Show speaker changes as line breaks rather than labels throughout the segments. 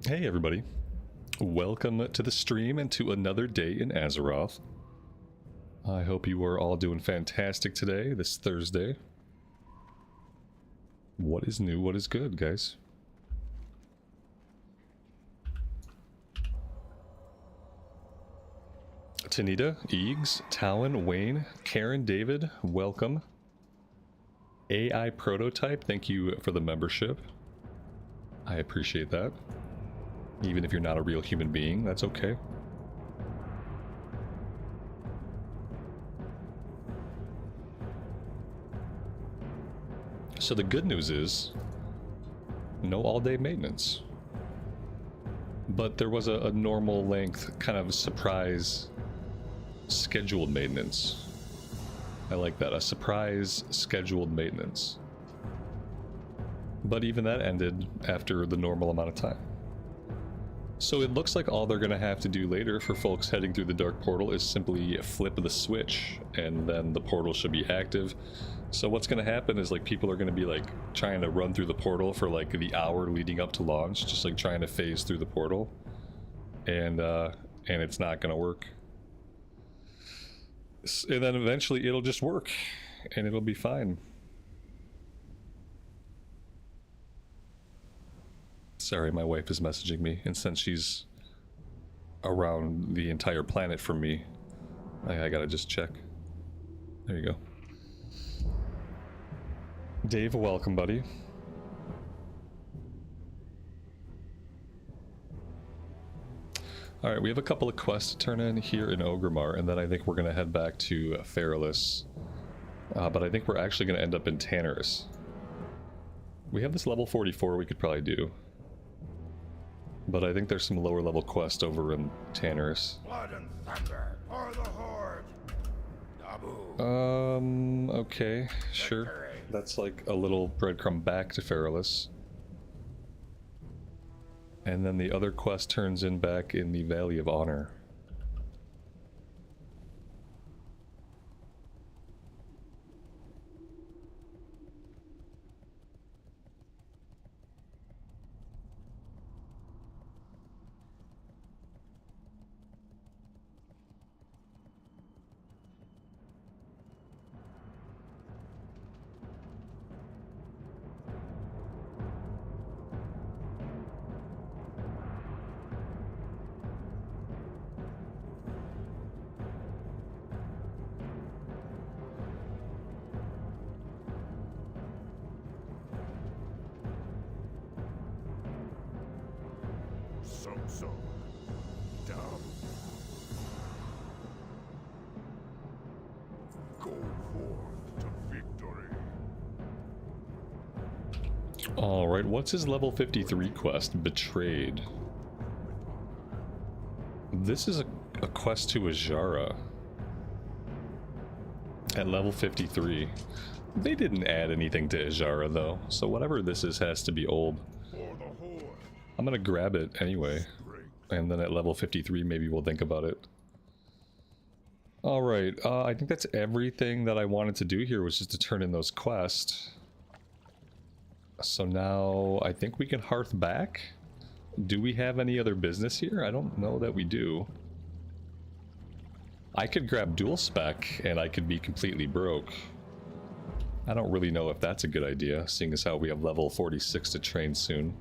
Hey everybody, welcome to the stream and to another day in Azeroth. I hope you are all doing fantastic today, this Thursday. What is new, what is good, guys? Tanita, Eags, Talon, Wayne, Karen, David, welcome. AI Prototype, thank you for the membership. I appreciate that. Even if you're not a real human being, that's okay. So the good news is, no all-day maintenance. But there was a normal length, kind of surprise, scheduled maintenance. I like that, a surprise scheduled maintenance. But even that ended after the normal amount of time. So it looks like all they're going to have to do later for folks heading through the Dark Portal is simply flip the switch, and then the portal should be active. So what's going to happen is, like, people are going to be, like, trying to run through the portal for, like, the hour leading up to launch, just, like, trying to phase through the portal. And it's not going to work. And then eventually it'll just work, and it'll be fine. Sorry, my wife is messaging me, and since she's around the entire planet from me, I gotta just check. There you go. Dave, welcome, buddy. Alright, we have a couple of quests to turn in here in Orgrimmar, and then I think we're gonna head back to Fairless. But I think we're actually gonna end up in Tannerus. We have this level 44 we could probably do. But I think there's some lower level quest over in Tannerus.
Blood and thunder for the Horde. Dabu.
Okay, sure.
Victory.
That's like a little breadcrumb back to Fairless. And then the other quest turns in back in the Valley of Honor.
So. Down. Go forth to victory.
Alright, what's his level 53 quest? Betrayed. This is a quest to Ajara. At level 53. They didn't add anything to Ajara though, so whatever this is has to be old.
For the Horde.
I'm gonna grab it anyway. And then at level 53 maybe we'll think about it. Alright, I think that's everything that I wanted to do here, was just to turn in those quests. So now I think we can hearth back. Do we have any other business here? I don't know that we do. I could grab dual spec and I could be completely broke. I don't really know if that's a good idea, seeing as how we have level 46 to train soon.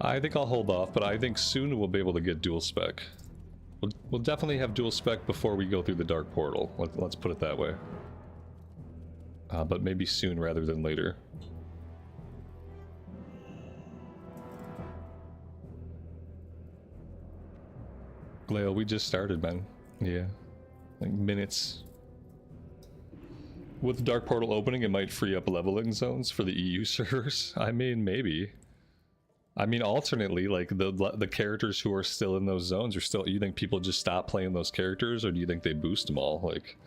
I think I'll hold off, but I think soon we'll be able to get dual spec. We'll definitely have dual spec before we go through the Dark Portal. Let's put it that way. But maybe soon rather than later. Glale, we just started, man. Yeah. Like minutes. With the Dark Portal opening, it might free up leveling zones for the EU servers. I mean, maybe. I mean, alternately, like, the characters who are still in those zones are still... You think people just stop playing those characters, or do you think they boost them all? Like,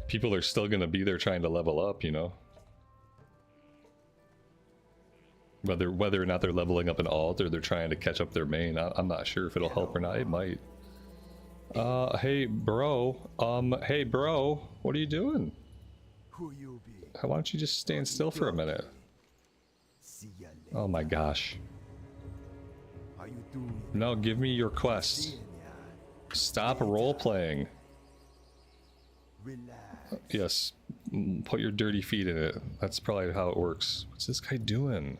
people are still gonna be there trying to level up, you know? Whether or not they're leveling up an alt, or they're trying to catch up their main, I'm not sure if it'll help or not. It might. Hey, bro. Hey, bro. What are you doing?
Who you be?
Why don't you just stand still for a minute? Oh my gosh.
you doing?
No, give me your quest.
Seeing ya.
Stop role-playing.
Relax.
Yes, put your dirty feet in it. That's probably how it works. What's this guy doing?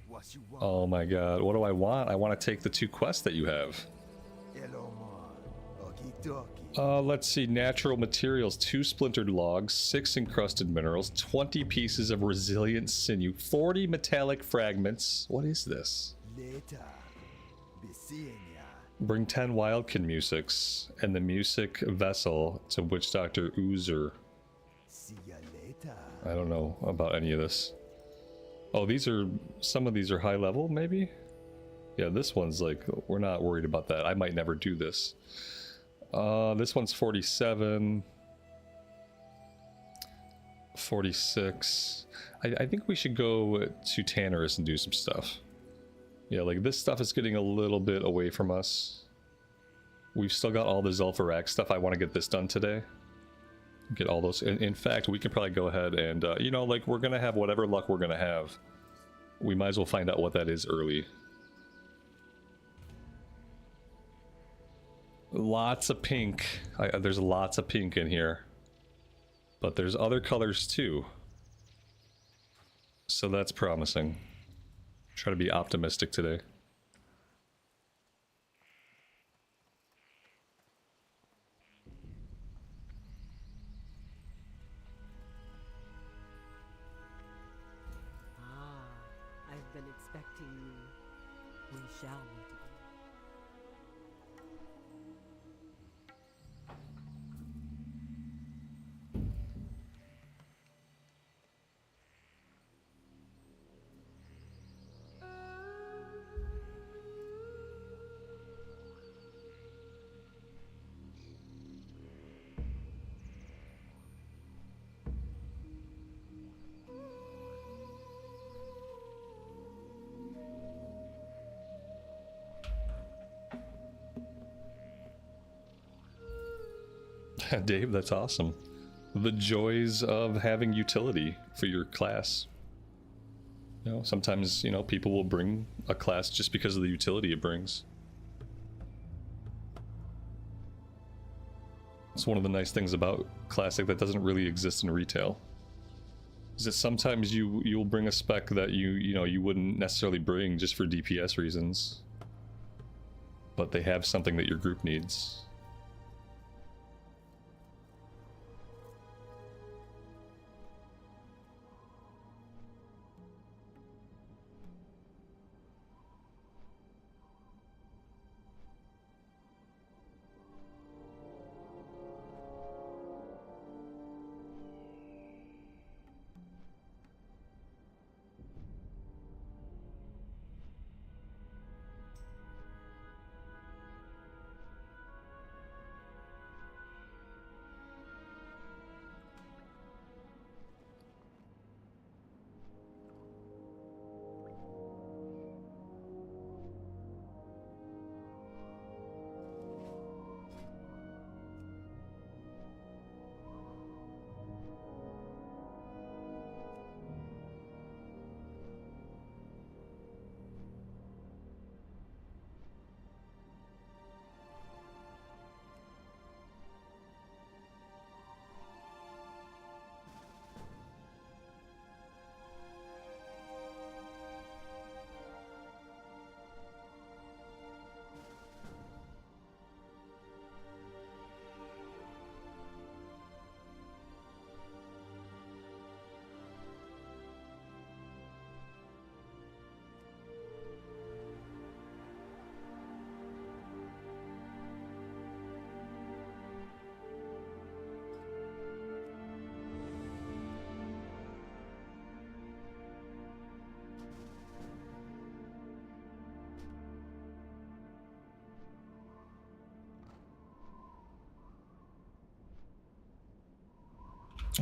What you want?
Oh my god, what do I want? I want to take the 2 quests that you have.
Hello, man. Okie dokie.
Let's see. Natural materials, 2 splintered logs, 6 encrusted minerals, 20 pieces of resilient sinew, 40 metallic fragments. What is this?
Later. Be seeing ya.
Bring 10 wildkin musics and the music vessel to Witch Doctor Uzer.
See ya later.
I don't know about any of this. Oh, some of these are high level, maybe? Yeah, this one's like, we're not worried about that. I might never do this. This one's 47. 46. I think we should go to Tannerus and do some stuff. Yeah, like this stuff is getting a little bit away from us. We've still got all the Zul'Farrak stuff. I want to get this done today. Get all those. In fact, we can probably go ahead and, you know, like we're going to have whatever luck we're going to have. We might as well find out what that is early. Lots of pink. There's lots of pink in here. But there's other colors too. So that's promising. Try to be optimistic today.
I've been expecting you. We shall meet again.
Dave, that's awesome. The joys of having utility for your class. You know, sometimes, you know, people will bring a class just because of the utility it brings. It's one of the nice things about Classic that doesn't really exist in retail. Is that sometimes you'll bring a spec that you wouldn't necessarily bring just for DPS reasons. But they have something that your group needs.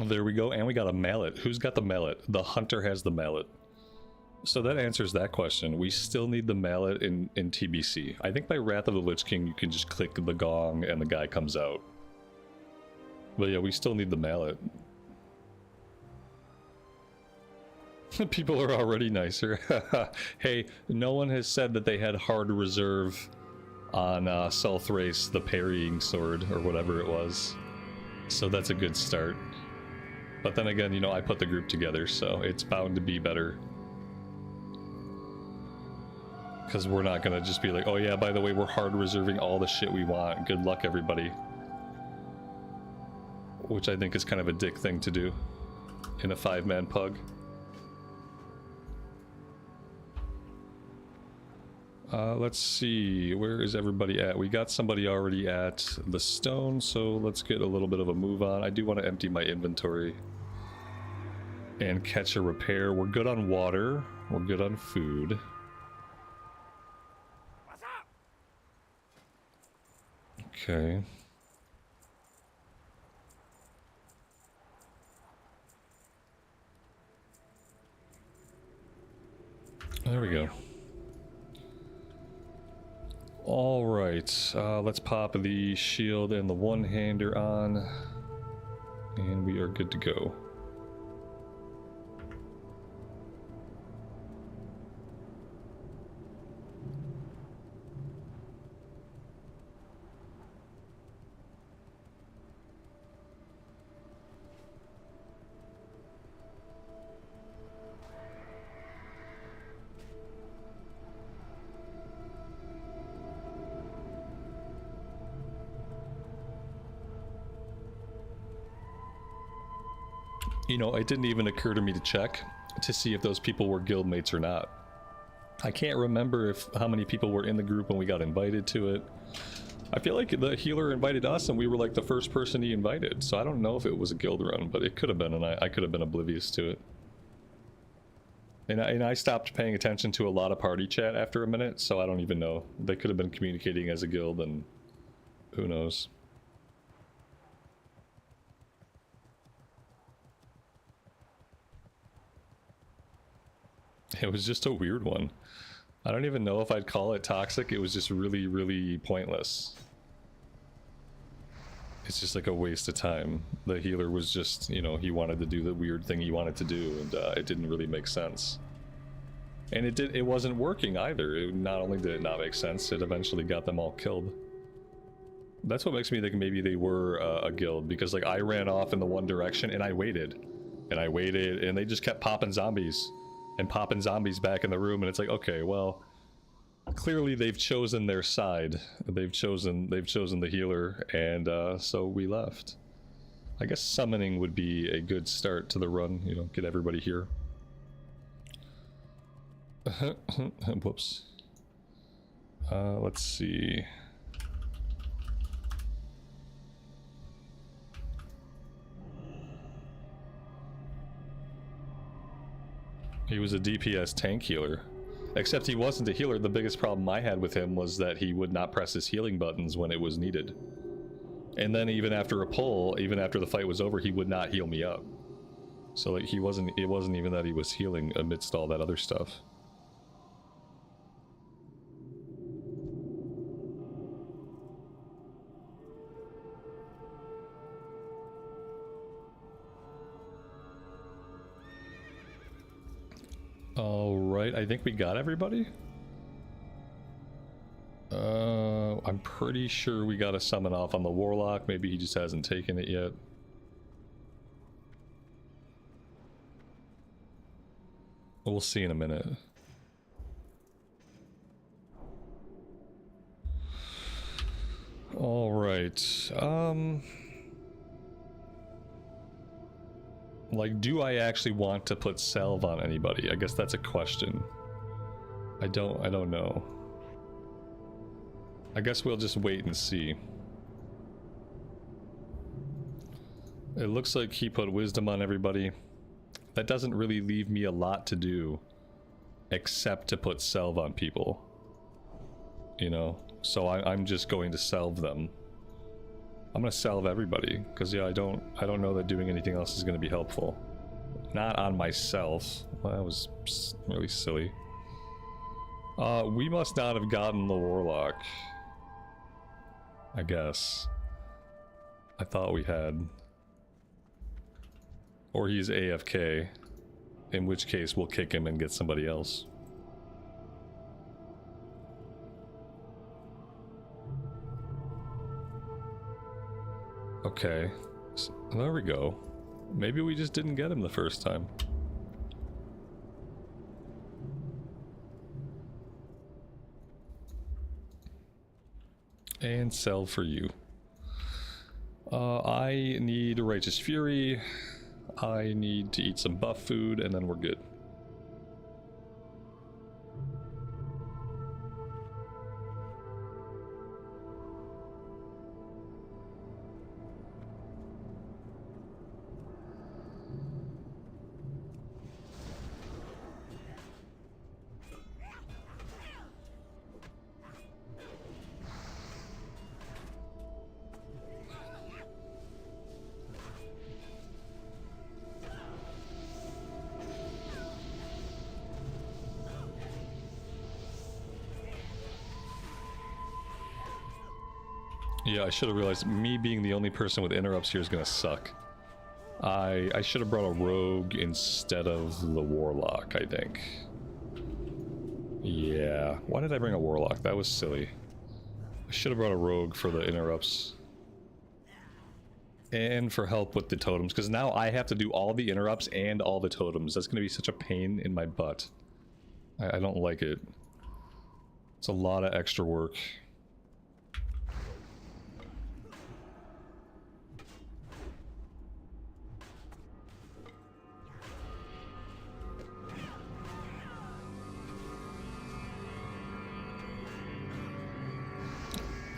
There we go, and we got a mallet. Who's got the mallet? The hunter has the mallet. So that answers that question. We still need the mallet in TBC. I think by Wrath of the Lich King you can just click the gong and the guy comes out. But yeah, we still need the mallet. People are already nicer. Hey, no one has said that they had hard reserve on Sul'Thrace, the parrying sword, or whatever it was. So that's a good start. But then again, you know, I put the group together, so it's bound to be better. Because we're not gonna just be like, oh yeah, by the way, we're hard reserving all the shit we want. Good luck, everybody. Which I think is kind of a dick thing to do in a 5-man pug. Let's see, where is everybody at? We got somebody already at the stone, so let's get a little bit of a move on. I do want to empty my inventory and catch a repair. We're good on water, we're good on food. Okay. There we go. All right, let's pop the shield and the one-hander on, and we are good to go. You know, it didn't even occur to me to check to see if those people were guildmates or not. I can't remember how many people were in the group when we got invited to it. I feel like the healer invited us and we were like the first person he invited, so I don't know if it was a guild run, but it could have been, and I could have been oblivious to it. And I stopped paying attention to a lot of party chat after a minute, so I don't even know. They could have been communicating as a guild, and who knows. It was just a weird one. I don't even know if I'd call it toxic. It was just really, really pointless. It's just like a waste of time. The healer was just, you know, he wanted to do the weird thing he wanted to do, and it didn't really make sense. And it wasn't working either. Not only did it not make sense, it eventually got them all killed. That's what makes me think maybe they were a guild, because like I ran off in the one direction and I waited, and they just kept popping zombies back in the room, and it's like, okay, well, clearly they've chosen their side. They've chosen the healer, and so we left. I guess summoning would be a good start to the run, you know, get everybody here. Whoops. Let's see. He was a DPS tank healer. Except he wasn't a healer. The biggest problem I had with him was that he would not press his healing buttons when it was needed. And then even after a pull, even after the fight was over, he would not heal me up. So like it wasn't even that he was healing amidst all that other stuff. Alright, I think we got everybody. I'm pretty sure we got a summon off on the Warlock. Maybe he just hasn't taken it yet. We'll see in a minute. Alright, like, do I actually want to put salve on anybody? I guess that's a question. I don't know. I guess we'll just wait and see. It looks like he put wisdom on everybody. That doesn't really leave me a lot to do except to put salve on people. You know? So I'm just going to salve them. I'm gonna salve everybody, because yeah, I don't know that doing anything else is gonna be helpful. Not on myself. Well, that was really silly. We must not have gotten the Warlock. I guess. I thought we had. Or he's AFK. In which case, we'll kick him and get somebody else. Okay. So, there we go. Maybe we just didn't get him the first time. And sell for you. I need Righteous Fury. I need to eat some buff food, and then we're good. Yeah, I should have realized me being the only person with interrupts here is gonna suck. I should have brought a rogue instead of the warlock, I think. Yeah, why did I bring a warlock? That was silly. I should have brought a rogue for the interrupts. And for help with the totems, because now I have to do all the interrupts and all the totems. That's gonna be such a pain in my butt. I don't like it. It's a lot of extra work.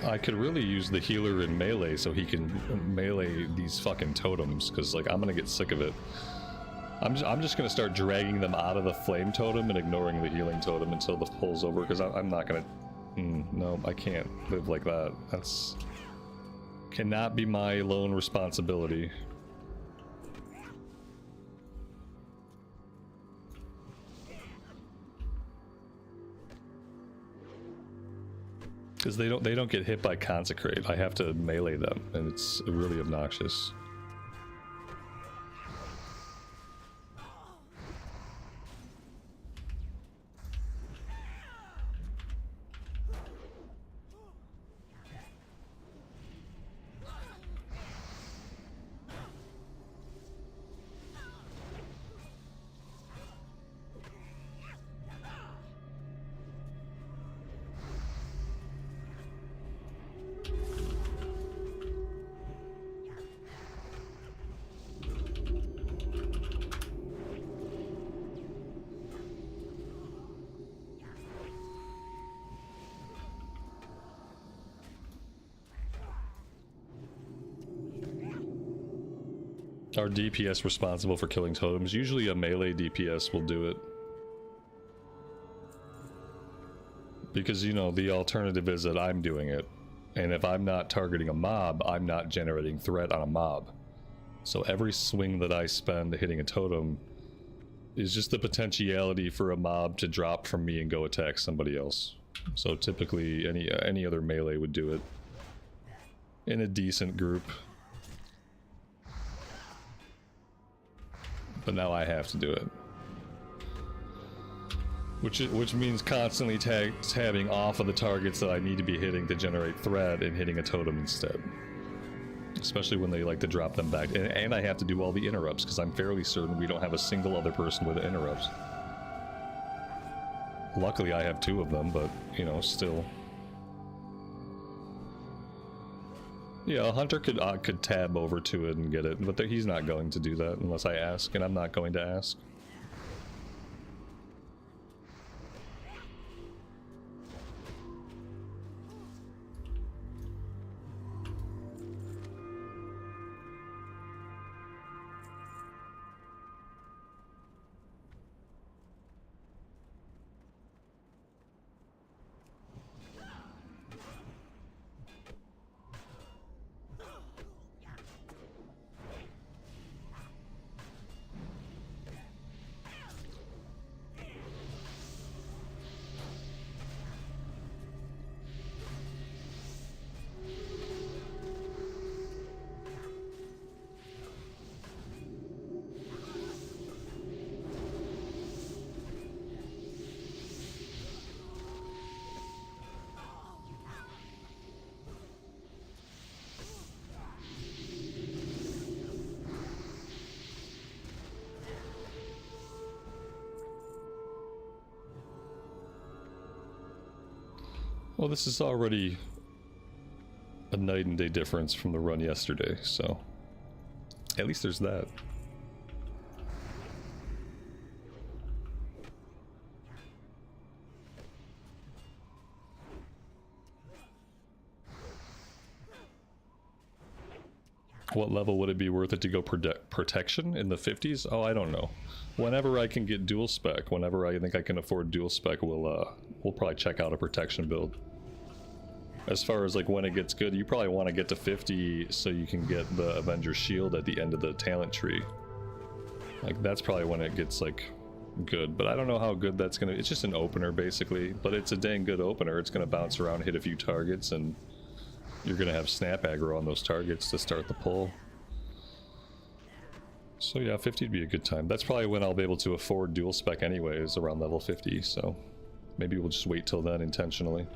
I could really use the healer in melee so he can melee these fucking totems, because like I'm gonna get sick of it. I'm just gonna start dragging them out of the flame totem and ignoring the healing totem until the pull's over, because I'm not gonna... no, I can't live like that. That's... cannot be my lone responsibility. Because they don't get hit by consecrate. I have to melee them, and it's really obnoxious. Our DPS responsible for killing totems. Usually a melee DPS will do it. Because, you know, the alternative is that I'm doing it. And if I'm not targeting a mob, I'm not generating threat on a mob. So every swing that I spend hitting a totem is just the potentiality for a mob to drop from me and go attack somebody else. So typically any other melee would do it in a decent group. But now I have to do it. Which means constantly tabbing off of the targets that I need to be hitting to generate threat and hitting a totem instead. Especially when they like to drop them back. And I have to do all the interrupts, because I'm fairly certain we don't have a single other person with interrupts. Luckily I have 2 of them, but, you know, still. Yeah, a hunter could tab over to it and get it, but he's not going to do that unless I ask, and I'm not going to ask. Well, this is already a night and day difference from the run yesterday, so at least there's that. What level would it be worth it to go protection in the 50s? Oh, I don't know. Whenever I can get dual spec, whenever I think I can afford dual spec, we'll probably check out a protection build. As far as like when it gets good, you probably want to get to 50 so you can get the Avenger Shield at the end of the talent tree. Like that's probably when it gets like good, but I don't know how good that's gonna. It's just an opener basically, but it's a dang good opener. It's gonna bounce around, hit a few targets, and you're gonna have snap aggro on those targets to start the pull. So yeah, 50 would be a good time. That's probably when I'll be able to afford dual spec anyways, around level 50, so maybe we'll just wait till then intentionally.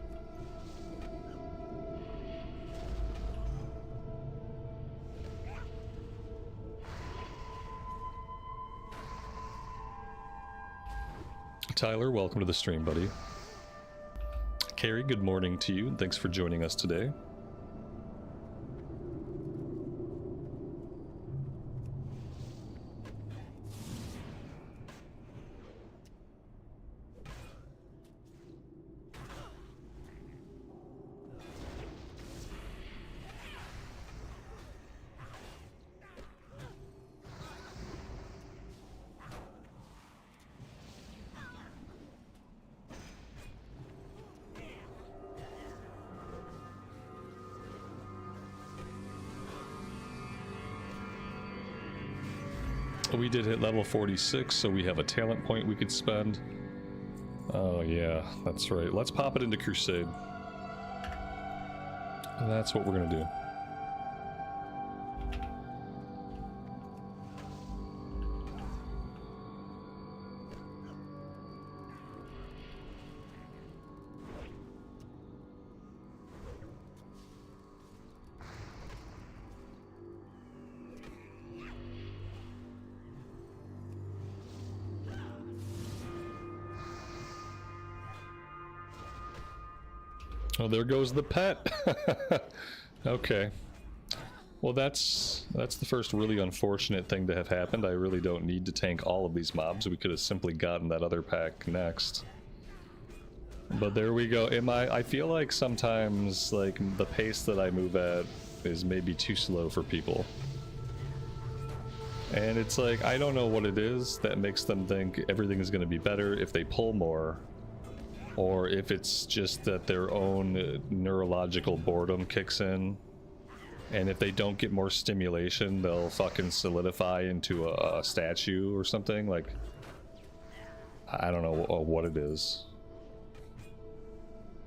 Tyler, welcome to the stream, buddy. Carrie, good morning to you, and thanks for joining us today. We did hit level 46, so we have a talent point we could spend. Oh yeah, that's right. Let's pop it into Crusade. That's what we're gonna do. Oh, there goes the pet. Okay. Well, that's the first really unfortunate thing to have happened. I really don't need to tank all of these mobs. We could have simply gotten that other pack next. But there we go. I feel like sometimes like the pace that I move at is maybe too slow for people. And it's like, I don't know what it is that makes them think everything is going to be better if they pull more. Or if it's just that their own neurological boredom kicks in, and if they don't get more stimulation, they'll fucking solidify into a statue or something. Like, I don't know what it is.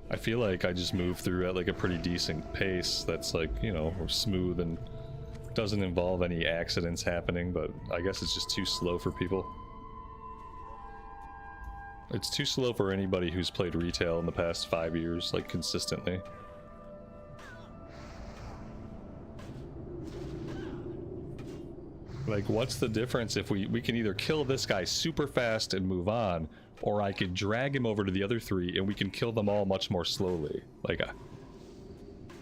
I feel like I just move through at like a pretty decent pace that's like, you know, smooth and doesn't involve any accidents happening, but I guess it's just too slow for people. It's too slow for anybody who's played retail in the past 5 years, like consistently. Like, what's the difference if we can either kill this guy super fast and move on, or I could drag him over to the other three and we can kill them all much more slowly. Like,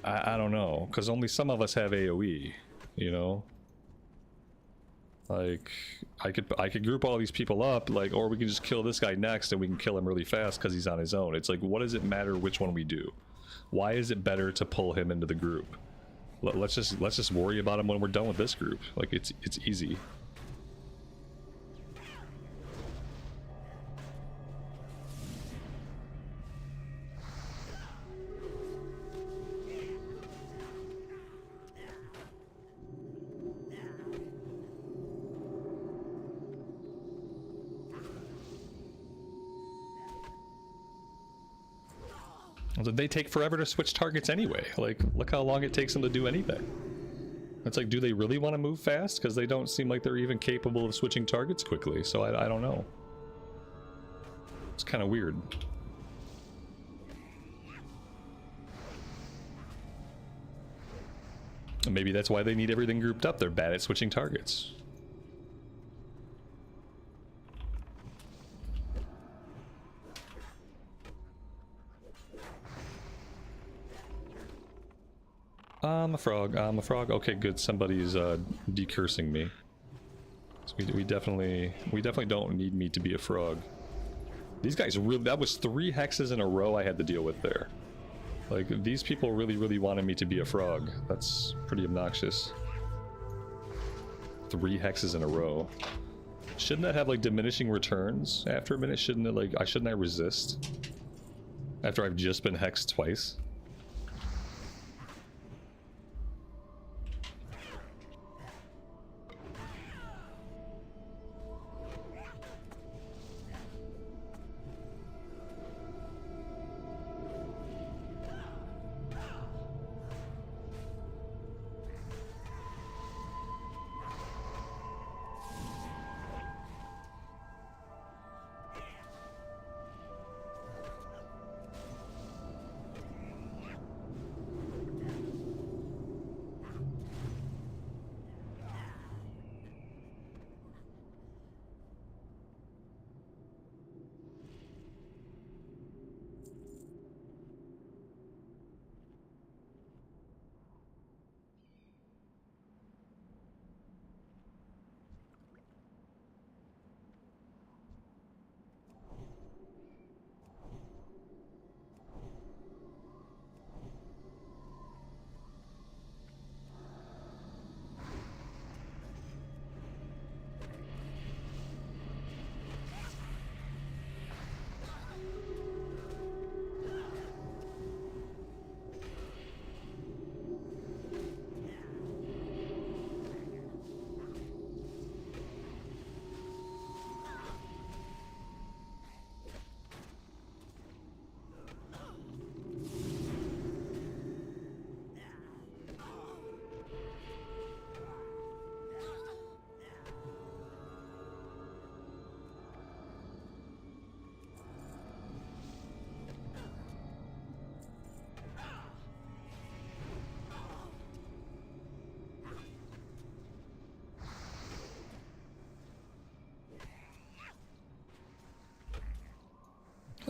I don't know, because only some of us have AoE, you know? Like, I could group all these people up, like, or we can just kill this guy next and we can kill him really fast because he's on his own. It's like, what does it matter which one we do? Why is it better to pull him into the group? Let's just worry about him when we're done with this group. Like, it's easy. They take forever to switch targets anyway. Like, look how long it takes them to do anything. It's like, do they really want to move fast? Because they don't seem like they're even capable of switching targets quickly, so I don't know. It's kind of weird. And maybe that's why they need everything grouped up. They're bad at switching targets. I'm a frog. I'm a frog. Okay, good. Somebody's decursing me. So we definitely don't need me to be a frog. These guys really, that was 3 hexes in a row I had to deal with there. Like, these people really wanted me to be a frog. That's pretty obnoxious. 3 hexes in a row. Shouldn't that have like diminishing returns after a minute? Shouldn't it like, shouldn't I resist? After I've just been hexed twice?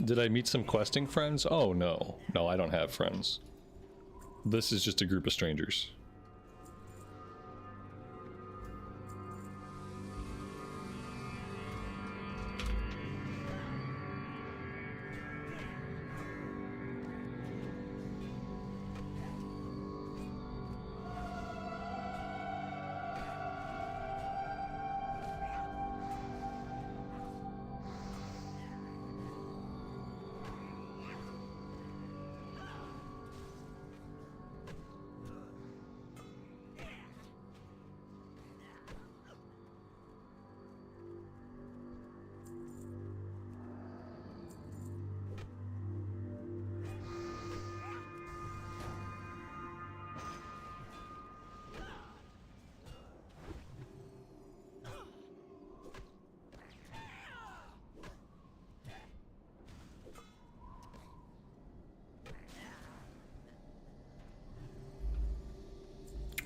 Did I meet some questing friends? Oh no. No, I don't have friends. This is just a group of strangers.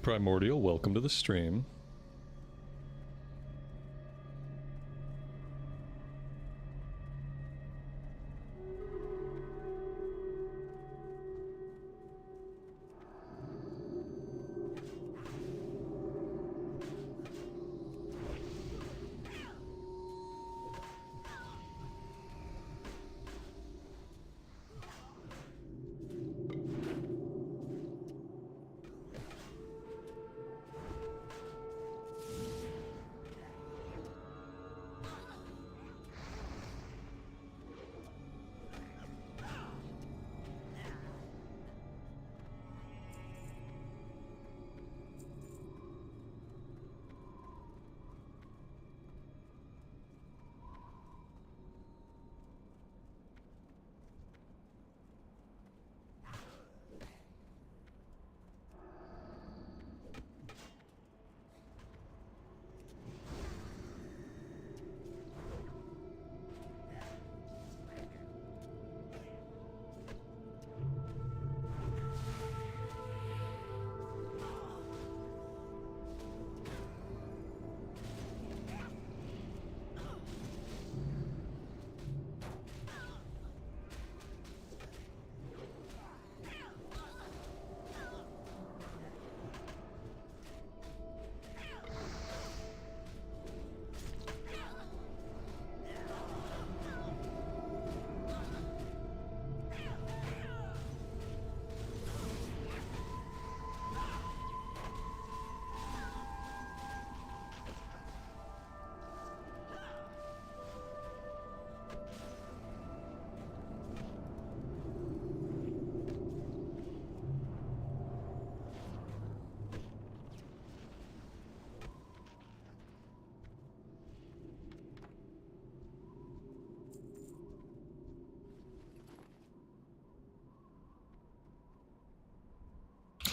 Primordial, welcome to the stream.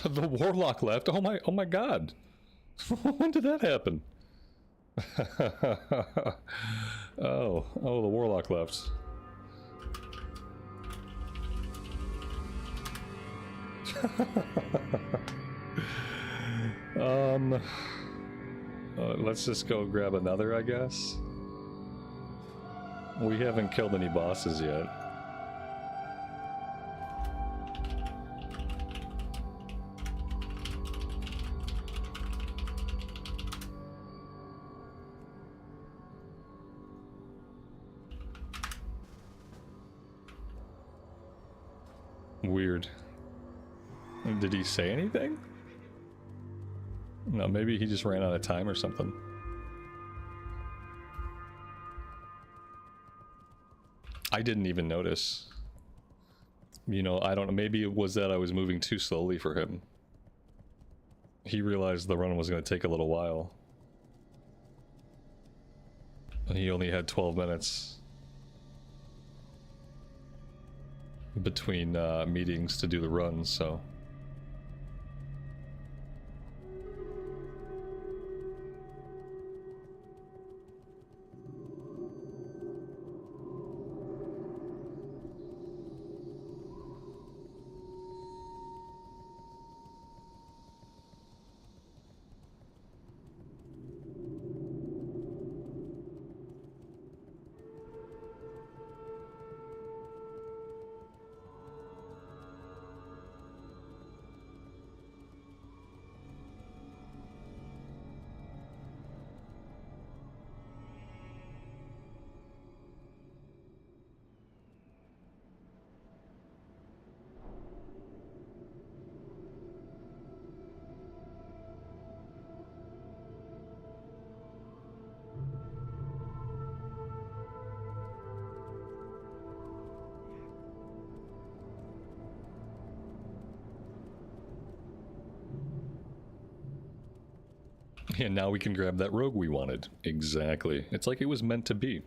The warlock left. Oh my god. When did that happen? Oh, the warlock left. Let's just go grab another, I guess. We haven't killed any bosses yet. Weird. Did he say anything? No, maybe he just ran out of time or something. I didn't even notice. You know, I don't know. Maybe it was that I was moving too slowly for him. He realized the run was going to take a little while. And he only had 12 minutes between meetings to do the run, so... And now we can grab that rogue we wanted. Exactly. It's like it was meant to be.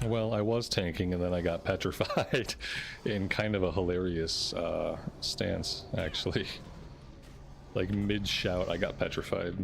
Well, I was tanking and then I got petrified in kind of a hilarious stance, actually. Like mid-shout, I got petrified.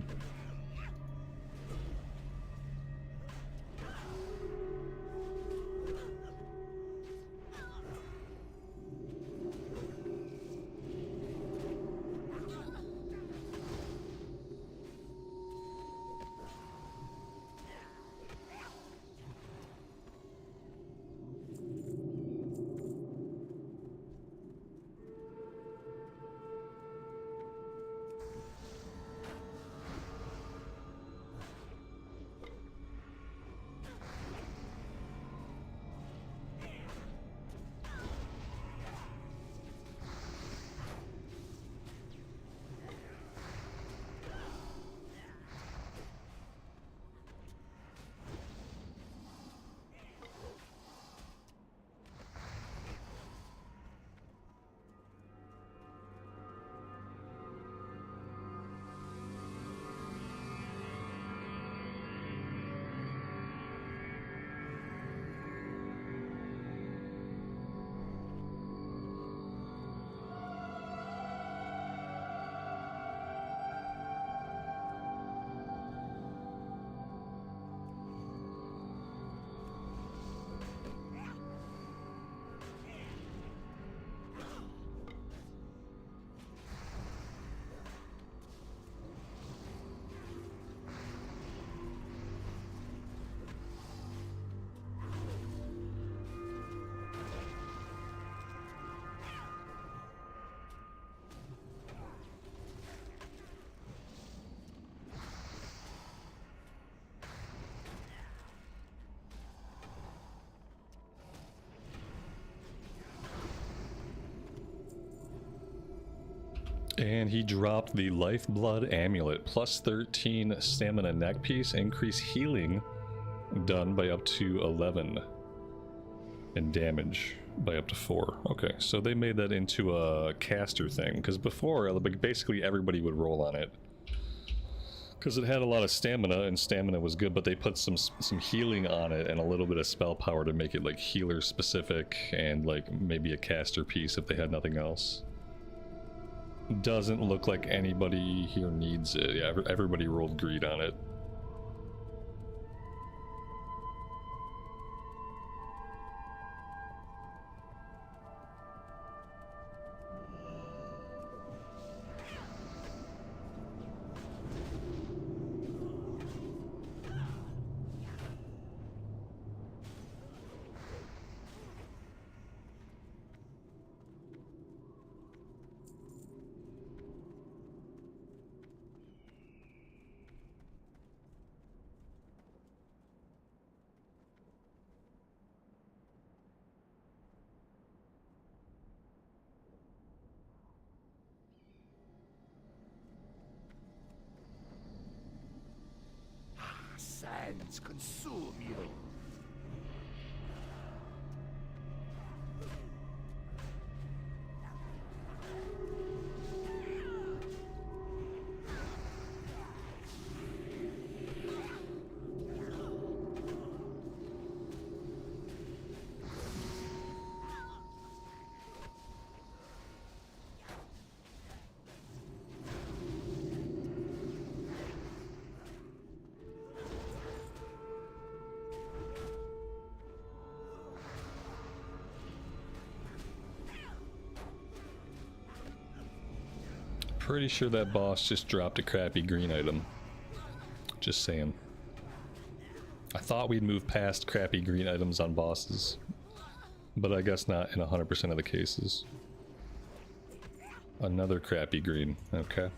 And he dropped the Lifeblood Amulet. Plus 13 stamina neck piece. Increase healing done by up to 11. And damage by up to 4. Okay, so they made that into a caster thing. Because before, basically everybody would roll on it. Because it had a lot of stamina, and stamina was good, but they put some healing on it and a little bit of spell power to make it like healer specific and like maybe a caster piece if they had nothing else. Doesn't look like anybody here needs it. Yeah, everybody rolled greed on it.
Sands consume you.
Pretty sure that boss just dropped a crappy green item. Just saying. I thought we'd move past crappy green items on bosses, but I guess not in 100% of the cases. Another crappy green, okay.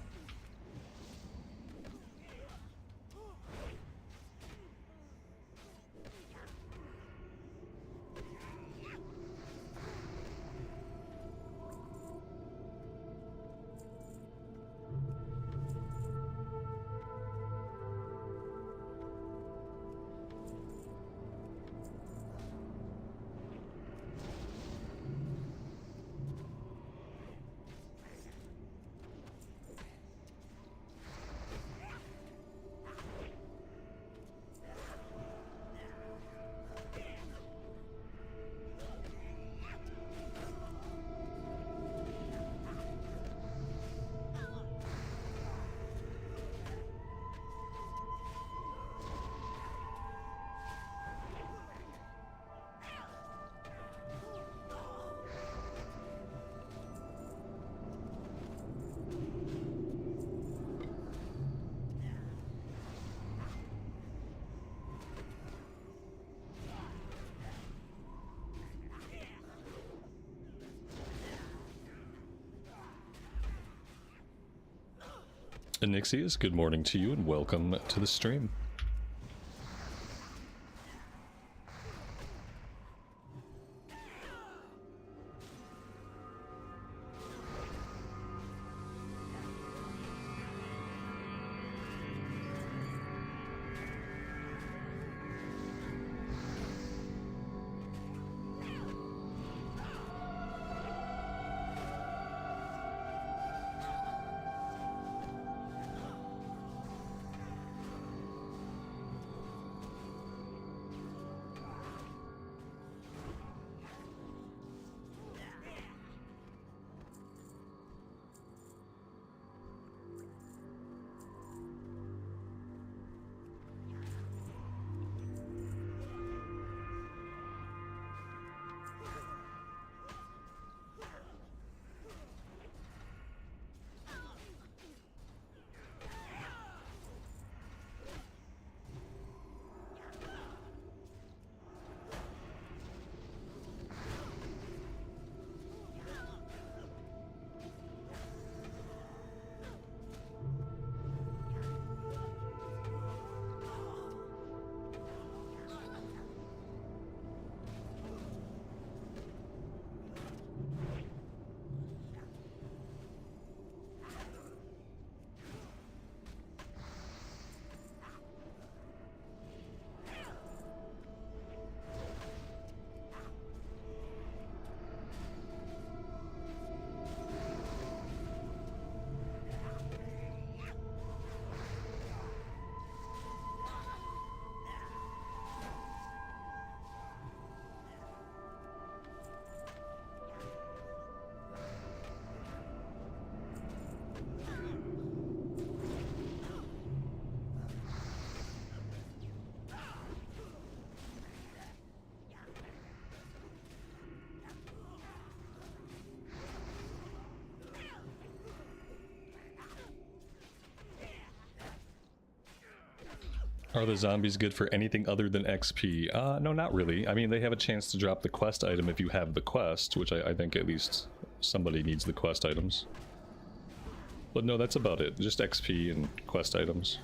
Anixius, good morning to you and welcome to the stream. Are the zombies good for anything other than XP? No, not really. I mean, they have a chance to drop the quest item if you have the quest, which I think at least somebody needs the quest items. But no, that's about it. Just XP and quest items.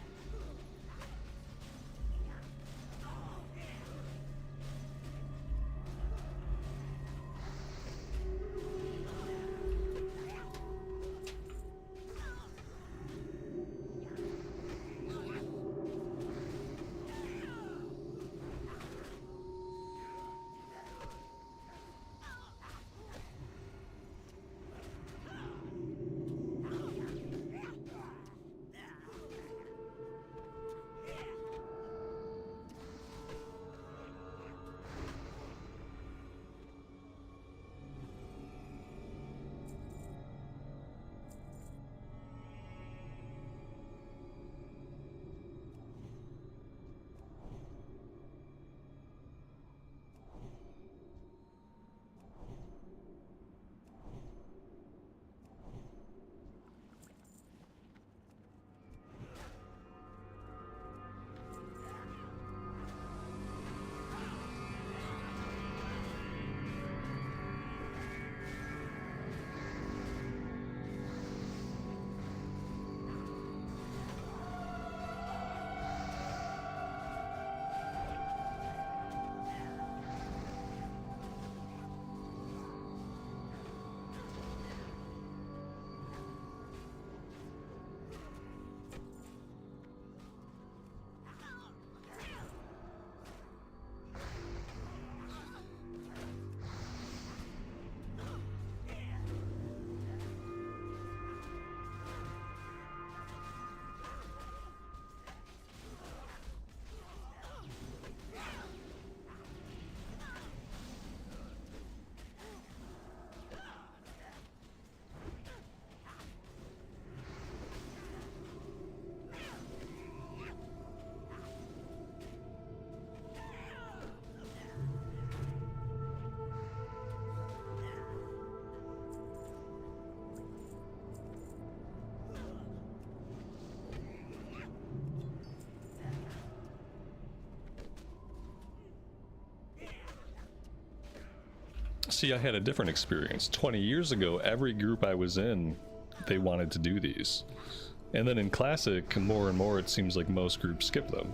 See, I had a different experience. 20 years ago, every group I was in, they wanted to do these. And then in Classic, more and more it seems like most groups skip them.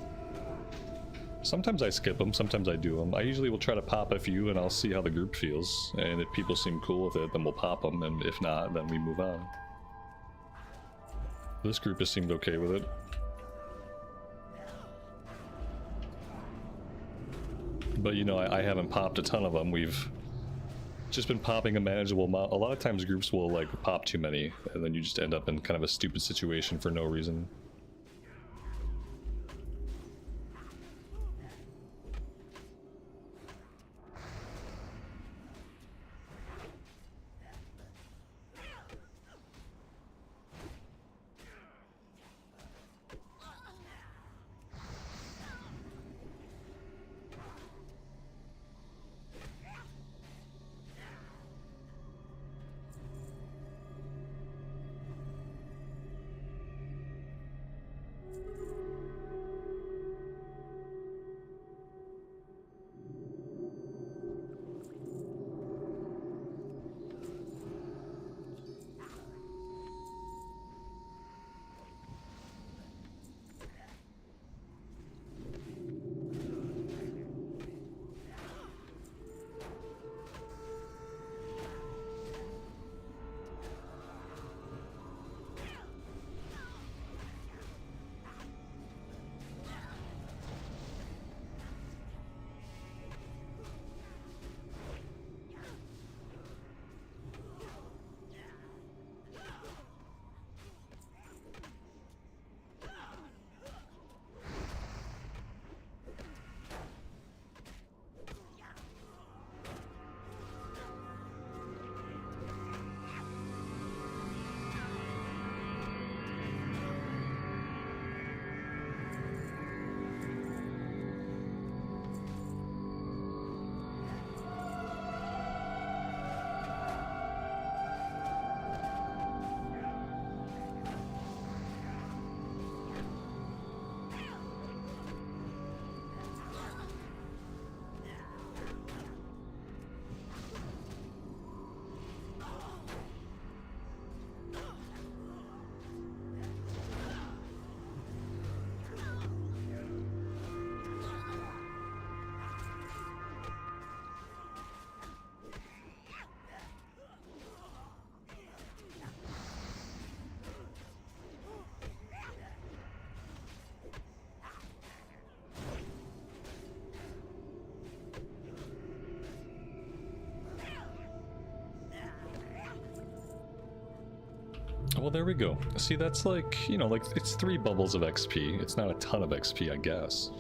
Sometimes I skip them, sometimes I do them. I usually will try to pop a few and I'll see how the group feels. And if people seem cool with it, then we'll pop them, and if not, then we move on. This group has seemed okay with it. But you know, I haven't popped a ton of them. We've just been popping a manageable amount. A lot of times groups will like pop too many, and then you just end up in kind of a stupid situation for no reason. Well, there we go. See, that's like, you know, like, it's 3 bubbles of XP. It's not a ton of XP, I guess.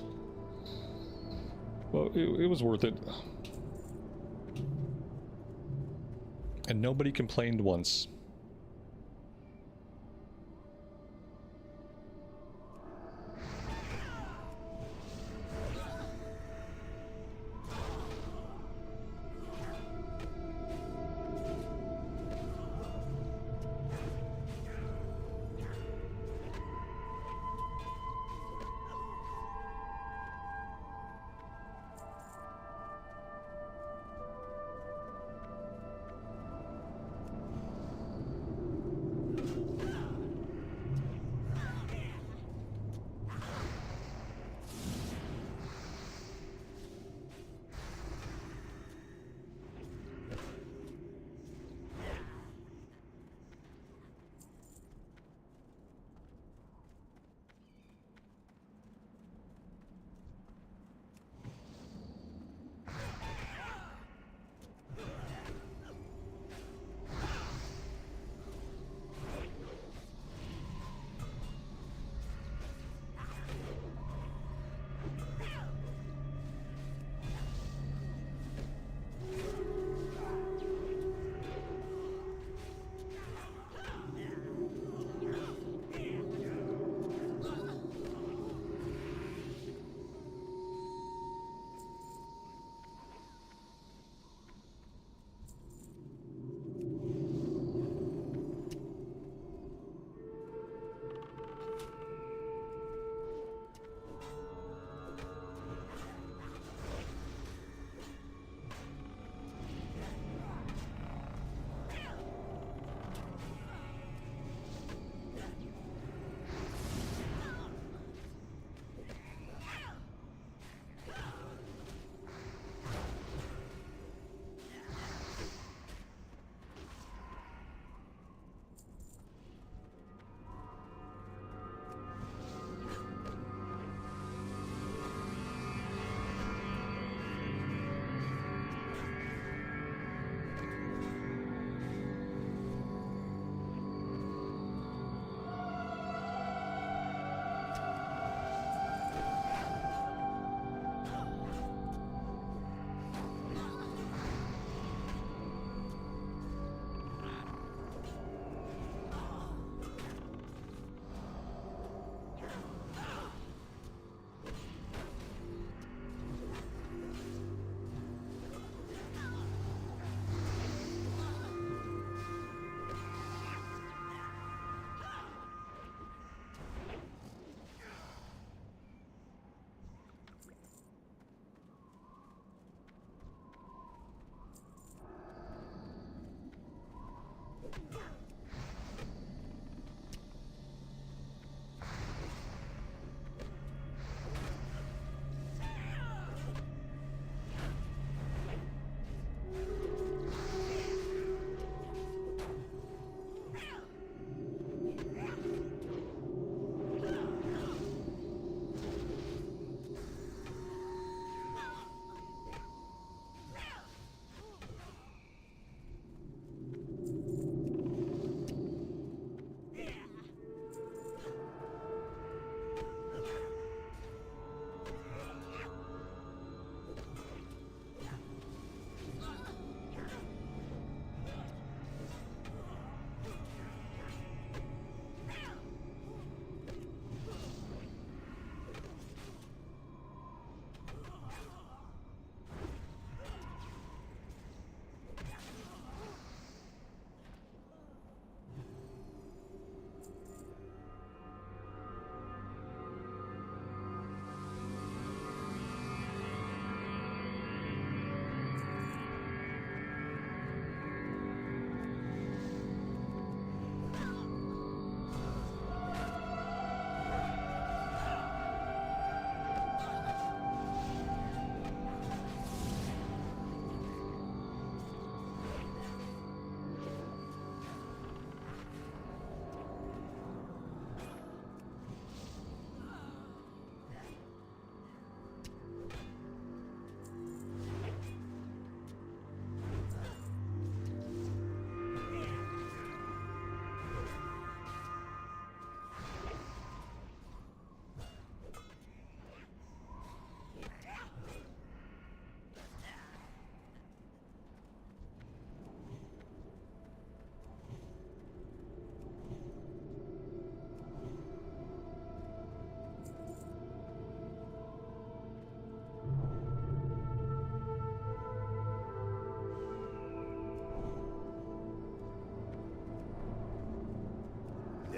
Well, it was worth it. And nobody complained once.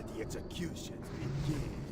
Let the executions begin.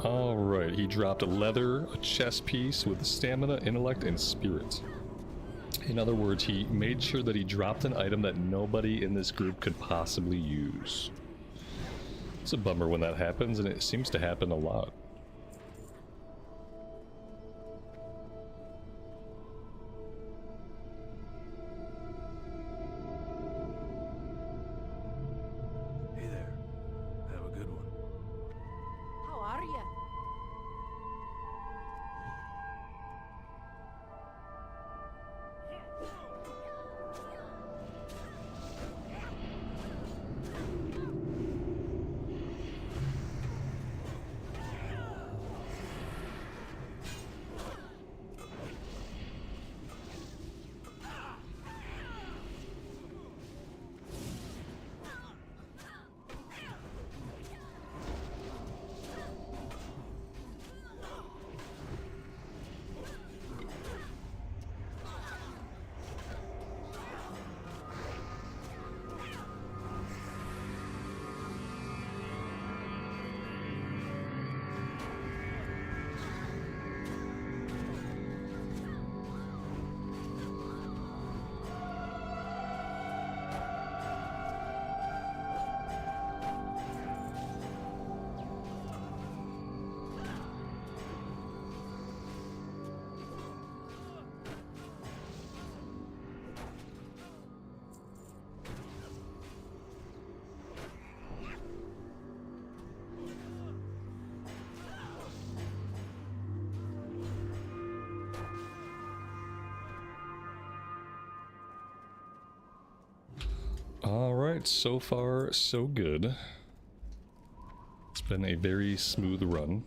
Alright, he dropped a leather, a chess piece with stamina, intellect, and spirit. In other words, he made sure that he dropped an item that nobody in this group could possibly use. It's a bummer when that happens, and it seems to happen a lot.
Hey there. Have a good one.
How are ya?
Alright, so far so good. It's been a very smooth run.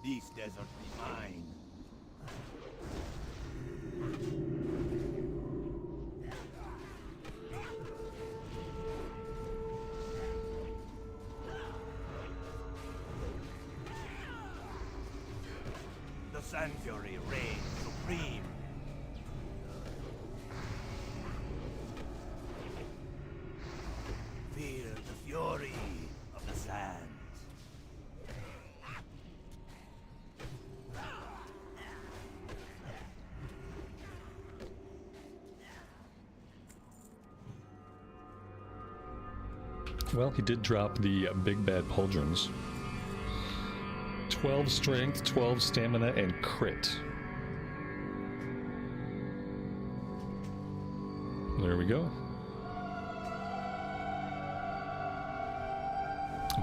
This desert be mine. Force and fury reign supreme. Feel the fury of the sands.
Well, he did drop the big bad pauldrons. 12 strength, 12 stamina, and crit. There we go.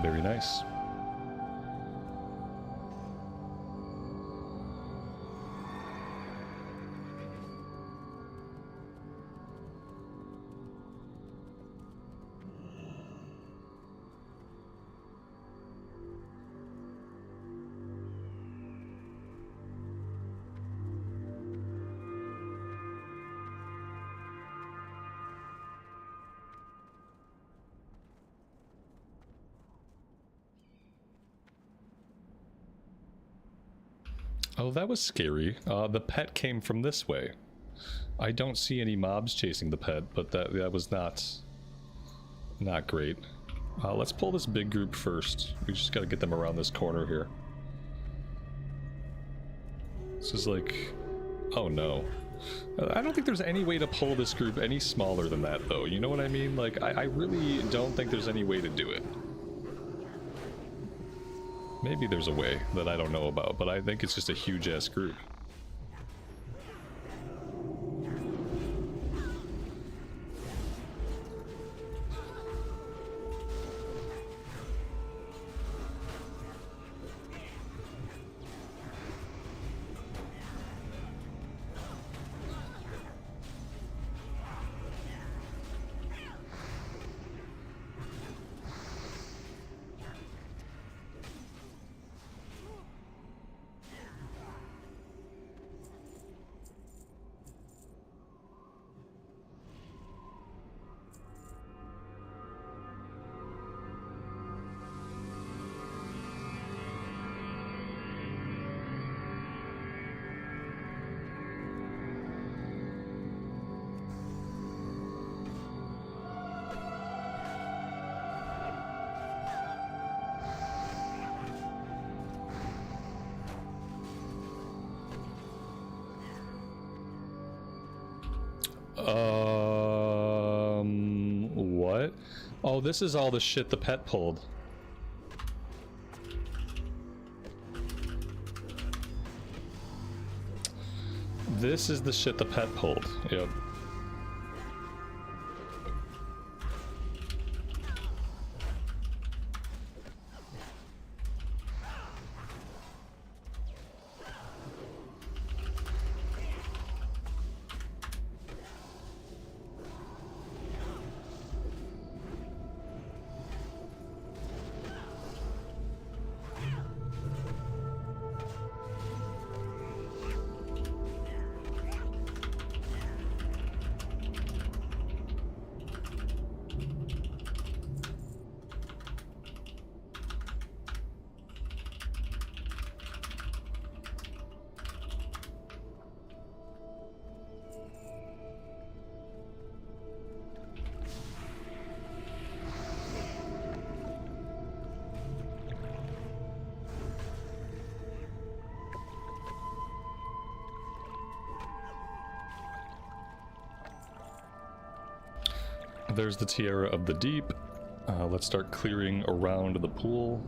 Very nice. Oh, that was scary. The pet came from this way. I don't see any mobs chasing the pet, but that was not great. Let's pull this big group first. We just gotta get them around this corner here. This is like... oh no. I don't think there's any way to pull this group any smaller than that, though. You know what I mean? Like, I really don't think there's any way to do it. Maybe there's a way that I don't know about, but I think it's just a huge-ass group. What? Oh, this is all the shit the pet pulled. This is the shit the pet pulled. Yep. There's the Tiara of the Deep. Let's start clearing around the pool.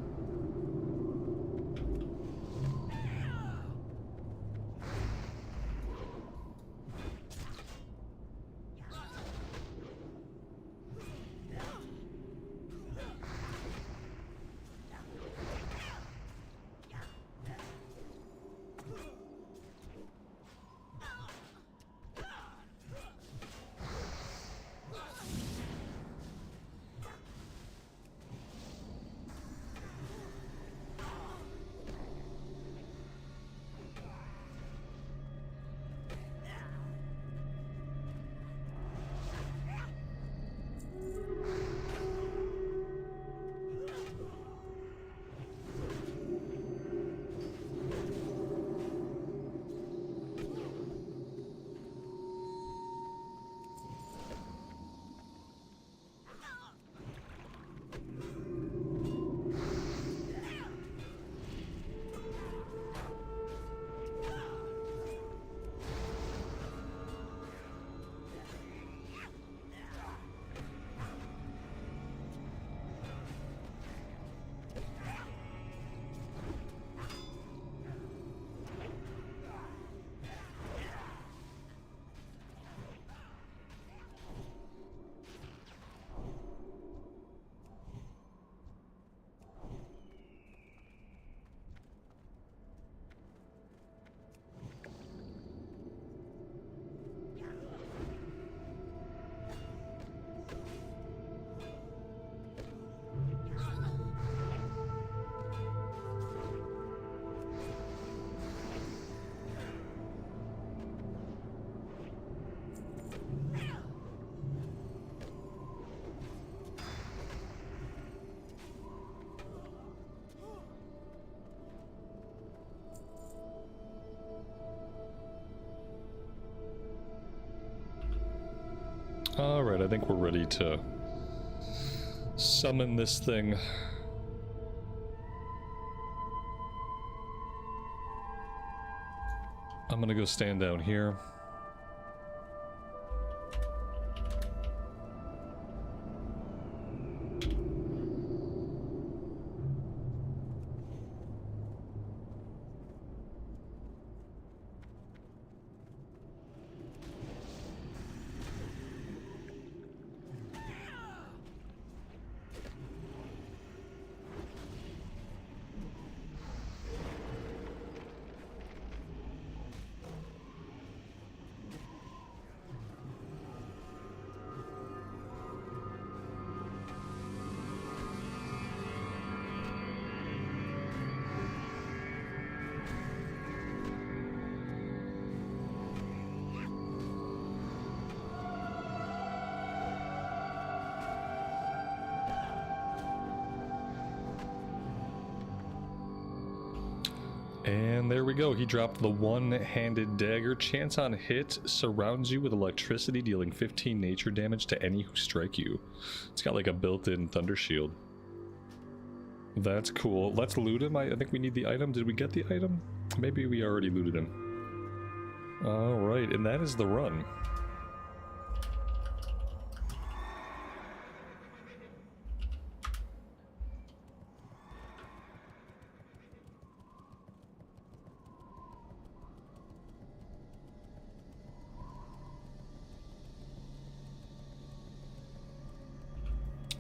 Alright, I think we're ready to summon this thing. I'm gonna go stand down here. And there we go, he dropped the one-handed dagger. Chance on hit, surrounds you with electricity, dealing 15 nature damage to any who strike you. It's got like a built-in thunder shield. That's cool. Let's loot him. I think we need the item. Did we get the item? Maybe we already looted him. Alright, and that is the run.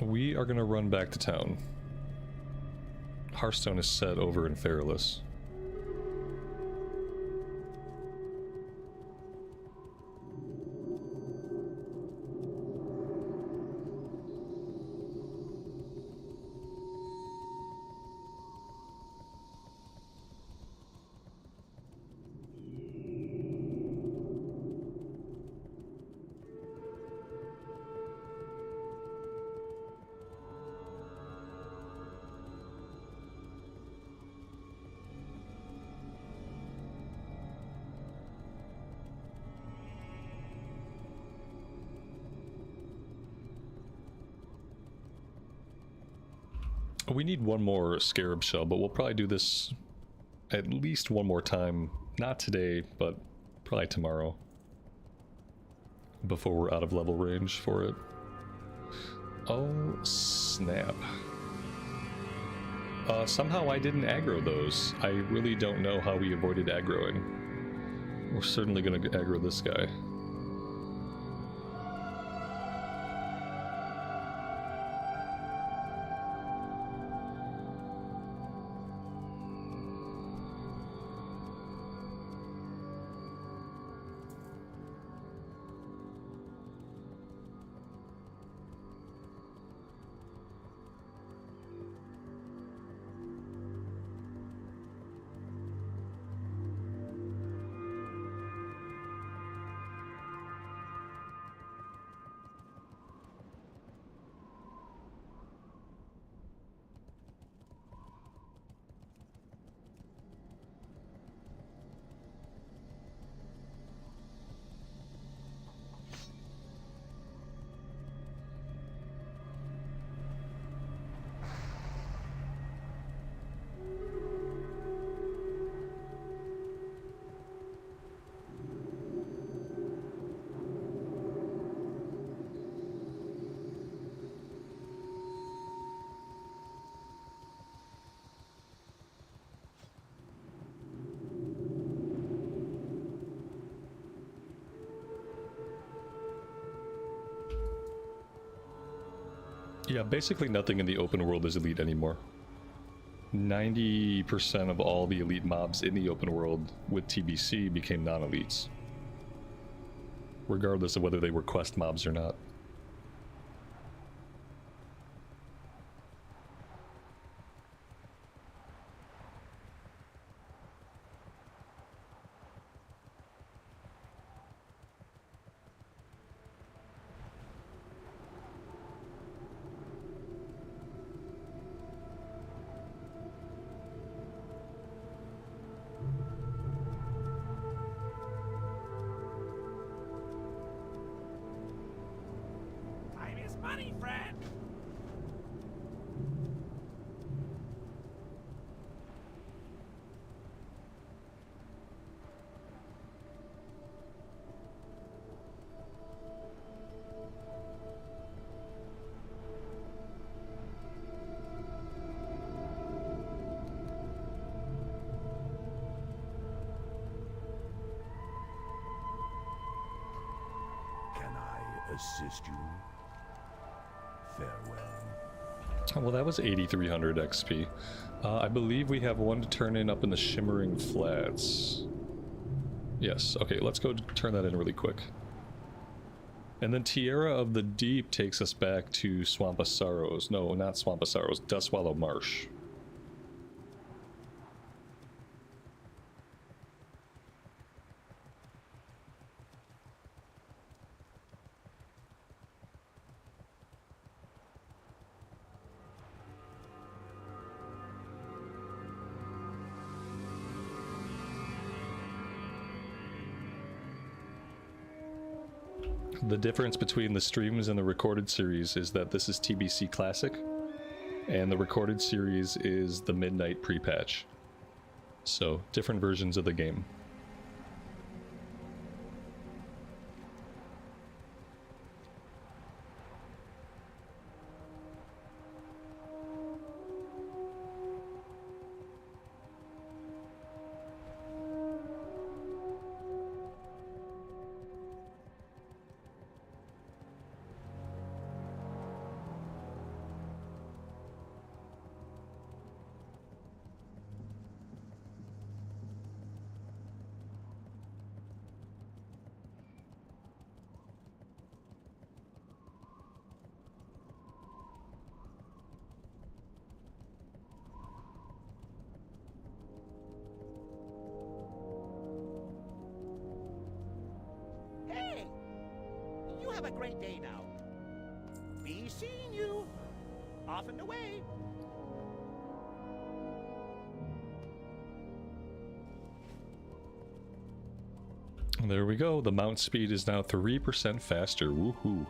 We are gonna run back to town. Hearthstone is set over in Feralus. We need one more scarab shell, but we'll probably do this at least one more time. Not today, but probably tomorrow. Before we're out of level range for it. Oh, snap. Somehow I didn't aggro those. I really don't know how we avoided aggroing. We're certainly gonna aggro this guy. Yeah, basically nothing in the open world is elite anymore. 90% of all the elite mobs in the open world with TBC became non-elites. Regardless of whether they were quest mobs or not.
assist you? Farewell.
Well, that was 8,300 XP. I believe we have one to turn in up in the Shimmering Flats. Yes, okay, let's go turn that in really quick. And then Tierra of the Deep takes us back to Swamp of Sorrows. No, not Swamp of Sorrows, Dustwallow Marsh. The difference between the streams and the recorded series is that this is TBC Classic, and the recorded series is the Midnight pre-patch. So, different versions of the game.
Hey! You have a great day now. Be seeing you. Off and away.
There we go. The mount speed is now 3% faster. Woohoo.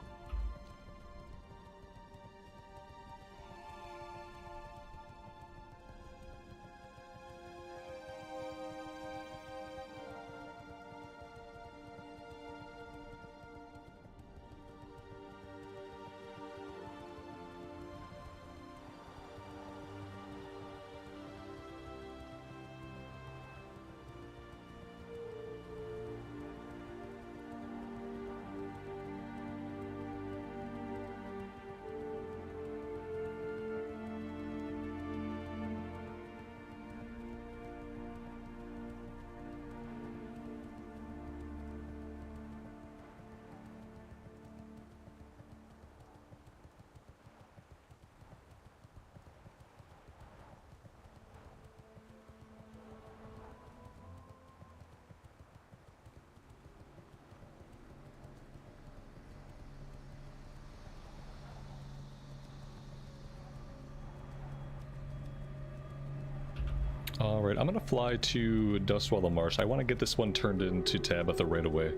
Alright, I'm gonna fly to Dustwallow Marsh. I want to get this one turned into Tabitha right away.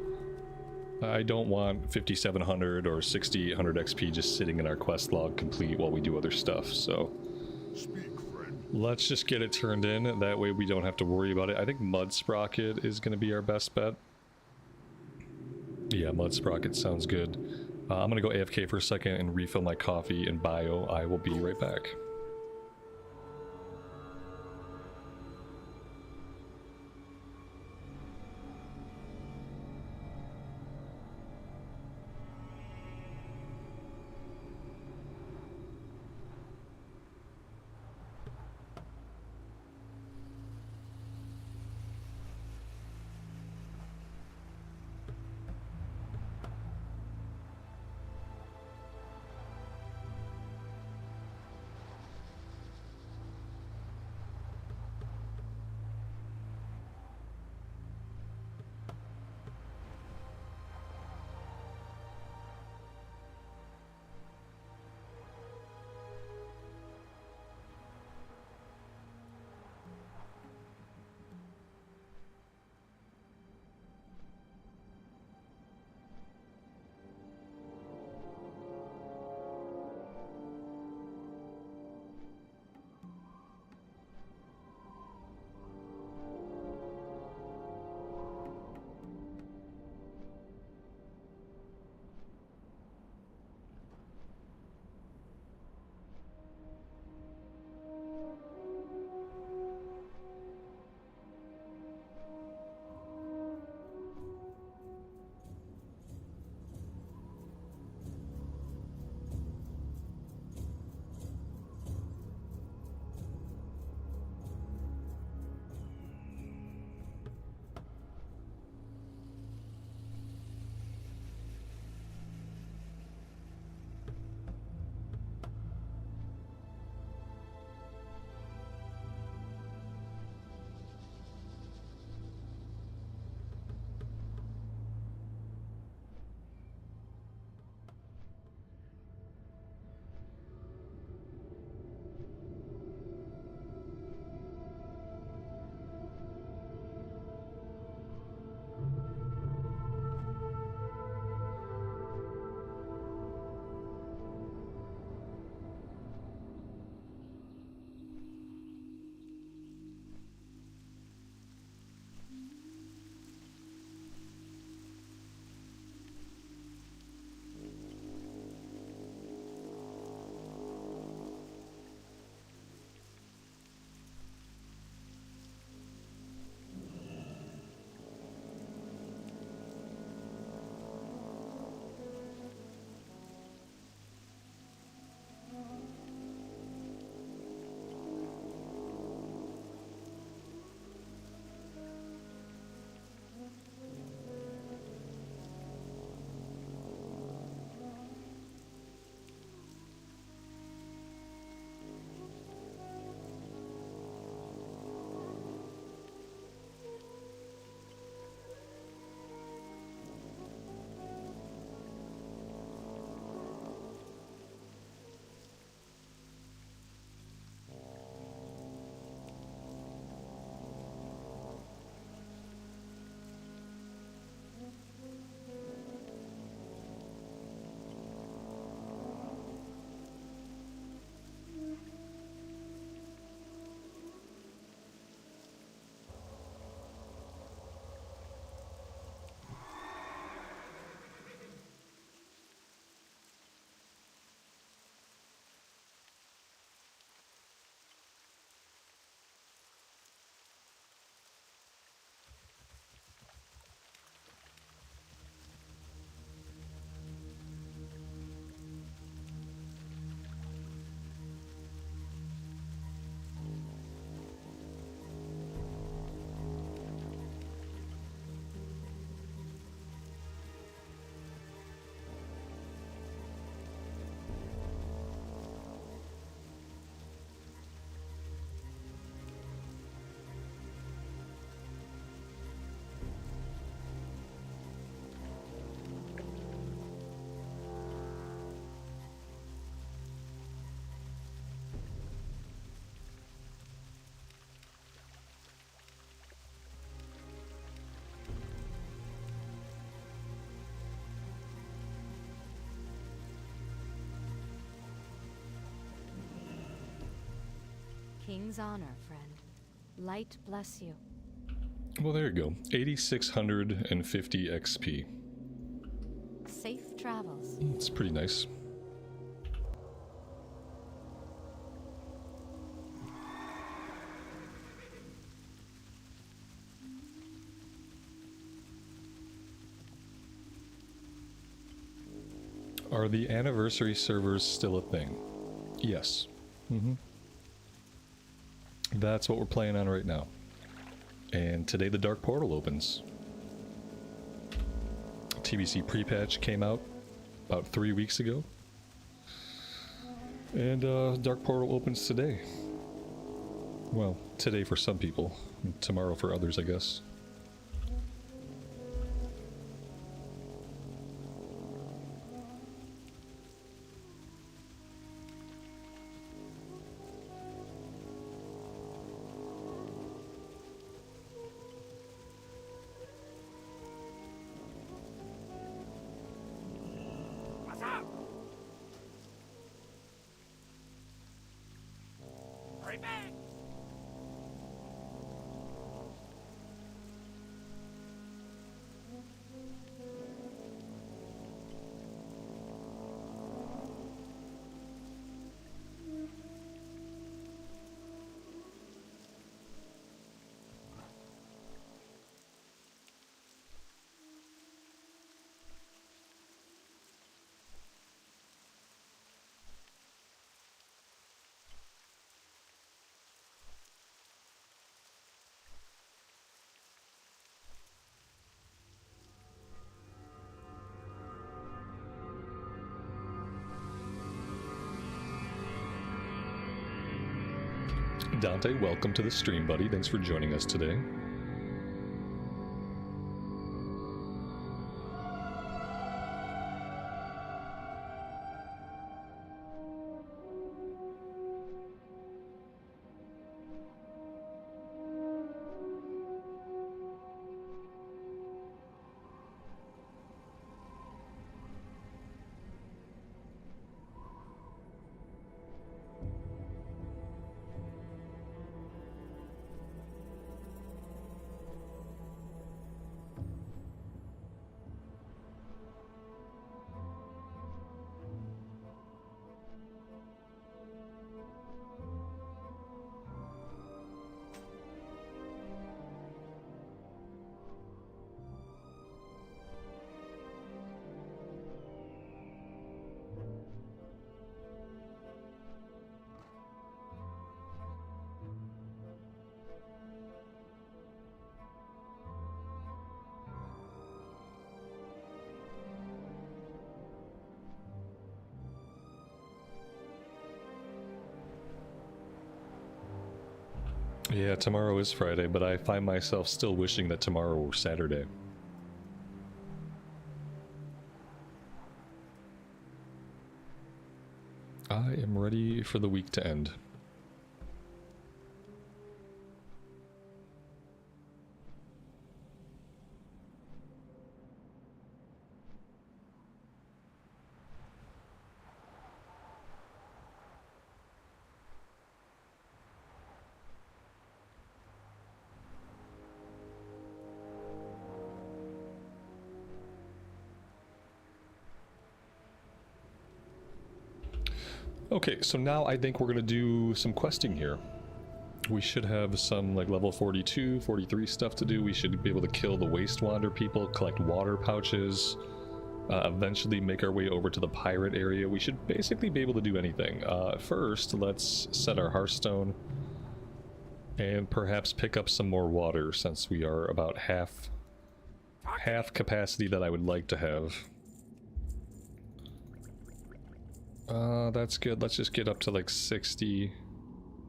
I don't want 5,700 or 6,800 XP just sitting in our quest log complete while we do other stuff, so...
Speak, friend.
Let's just get it turned in, that way we don't have to worry about it. I think Mud Sprocket is gonna be our best bet. Yeah, Mud Sprocket sounds good. I'm gonna go AFK for a second and refill my coffee and bio. I will be right back.
King's honor, friend. Light bless you.
Well, there you go. 8,650 XP.
Safe travels.
It's pretty nice. Are the anniversary servers still a thing? Yes. That's what we're playing on right now. And today the Dark Portal opens. TBC pre-patch came out about 3 weeks ago. And Dark Portal opens today. Well, today for some people, tomorrow for others, I guess.
What's up? Hurry back!
Dante, welcome to the stream, buddy. Thanks for joining us today. Yeah, tomorrow is Friday, but I find myself still wishing that tomorrow were Saturday. I am ready for the week to end. Okay, so now I think we're gonna do some questing here. We should have some like level 42, 43 stuff to do. We should be able to kill the Waste Wander people, collect water pouches, eventually make our way over to the pirate area. We should basically be able to do anything. First, let's set our Hearthstone and perhaps pick up some more water since we are about half capacity that I would like to have. That's good. Let's just get up to like 60.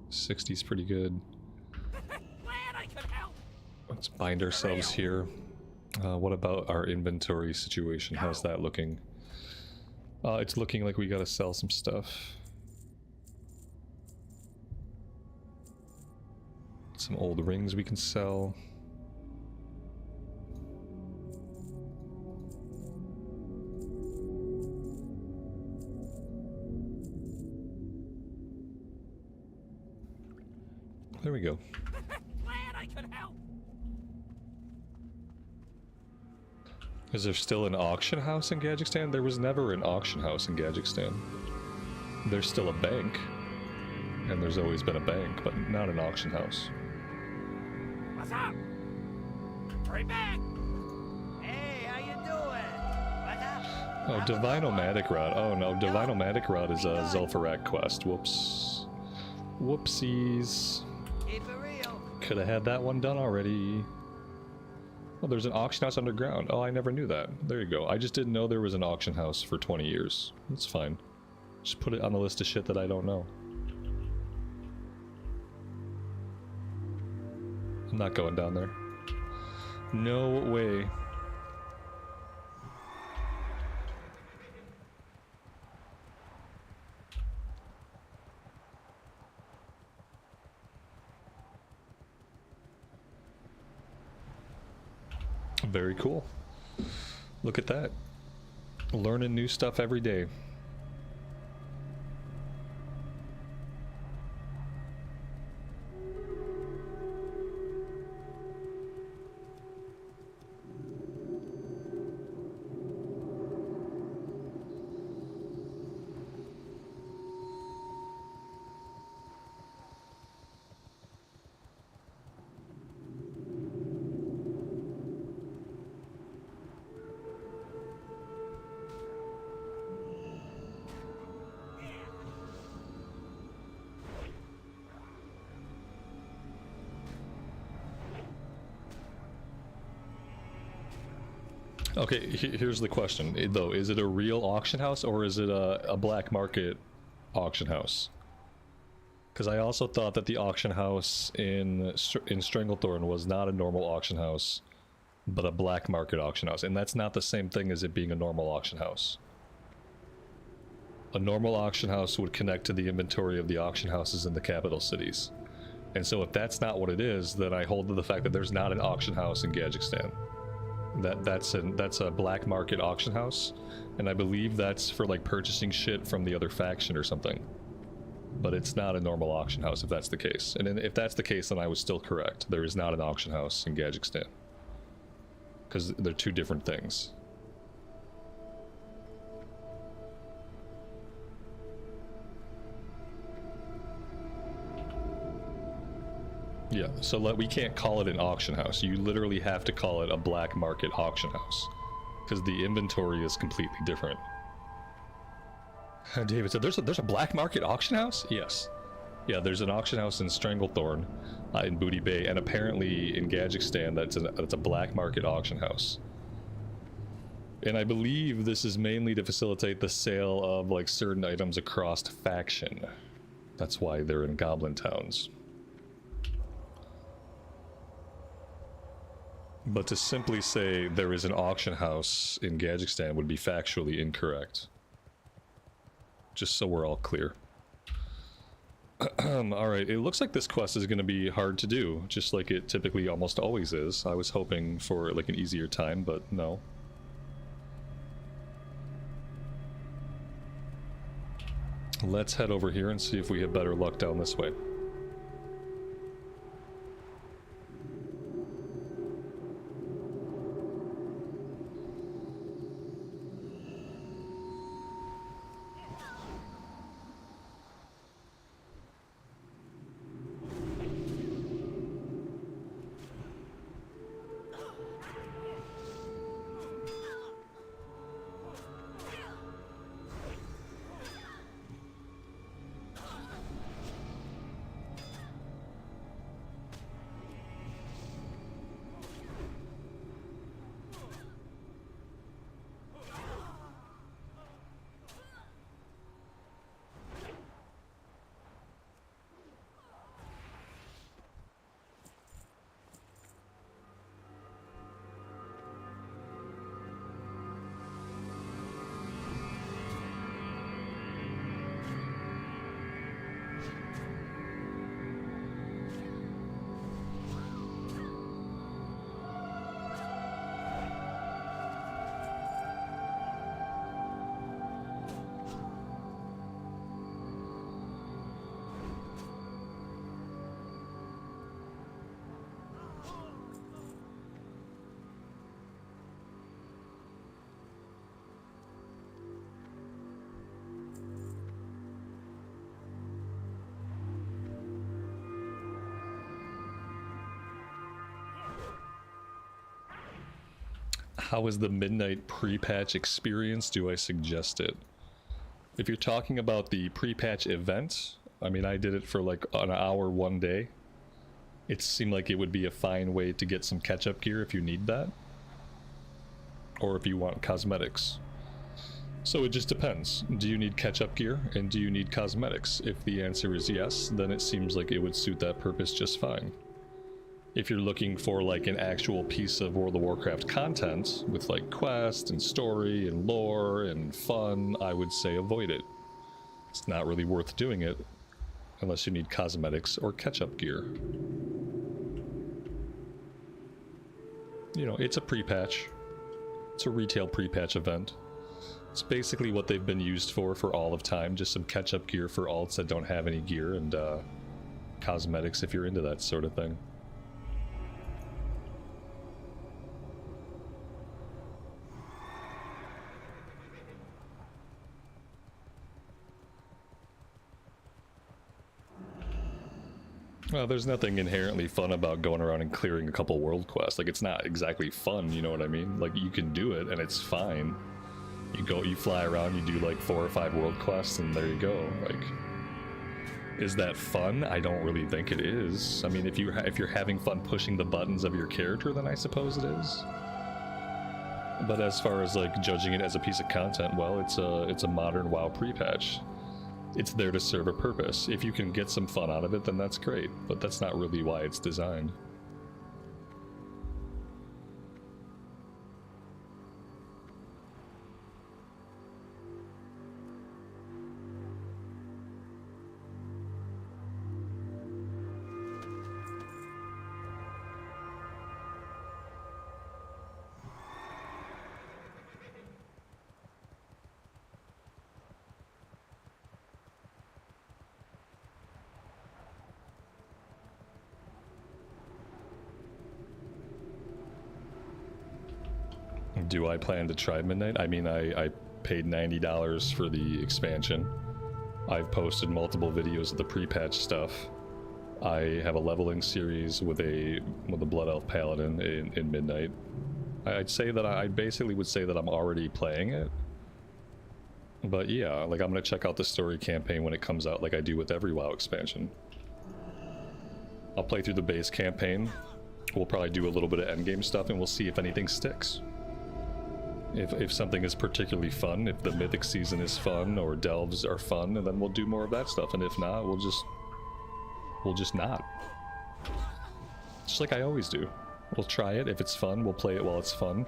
60's pretty good.
Glad I could help.
Let's bind ourselves here. What about our inventory situation? How's that looking? It's looking like we gotta sell some stuff. Some old rings we can sell. There we go.
Glad I could help.
Is there still an auction house in Kazakhstan? There was never an auction house in Kazakhstan. There's still a bank. And there's always been a bank, but not an auction house.
What's up? Hurry back. Hey, how you doing? What's up?
Oh, Divine-O-Matic Rod. Oh no, Divine-O-Matic Rod is a Zul'Farrak quest. Whoops. Whoopsies.
Hey, for real.
Could have had that one done already. Oh, there's an auction house underground. Oh, I never knew that. There you go. I just didn't know there was an auction house for 20 years. That's fine. Just put it on the list of shit that I don't know. I'm not going down there. No way. Very cool. Look at that. Learning new stuff every day. Okay, here's the question, though. Is it a real auction house, or is it a black market auction house? Because I also thought that the auction house in Stranglethorn was not a normal auction house, but a black market auction house. And that's not the same thing as it being a normal auction house. A normal auction house would connect to the inventory of the auction houses in the capital cities. And so if that's not what it is, then I hold to the fact that there's not an auction house in Kazakhstan. That's a black market auction house, and I believe that's for like purchasing shit from the other faction or something. But it's not a normal auction house if that's the case. And if that's the case, then I was still correct. There is not an auction house in Kazakhstan. Because they're two different things. Yeah, so we can't call it an auction house. You literally have to call it a black market auction house. Because the inventory is completely different. David said, there's a black market auction house? Yes. Yeah, there's an auction house in Stranglethorn, in Booty Bay, and apparently in Kazakhstan that's a black market auction house. And I believe this is mainly to facilitate the sale of like certain items across faction. That's why they're in Goblin Towns. But to simply say there is an auction house in Kazakhstan would be factually incorrect. Just so we're all clear. Alright, it looks like this quest is going to be hard to do, just like it typically almost always is. I was hoping for like an easier time, but no. Let's head over here and see if we have better luck down this way. How is the midnight pre-patch experience? Do I suggest it? If you're talking about the pre-patch event, I mean, I did it for like an hour one day. It seemed like it would be a fine way to get some catch-up gear if you need that. Or if you want cosmetics. So it just depends. Do you need catch-up gear, and do you need cosmetics? If the answer is yes, then it seems like it would suit that purpose just fine. If you're looking for like an actual piece of World of Warcraft content, with like quest and story and lore and fun, I would say avoid it. It's not really worth doing it, unless you need cosmetics or catch-up gear. You know, it's a pre-patch. It's a retail pre-patch event. It's basically what they've been used for all of time, just some catch-up gear for alts that don't have any gear, and cosmetics if you're into that sort of thing. Well, there's nothing inherently fun about going around and clearing a couple world quests. Like, it's not exactly fun, you know what I mean? Like, you can do it, and it's fine. You fly around, you do like 4 or 5 world quests, and there you go. Like, is that fun? I don't really think it is. I mean, if you're having fun pushing the buttons of your character, then I suppose it is. But as far as like judging it as a piece of content, well, it's a modern WoW pre-patch. It's there to serve a purpose. If you can get some fun out of it, then that's great, but that's not really why it's designed. Do I plan to try Midnight? I mean, I paid $90 for the expansion. I've posted multiple videos of the pre-patch stuff. I have a leveling series with a Blood Elf Paladin in Midnight. I'd say that I basically would say that I'm already playing it. But yeah, like I'm gonna check out the story campaign when it comes out, like I do with every WoW expansion. I'll play through the base campaign. We'll probably do a little bit of endgame stuff, and we'll see if anything sticks. If something is particularly fun, if the mythic season is fun or delves are fun, and then we'll do more of that stuff. And if not, we'll just not. Just like I always do. We'll try it. If it's fun, we'll play it while it's fun.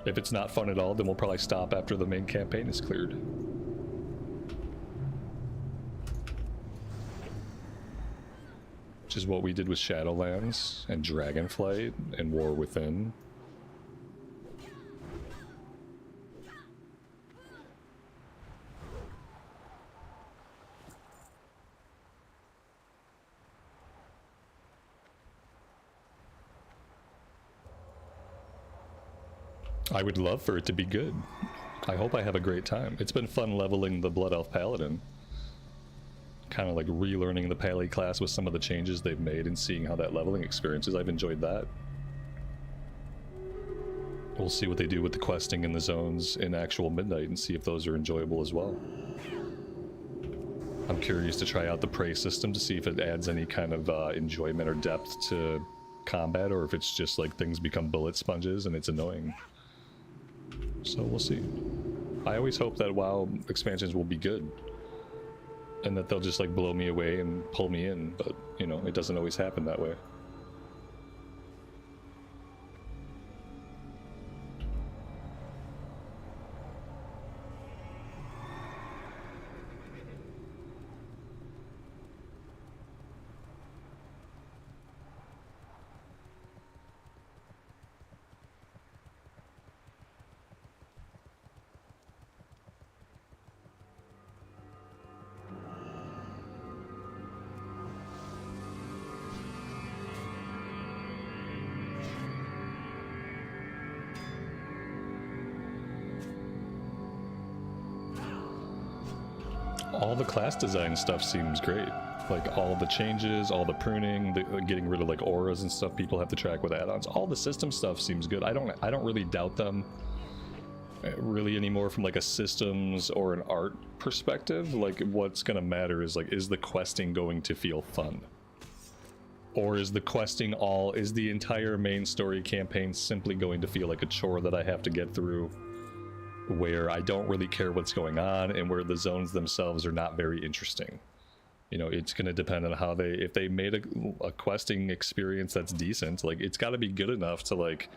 If it's not fun at all, then we'll probably stop after the main campaign is cleared. Which is what we did with Shadowlands and Dragonflight and War Within. I would love for it to be good. I hope I have a great time. It's been fun leveling the Blood Elf Paladin. Kind of like relearning the Pally class with some of the changes they've made and seeing how that leveling experience is. I've enjoyed that. We'll see what they do with the questing and the zones in actual Midnight and see if those are enjoyable as well. I'm curious to try out the prey system to see if it adds any kind of enjoyment or depth to combat, or if it's just like things become bullet sponges and it's annoying. So we'll see. I always hope that WoW expansions will be good, and that they'll just like blow me away and pull me in, but you know, it doesn't always happen that way. All the class design stuff seems great. Like all the changes, all the pruning, the getting rid of like auras and stuff people have to track with add-ons. All the system stuff seems good. I don't really doubt them really anymore from like a systems or an art perspective. Like what's gonna matter is like, is the questing going to feel fun? Or is the questing is the entire main story campaign simply going to feel like a chore that I have to get through, where I don't really care what's going on and where the zones themselves are not very interesting? You know, it's going to depend on how if they made a questing experience that's decent, like it's got to be good enough to like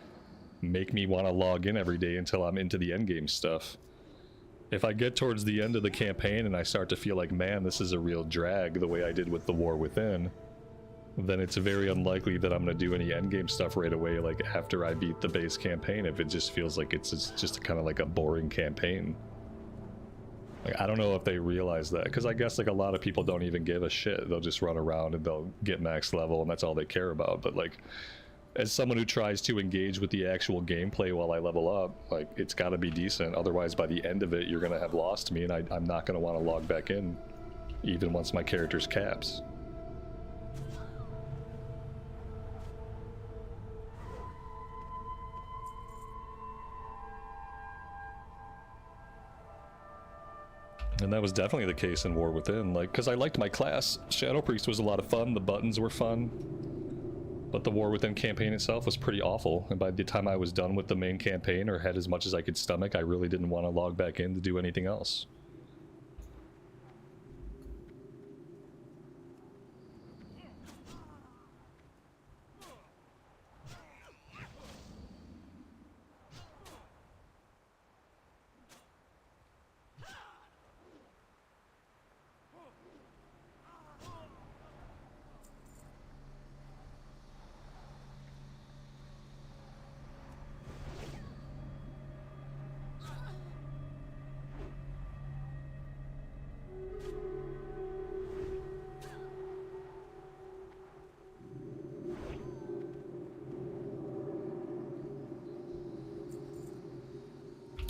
make me want to log in every day until I'm into the endgame stuff. If I get towards the end of the campaign and I start to feel like, man, this is a real drag the way I did with the War Within, then it's very unlikely that I'm going to do any endgame stuff right away, like after I beat the base campaign, if it just feels like it's just kind of like a boring campaign. Like, I don't know if they realize that, because I guess like a lot of people don't even give a shit. They'll just run around and they'll get max level and that's all they care about. But like, as someone who tries to engage with the actual gameplay while I level up, like it's got to be decent. Otherwise by the end of it, you're going to have lost me and I'm not going to want to log back in, even once my character's caps. And that was definitely the case in War Within, like, because I liked my class. Shadow Priest was a lot of fun, the buttons were fun, but the War Within campaign itself was pretty awful, and by the time I was done with the main campaign, or had as much as I could stomach, I really didn't want to log back in to do anything else.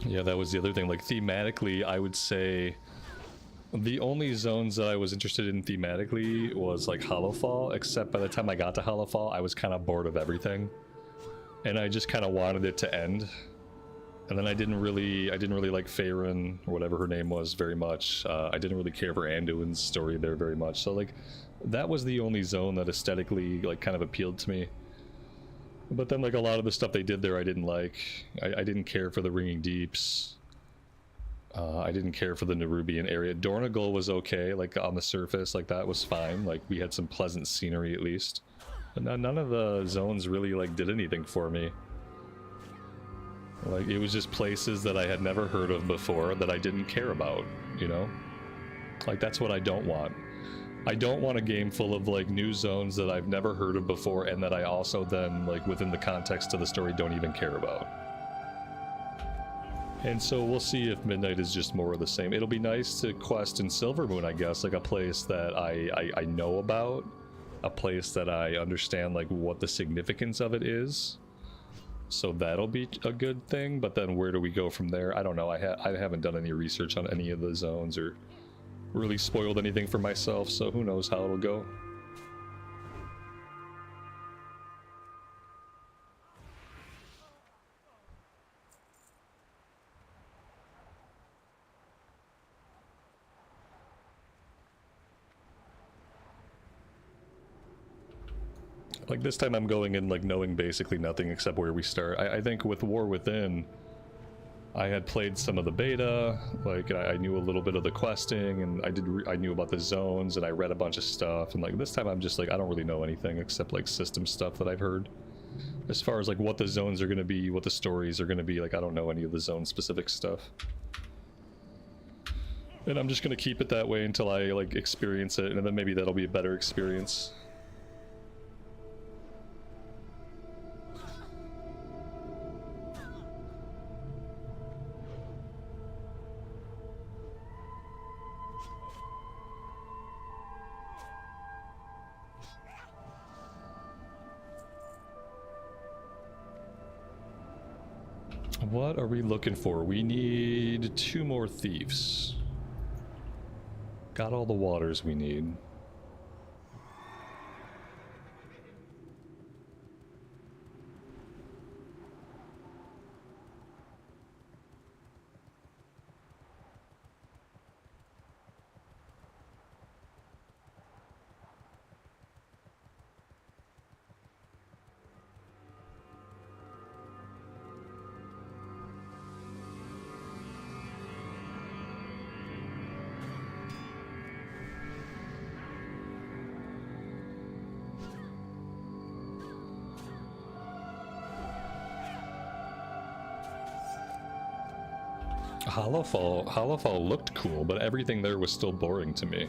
Yeah, that was the other thing. Like, thematically, I would say the only zones that I was interested in thematically was like Hollowfall, except by the time I got to Hollowfall, I was kind of bored of everything. And I just kind of wanted it to end. And then I didn't really like Faerun, or whatever her name was, very much. I didn't really care for Anduin's story there very much. So, like, that was the only zone that aesthetically, like, kind of appealed to me. But then, like, a lot of the stuff they did there I didn't like. I didn't care for the Ringing Deeps. I didn't care for the Nerubian area. Dornogal was okay, like, on the surface, like, that was fine. Like, we had some pleasant scenery, at least. But none of the zones really, like, did anything for me. Like, it was just places that I had never heard of before that I didn't care about, you know? Like, that's what I don't want. I don't want a game full of, like, new zones that I've never heard of before and that I also then, like, within the context of the story, don't even care about. And so we'll see if Midnight is just more of the same. It'll be nice to quest in Silvermoon, I guess, like a place that I know about, a place that I understand, like, what the significance of it is. So that'll be a good thing, but then where do we go from there? I don't know. I haven't done any research on any of the zones or really spoiled anything for myself, so who knows how it'll go. Like, this time I'm going in, like, knowing basically nothing except where we start. I think with War Within, I had played some of the beta, like, I knew a little bit of the questing, and I knew about the zones, and I read a bunch of stuff, and, like, this time I'm just, like, I don't really know anything except, like, system stuff that I've heard. As far as, like, what the zones are gonna be, what the stories are gonna be, like, I don't know any of the zone-specific stuff. And I'm just gonna keep it that way until I, like, experience it, and then maybe that'll be a better experience. What are we looking for? We need 2 more thieves. Got all the waters we need. Hollowfall looked cool, but everything there was still boring to me.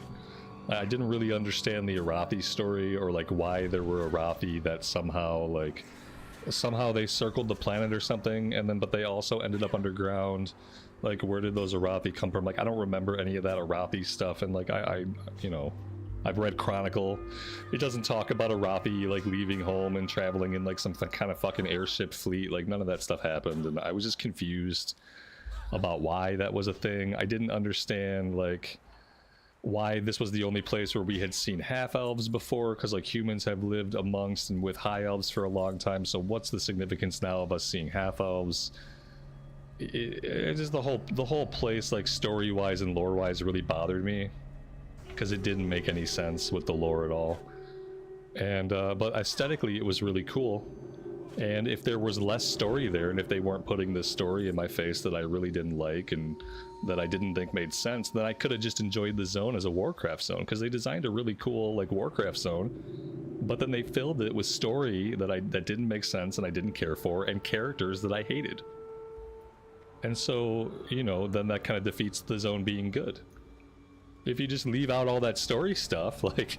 I didn't really understand the Arathi story, or like why there were Arathi that somehow they circled the planet or something, and then but they also ended up underground. Like, where did those Arathi come from? Like, I don't remember any of that Arathi stuff, and like I you know, I've read Chronicle. It doesn't talk about Arathi like leaving home and traveling in like some kind of fucking airship fleet. Like, none of that stuff happened, and I was just confused about why that was a thing. I didn't understand like why this was the only place where we had seen half-elves before, because like humans have lived amongst and with high elves for a long time, so what's the significance now of us seeing half-elves? It just the whole place, like story-wise and lore-wise, really bothered me, because it didn't make any sense with the lore at all. And but aesthetically it was really cool. And if there was less story there, and if they weren't putting this story in my face that I really didn't like and that I didn't think made sense, then I could have just enjoyed the zone as a Warcraft zone, because they designed a really cool like Warcraft zone, but then they filled it with story that didn't make sense and I didn't care for, and characters that I hated. And so, you know, then that kind of defeats the zone being good. If you just leave out all that story stuff, like,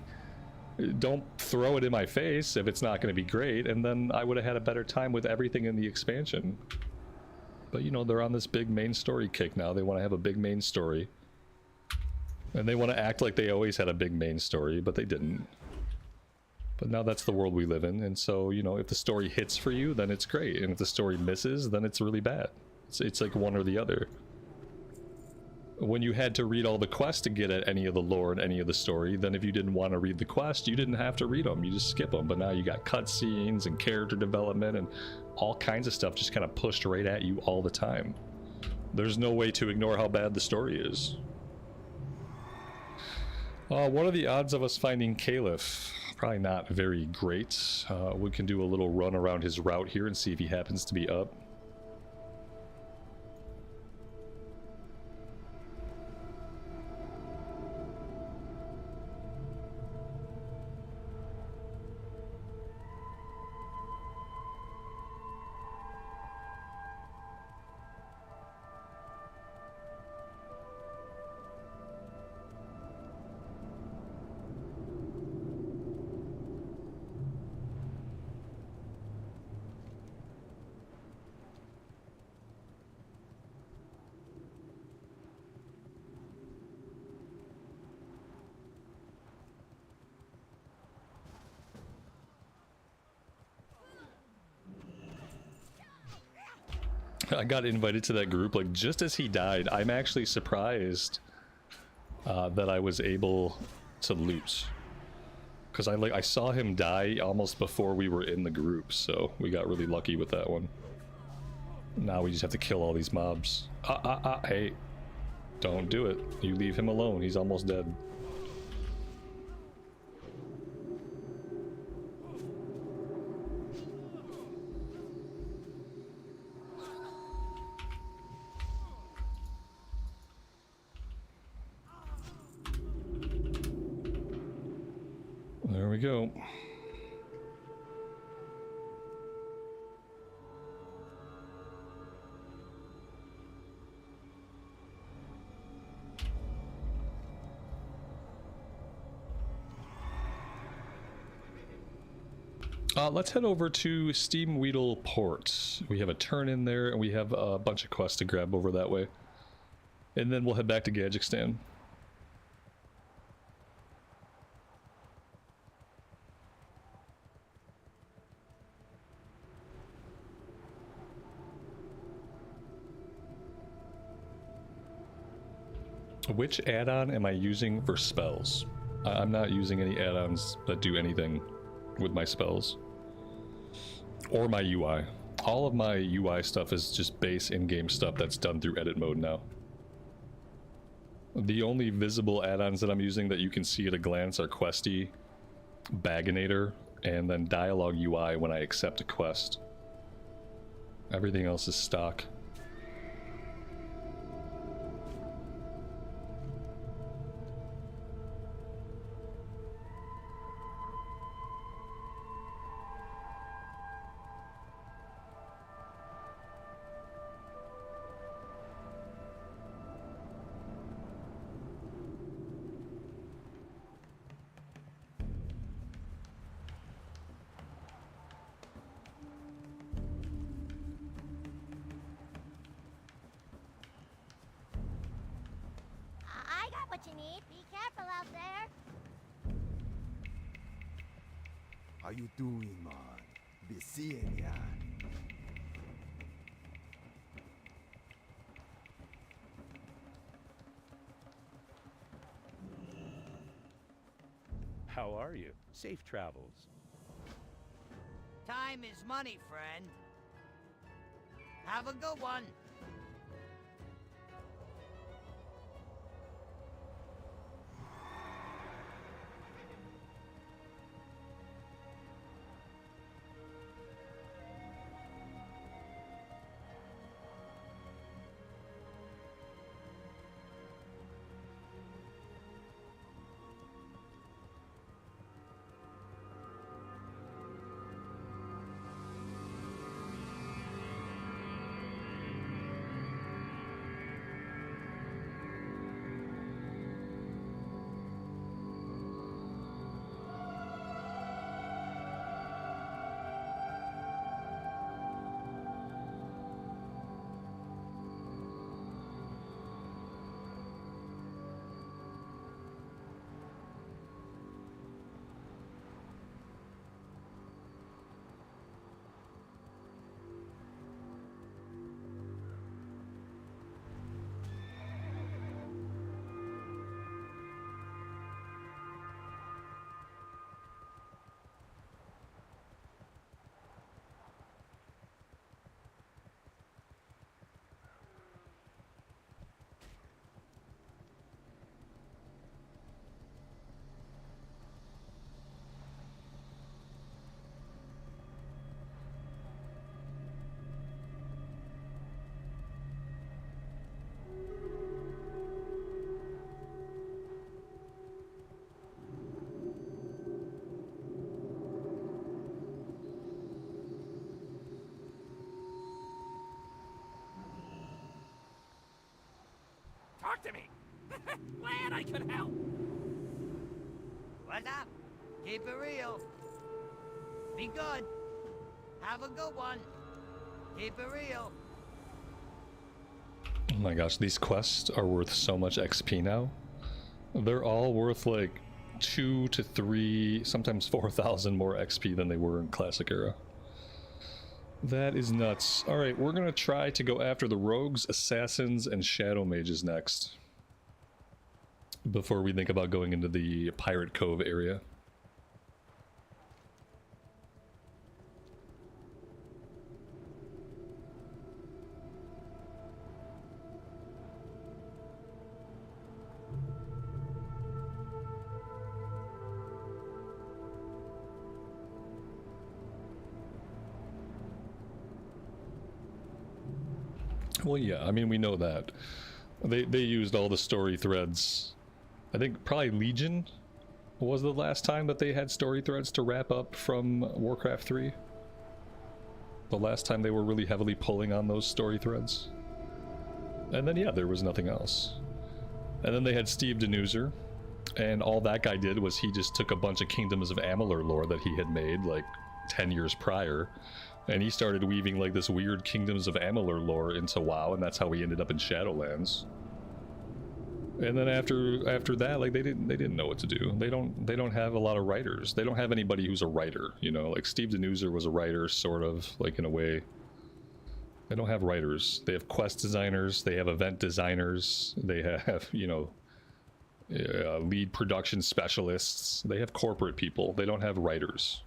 don't throw it in my face if it's not going to be great, and then I would have had a better time with everything in the expansion. But you know, they're on this big main story kick now. They want to have a big main story, and they want to act like they always had a big main story, but they didn't. But now that's the world we live in, and so, you know, if the story hits for you, then it's great, and if the story misses, then it's really bad. It's like one or the other. When you had to read all the quests to get at any of the lore and any of the story, then if you didn't want to read the quest, you didn't have to read them, you just skip them. But now you got cutscenes and character development and all kinds of stuff just kind of pushed right at you all the time. There's no way to ignore how bad the story is. What are the odds of us finding Caliph? Probably not very great. We can do a little run around his route here and see if he happens to be up. I got invited to that group like just as he died. I'm actually surprised that I was able to loot, because I saw him die almost before we were in the group, so we got really lucky with that one. Now we just have to kill all these mobs. Hey, don't do it. You leave him alone. He's almost dead. There we go. Let's head over to Steamweedle Port. We have a turn in there, and we have a bunch of quests to grab over that way. And then we'll head back to Gadgekstan. Which add-on am I using for spells? I'm not using any add-ons that do anything with my spells or my UI. All of my UI stuff is just base in-game stuff that's done through edit mode now. The only visible add-ons that I'm using that you can see at a glance are Questie, Baganator, and then Dialogue UI when I accept a quest. Everything else is stock.
you need. Be careful out there.
How you doing, man? Be seeing ya.
How are you? Safe travels.
Time is money, friend. Have a good one. Talk to me. Glad I could help. What's up? Keep it real. Be good. Have a good one. Keep it real.
Oh my gosh, these quests are worth so much XP now. They're all worth like 2 to 3, sometimes 4,000 more XP than they were in Classic Era. That is nuts. Alright, we're gonna try to go after the rogues, assassins, and shadow mages next. Before we think about going into the Pirate Cove area. Well, yeah, I mean, we know that. They used all the story threads. I think probably Legion was the last time that they had story threads to wrap up from Warcraft 3. The last time they were really heavily pulling on those story threads. And then, yeah, there was nothing else. And then they had Steve Denuser, and all that guy did was he just took a bunch of Kingdoms of Amalur lore that he had made, like, 10 years prior, and he started weaving like this weird Kingdoms of Amalur lore into WoW, and that's how we ended up in Shadowlands. And then after that, like they didn't know what to do. They don't have a lot of writers. They don't have anybody who's a writer, you know. Like Steve Denuser was a writer, sort of, like in a way. They don't have writers. They have quest designers. They have event designers. They have, you know, lead production specialists. They have corporate people. They don't have writers.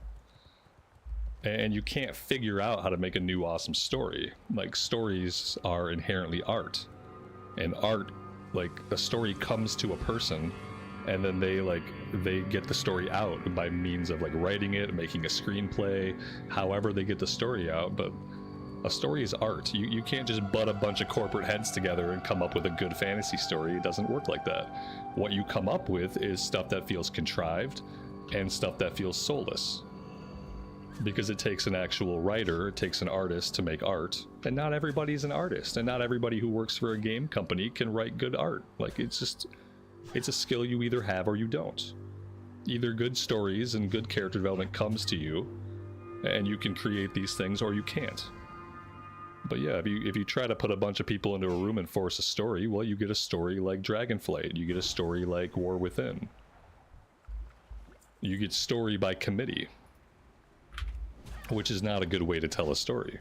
And you can't figure out how to make a new awesome story. Like, stories are inherently art. And art, like, a story comes to a person, and then they get the story out by means of, like, writing it, making a screenplay, however they get the story out. But a story is art. You can't just butt a bunch of corporate heads together and come up with a good fantasy story. It doesn't work like that. What you come up with is stuff that feels contrived and stuff that feels soulless. Because it takes an actual writer, it takes an artist to make art, and not everybody's an artist, and not everybody who works for a game company can write good art. Like, it's a skill you either have or you don't. Either good stories and good character development comes to you, and you can create these things, or you can't. But yeah, if you try to put a bunch of people into a room and force a story, well, you get a story like Dragonflight. You get a story like War Within. You get story by committee, which is not a good way to tell a story.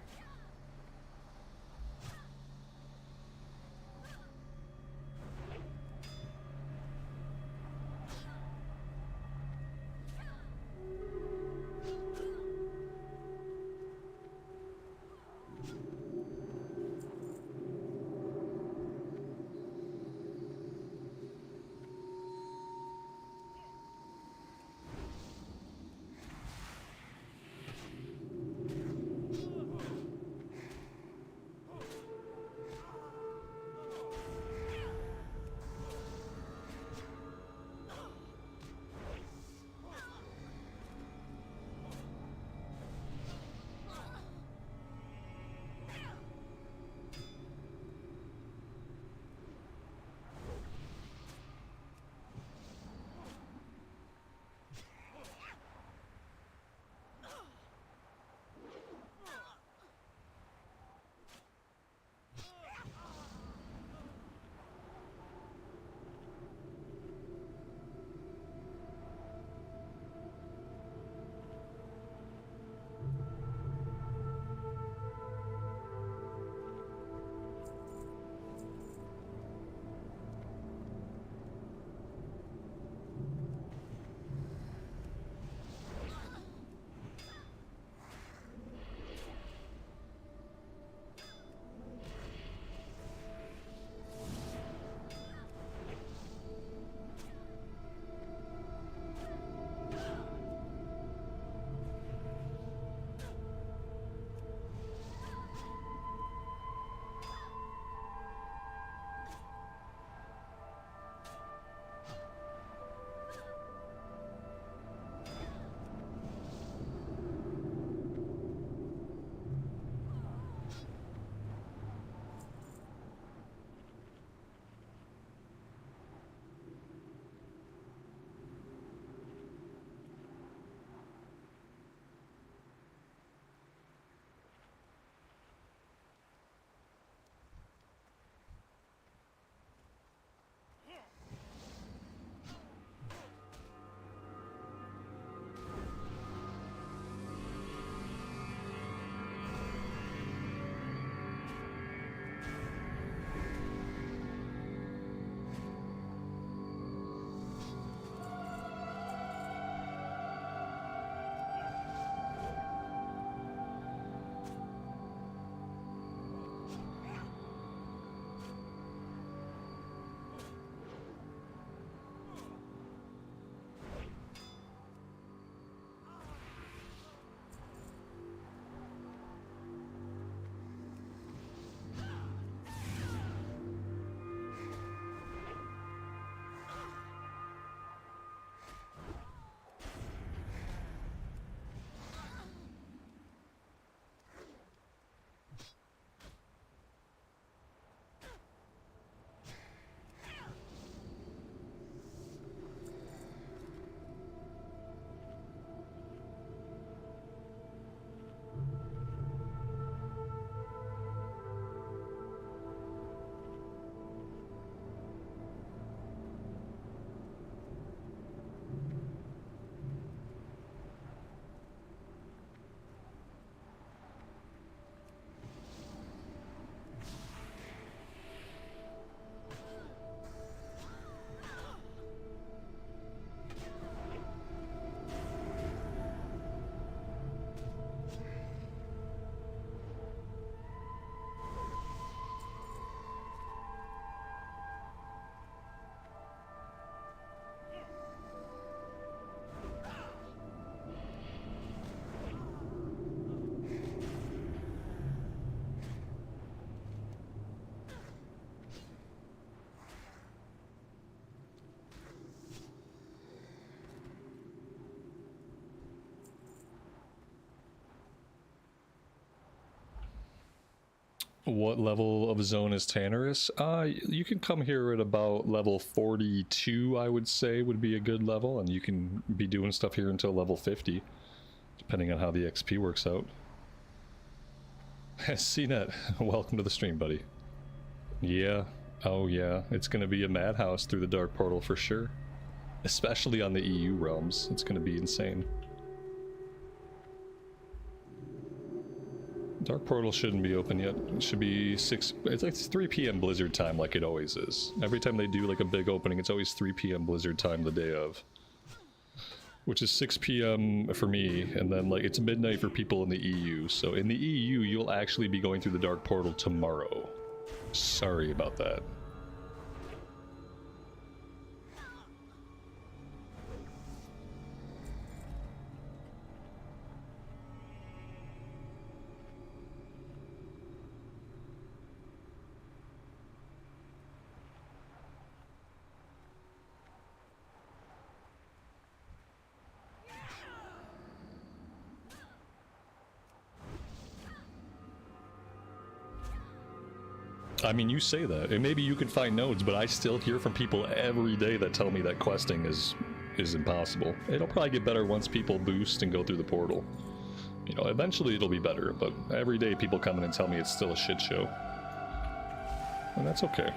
What level of zone is Tannerus? You can come here at about level 42, I would say, would be a good level, and you can be doing stuff here until level 50, depending on how the XP works out. CNET, welcome to the stream, buddy. Yeah, oh yeah, it's gonna be a madhouse through the Dark Portal for sure. Especially on the EU realms, it's gonna be insane. Dark Portal shouldn't be open yet. It should be it's like 3 p.m. Blizzard time like it always is. Every time they do like a big opening, it's always 3 p.m. Blizzard time the day of. Which is 6 p.m. for me, and then like it's midnight for people in the EU. So in the EU, you'll actually be going through the Dark Portal tomorrow. Sorry about that. I mean, you say that, and maybe you can find nodes, but I still hear from people every day that tell me that questing is impossible. It'll probably get better once people boost and go through the portal. You know, eventually it'll be better, but every day people come in and tell me it's still a shit show. And that's okay.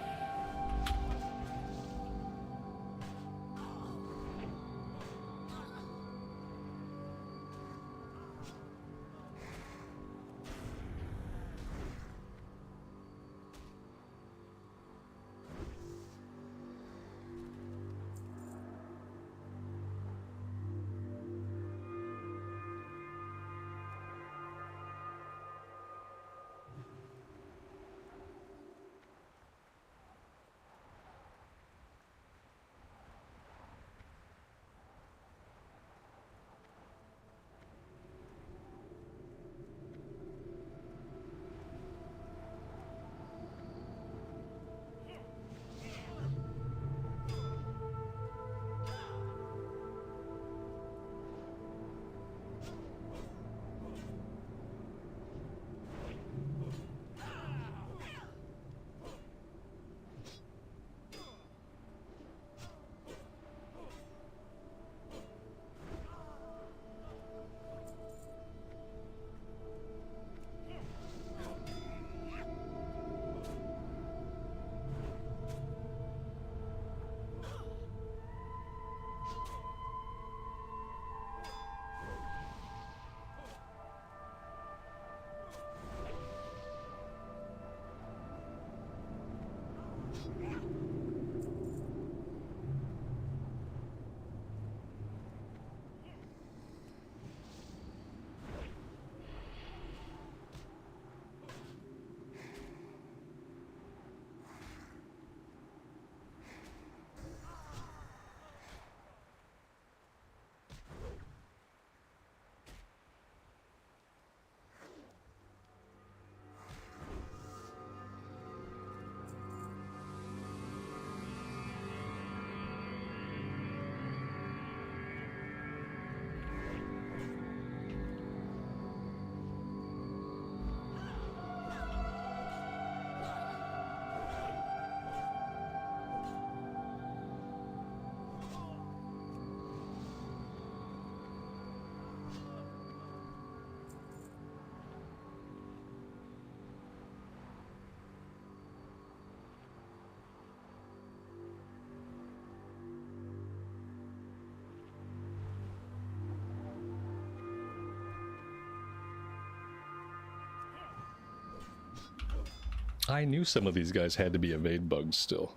I knew some of these guys had to be evade bugs still.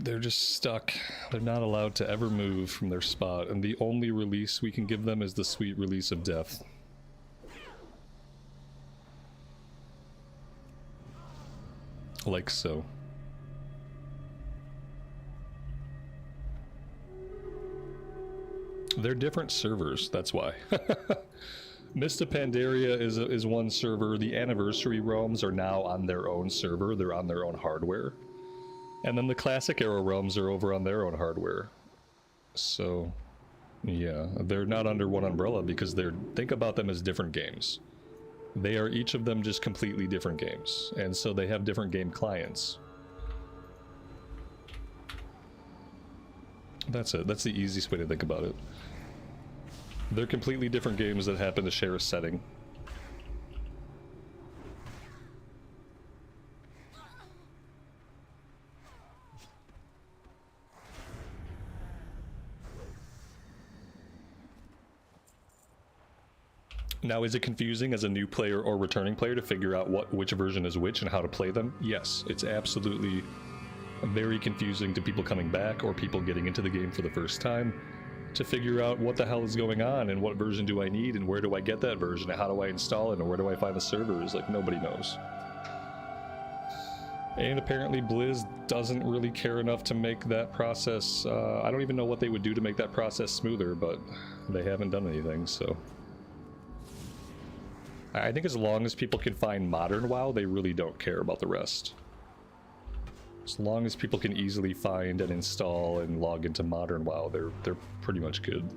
They're just stuck. They're not allowed to ever move from their spot, and the only release we can give them is the sweet release of death. Like so. They're different servers, that's why. Mist of Pandaria is one server. The Anniversary Realms are now on their own server. They're on their own hardware. And then the Classic Era Realms are over on their own hardware. So, yeah, they're not under one umbrella because think about them as different games. They are each of them just completely different games. And so they have different game clients. That's it. That's the easiest way to think about it. They're completely different games that happen to share a setting. Now, is it confusing as a new player or returning player to figure out which version is which and how to play them? Yes, it's absolutely very confusing to people coming back or people getting into the game for the first time to figure out what the hell is going on and what version do I need and where do I get that version and how do I install it and where do I find the servers. Like, nobody knows. And apparently Blizz doesn't really care enough to make that process, I don't even know what they would do to make that process smoother, but they haven't done anything, so. I think as long as people can find modern WoW, they really don't care about the rest. As long as people can easily find and install and log into modern WoW, they're pretty much good.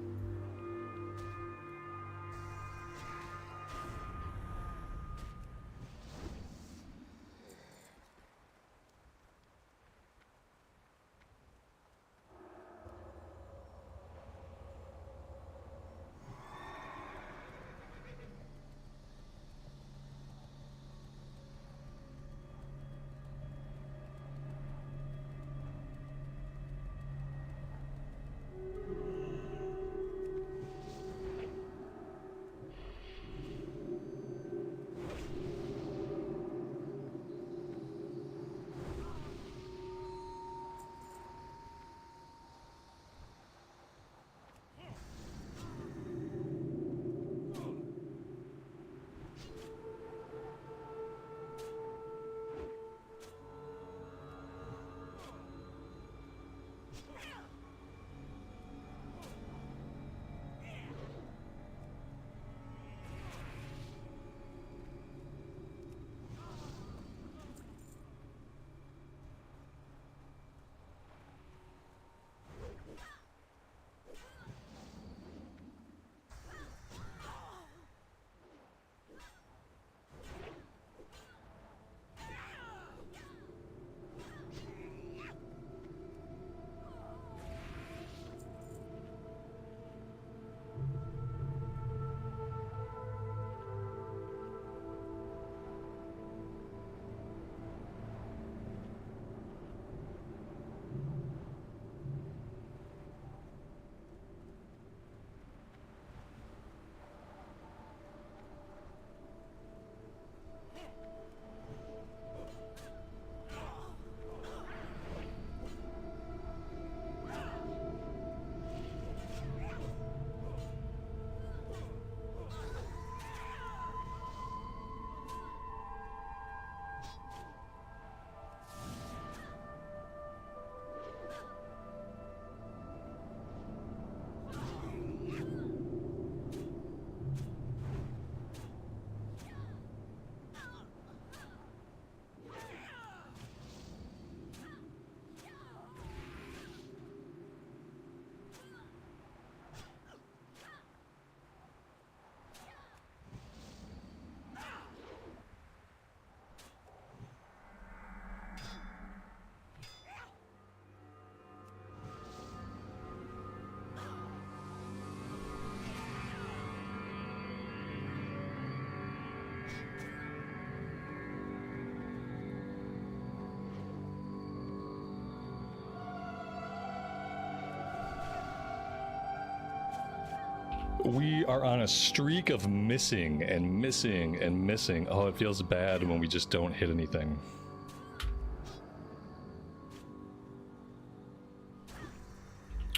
We are on a streak of missing and missing and missing. Oh, it feels bad when we just don't hit anything.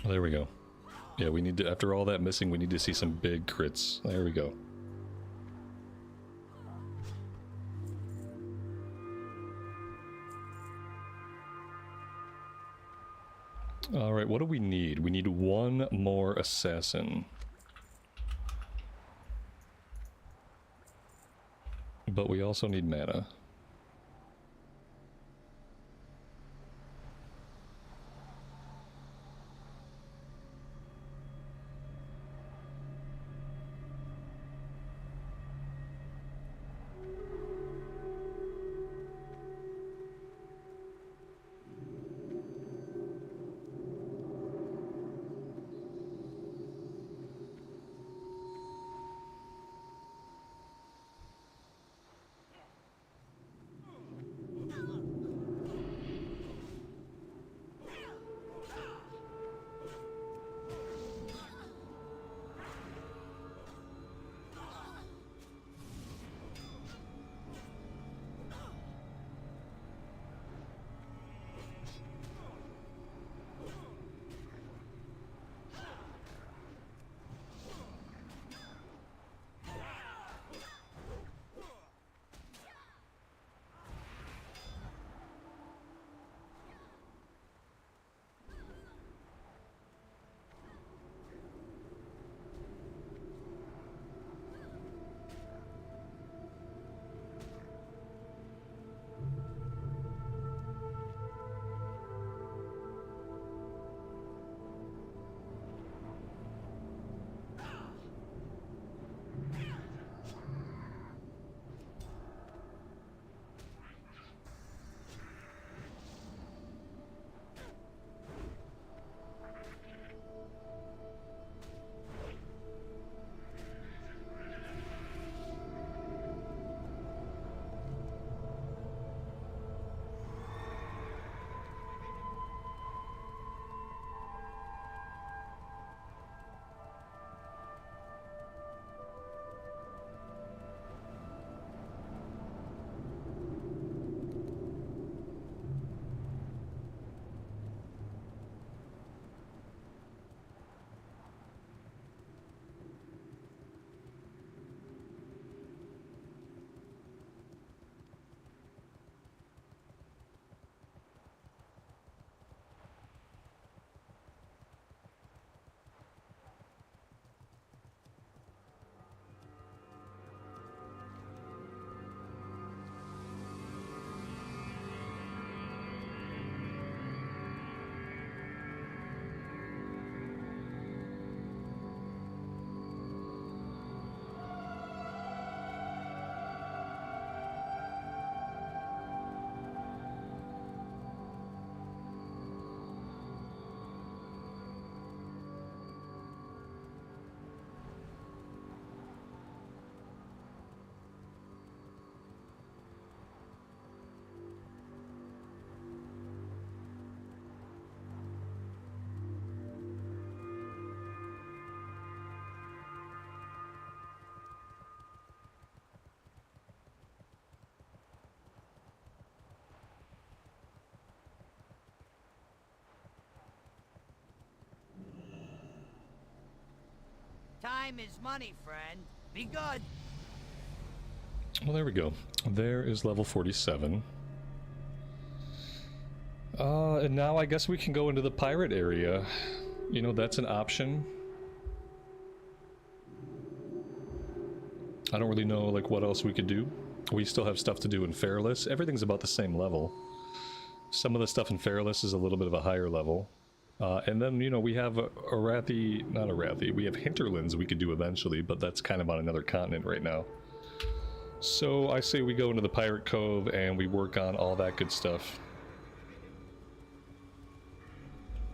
There we go. Yeah, we need to, after all that missing, we need to see some big crits. There we go. Alright, what do we need? We need one more assassin. But we also need mana.
Time is money, friend. Be good.
Well, there we go. There is level 47. And now I guess we can go into the pirate area. You know, that's an option. I don't really know, like, what else we could do. We still have stuff to do in Fairless. Everything's about the same level. Some of the stuff in Fairless is a little bit of a higher level. And then, you know, we have Arathi, not Arathi, we have Hinterlands we could do eventually, but that's kind of on another continent right now. So I say we go into the Pirate Cove and we work on all that good stuff.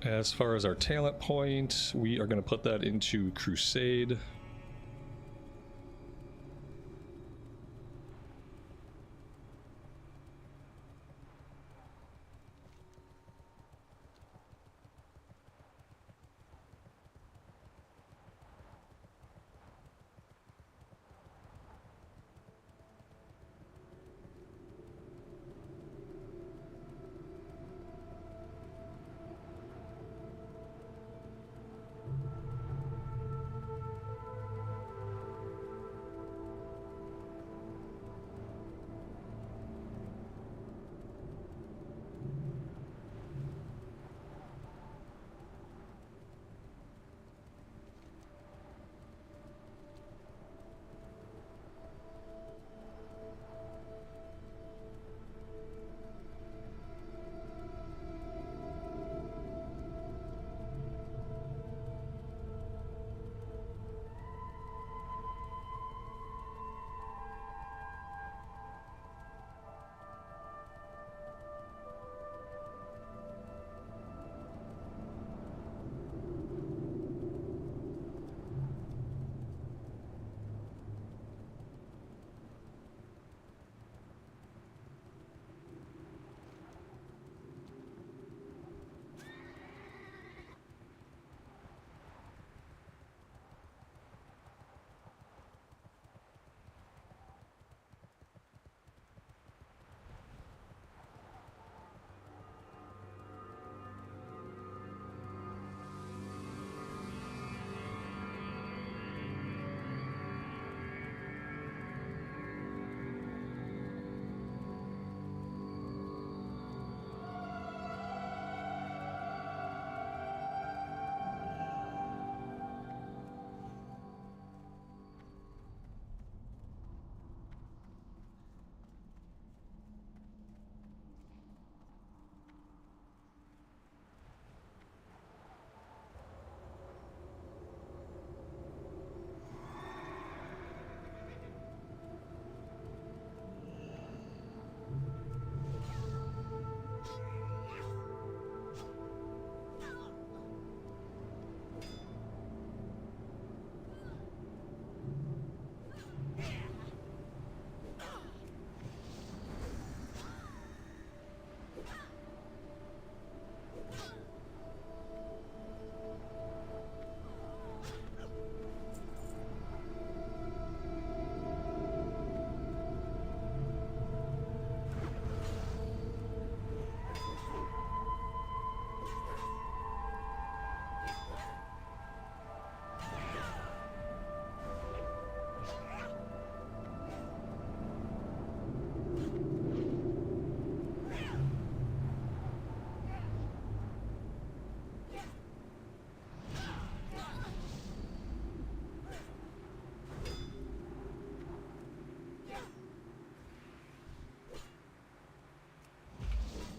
As far as our talent point, we are going to put that into Crusade.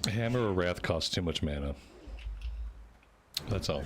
Hammer of Wrath costs too much mana. That's all.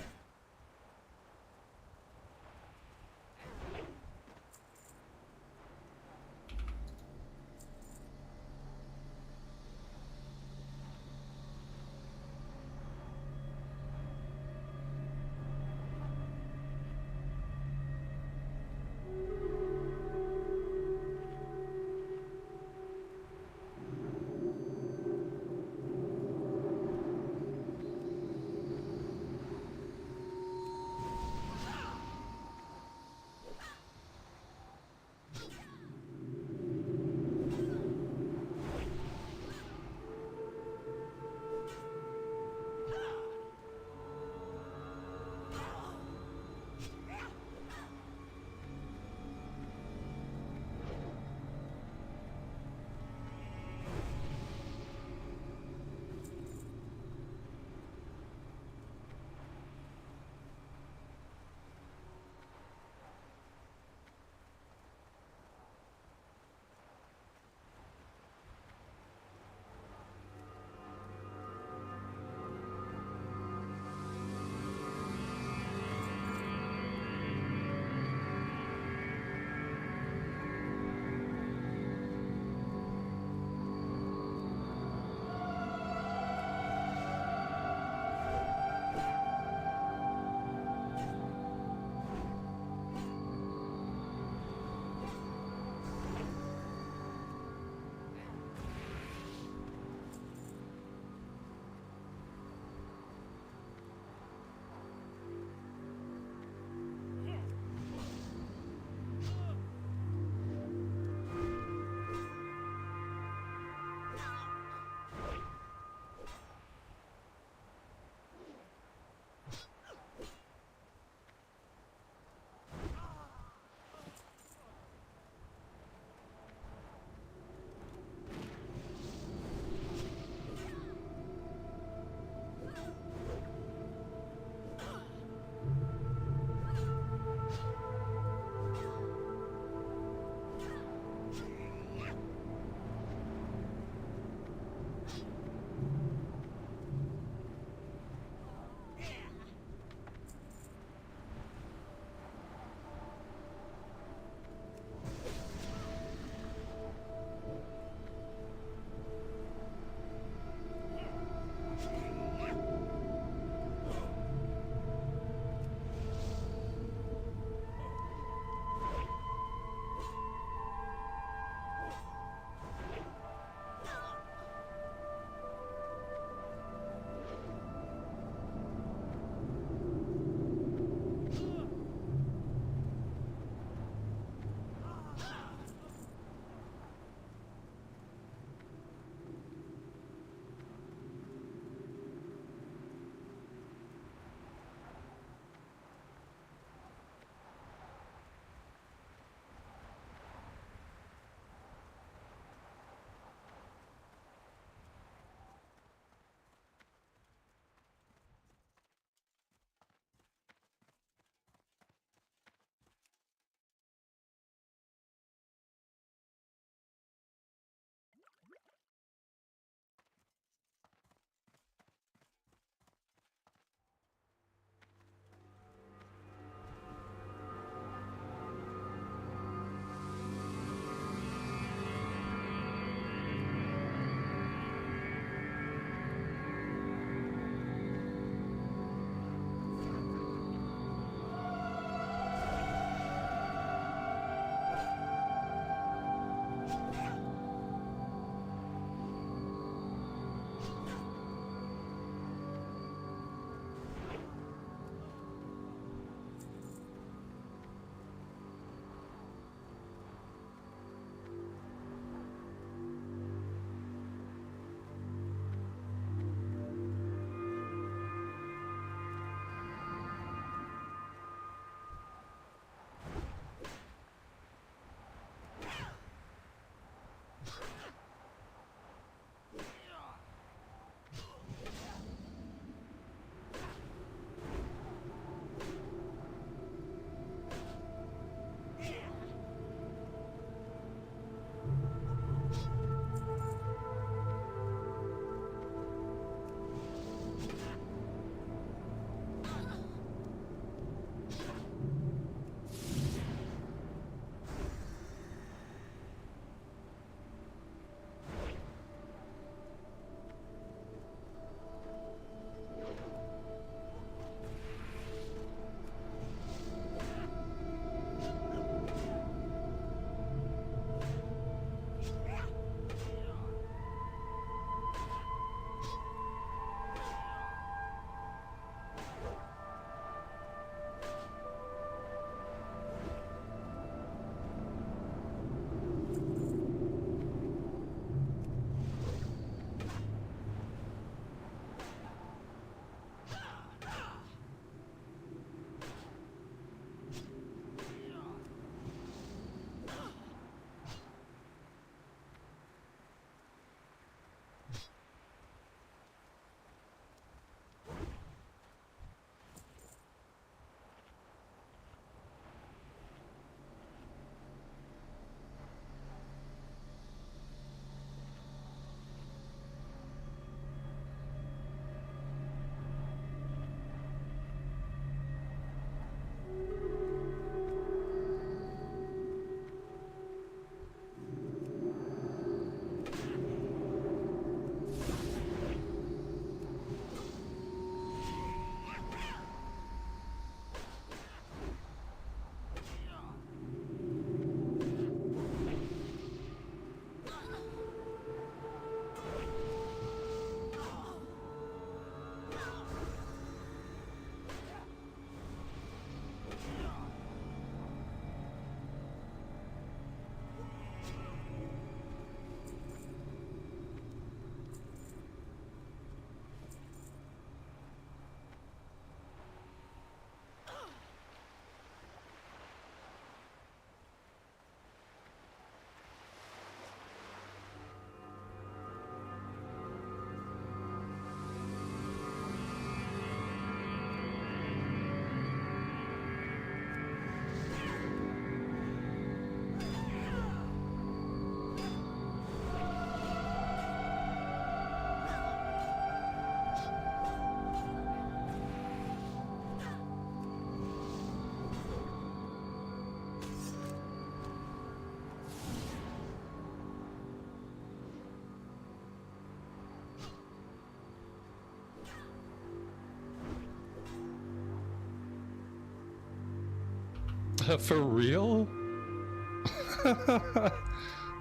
For real?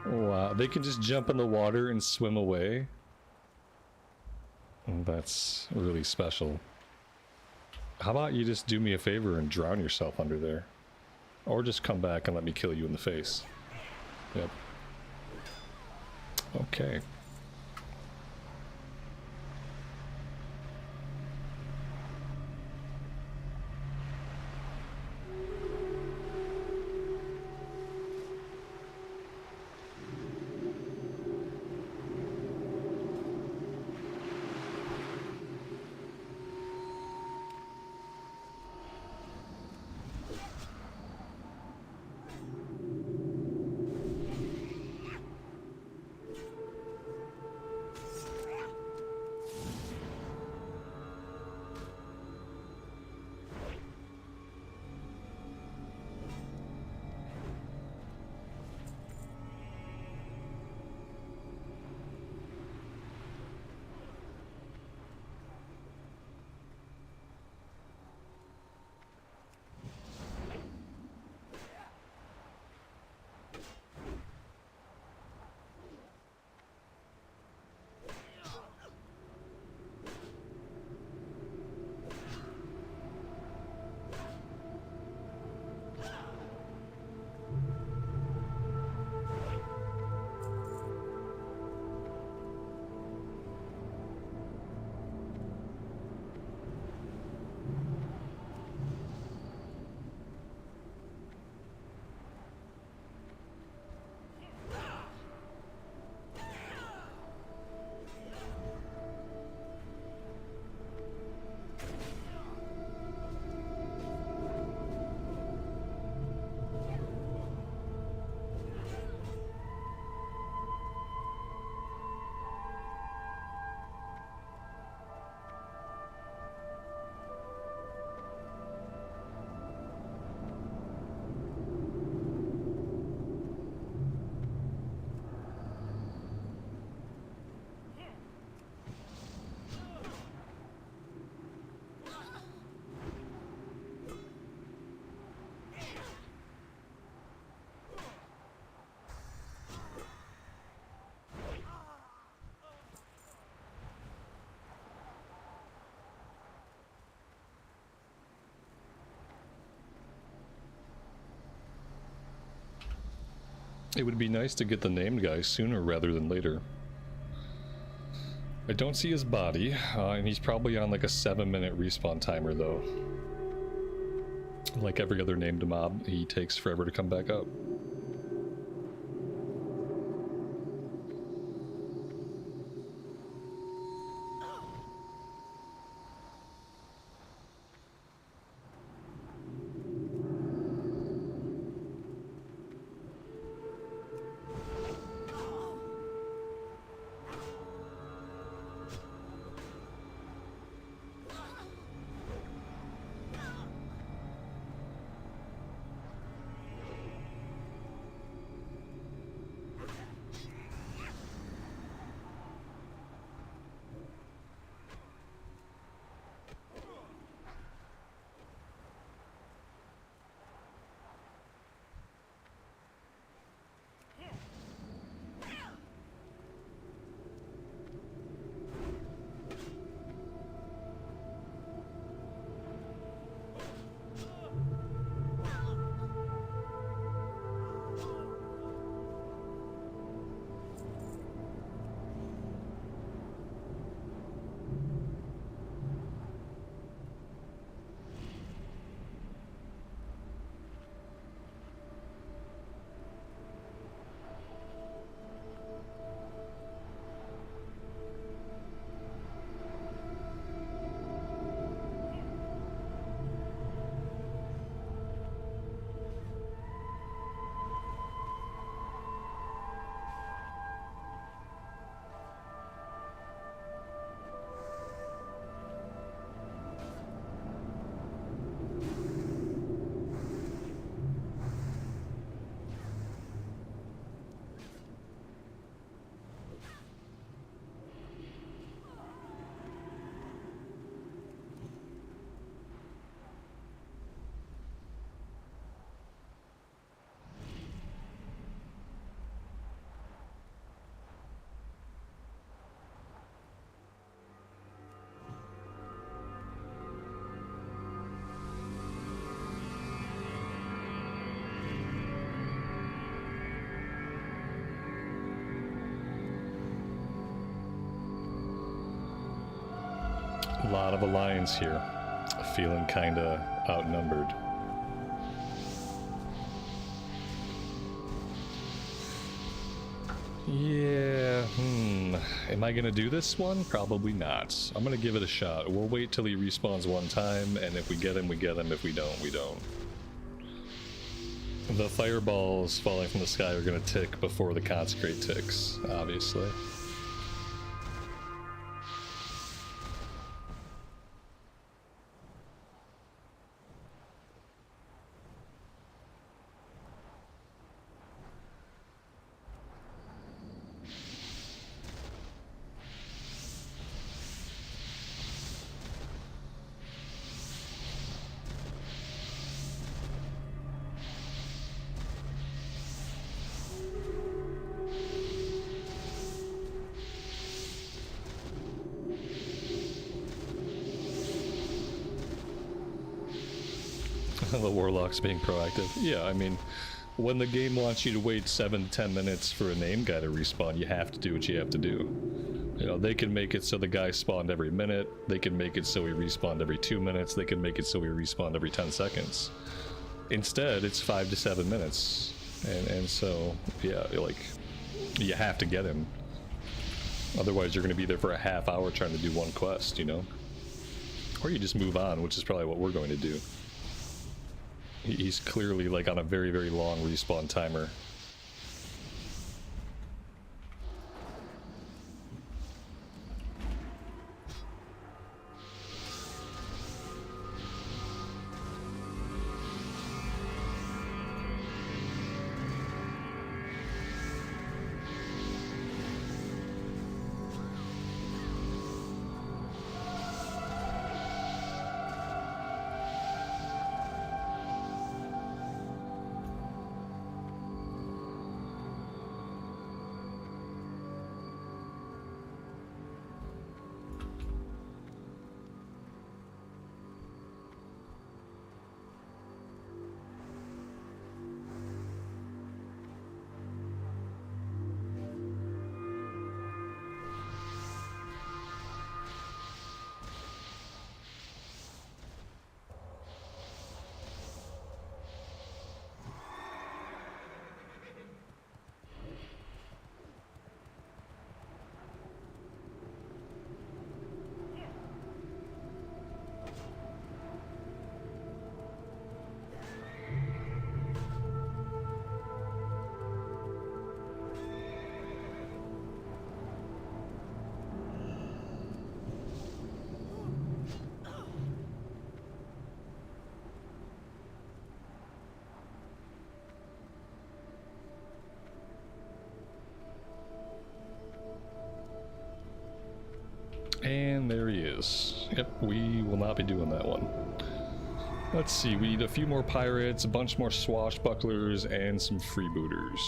Wow, they can just jump in the water and swim away? That's really special. How about you just do me a favor and drown yourself under there? Or just come back and let me kill you in the face. Yep. Okay. It would be nice to get the named guy sooner rather than later. I don't see his body, and he's probably on like a 7-minute respawn timer though. Like every other named mob, he takes forever to come back up. A lot of alliance here. Feeling kinda outnumbered. Yeah, am I gonna do this one? Probably not. I'm gonna give it a shot. We'll wait till he respawns one time, and if we get him, we get him. If we don't, we don't. The fireballs falling from the sky are gonna tick before the consecrate ticks, obviously. The Warlock's being proactive. Yeah, I mean, when the game wants you to wait 7 to 10 minutes for a name guy to respawn, you have to do what you have to do. You know, they can make it so the guy spawned every minute, they can make it so he respawned every 2 minutes, they can make it so he respawned every 10 seconds. Instead, it's 5 to 7 minutes. And so, yeah, like, you have to get him. Otherwise, you're going to be there for a half hour trying to do one quest, you know? Or you just move on, which is probably what we're going to do. He's clearly like on a very, very long respawn timer. And there he is. Yep, we will not be doing that one. Let's see, we need a few more pirates, a bunch more swashbucklers, and some freebooters.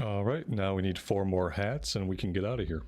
All right, now we need 4 more hats and we can get out of here.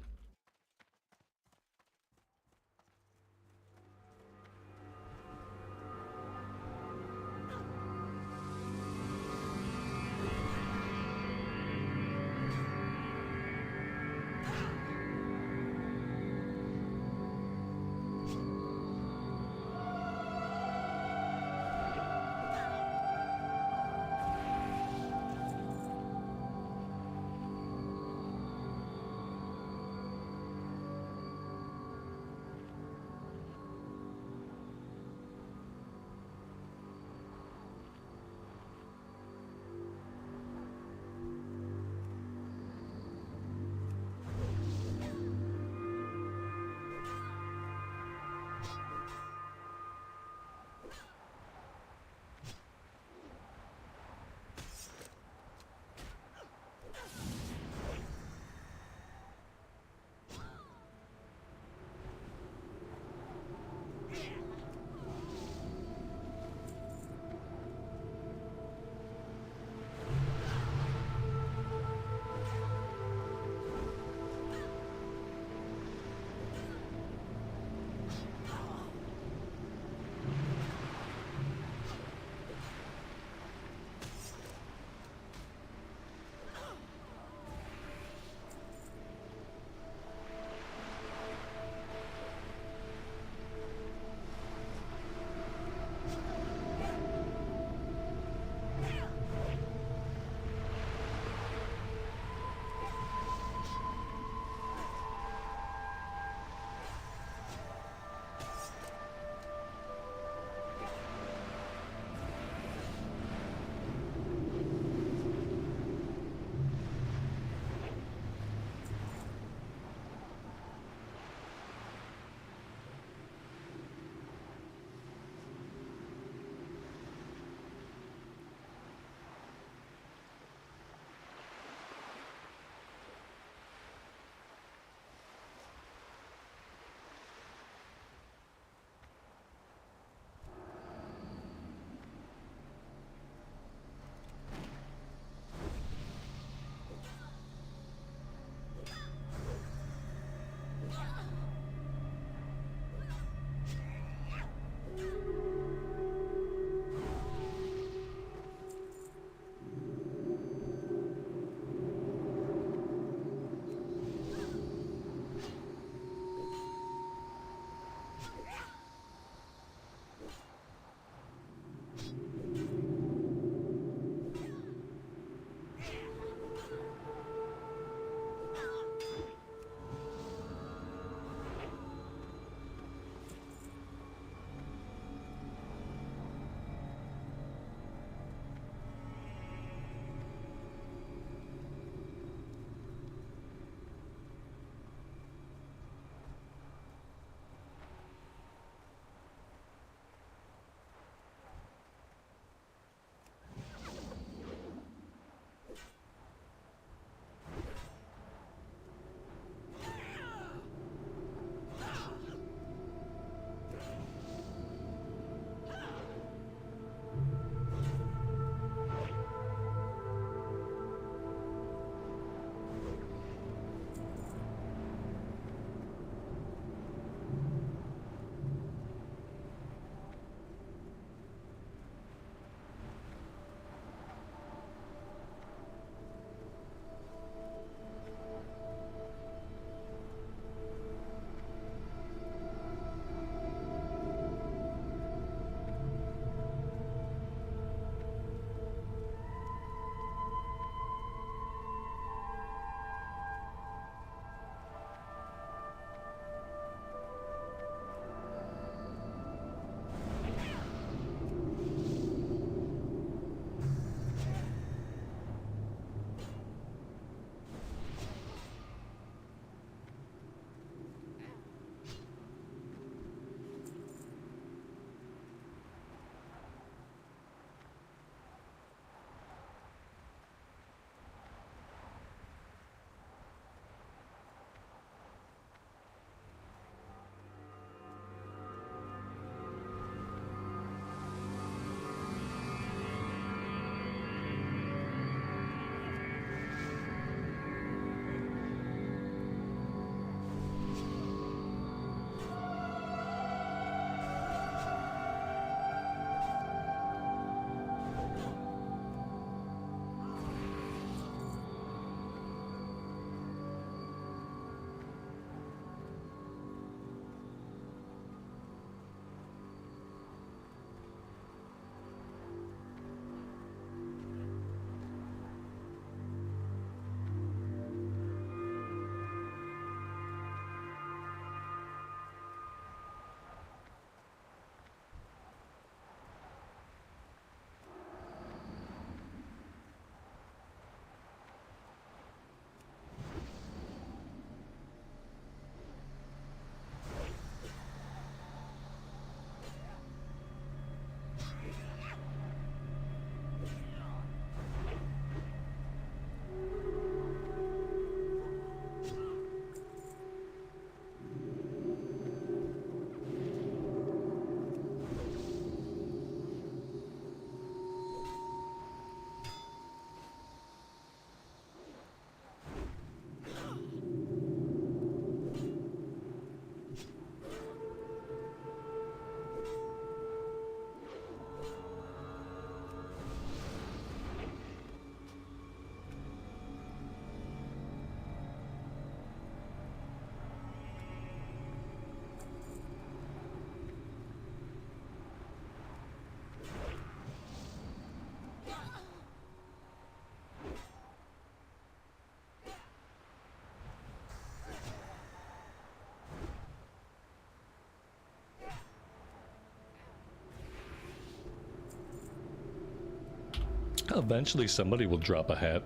Eventually somebody will drop a hat.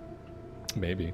Maybe.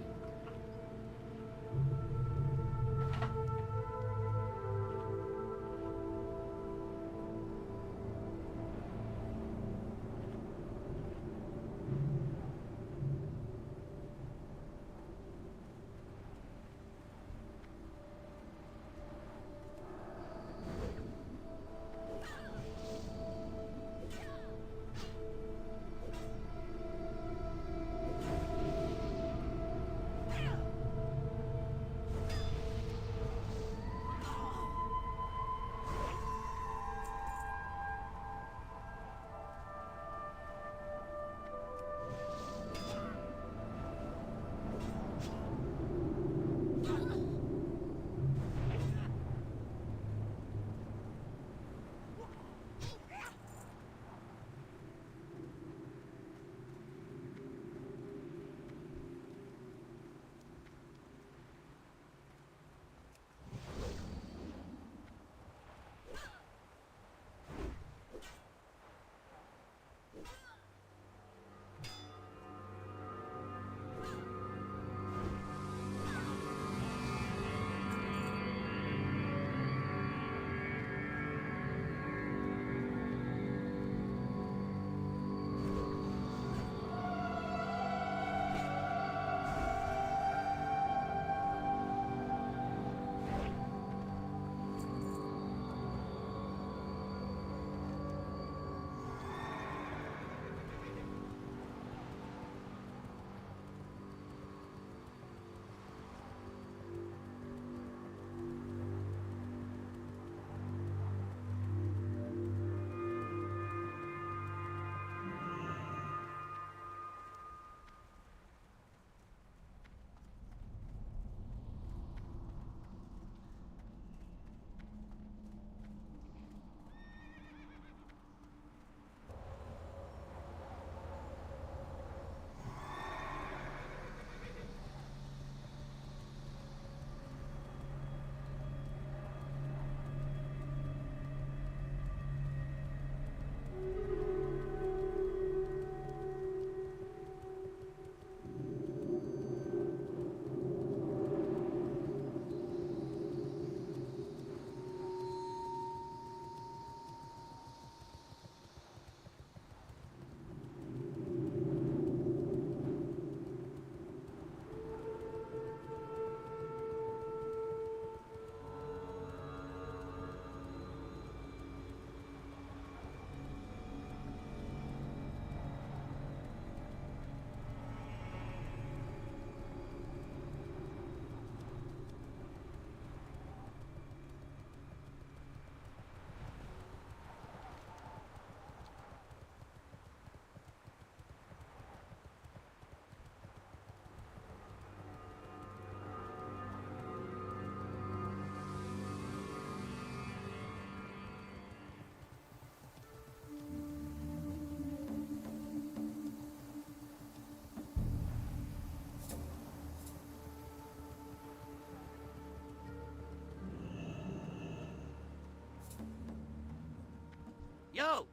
Yo,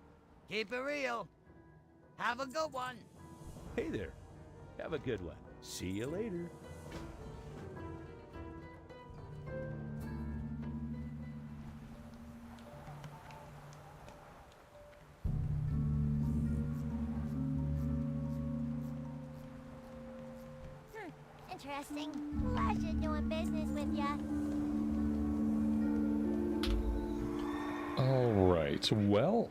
keep it real. Have a good one.
Hey there. Have a good one. See you later.
Interesting. Pleasure doing business with ya.
Alright, well,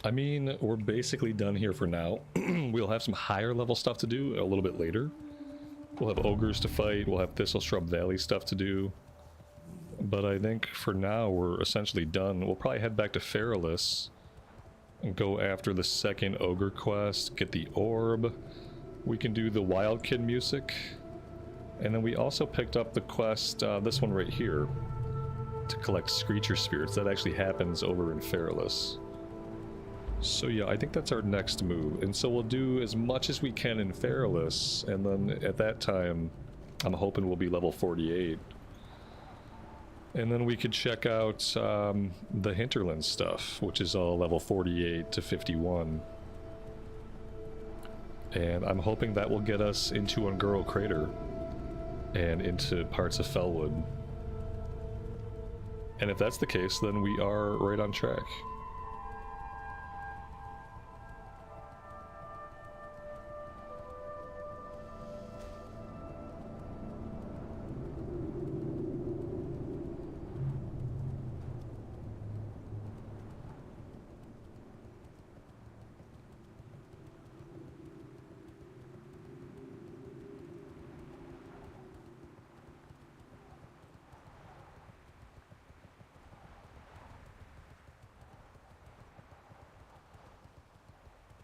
I mean, we're basically done here for now. We'll have some higher level stuff to do a little bit later. We'll have ogres to fight, we'll have Thistle Shrub Valley stuff to do. But I think for now we're essentially done. We'll probably head back to Feralis and go after the second ogre quest, get the orb. We can do the Wild Kid music. And then we also picked up the quest, this one right here, to collect Screecher Spirits. That actually happens over in Feralis. So yeah, I think that's our next move. And so we'll do as much as we can in Feralis, and then at that time, I'm hoping we'll be level 48. And then we could check out the Hinterland stuff, which is all level 48 to 51. And I'm hoping that will get us into Unguro Crater and into parts of Felwood. And if that's the case, then we are right on track.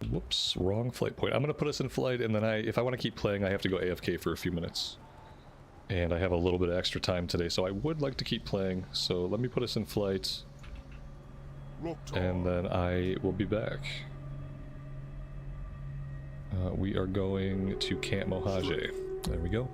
Whoops, wrong flight point. I'm gonna put us in flight, and then if I want to keep playing, I have to go AFK for a few minutes. And I have a little bit of extra time today, so I would like to keep playing. So let me put us in flight, and then I will be back. We are going to Camp Mohajé. There we go.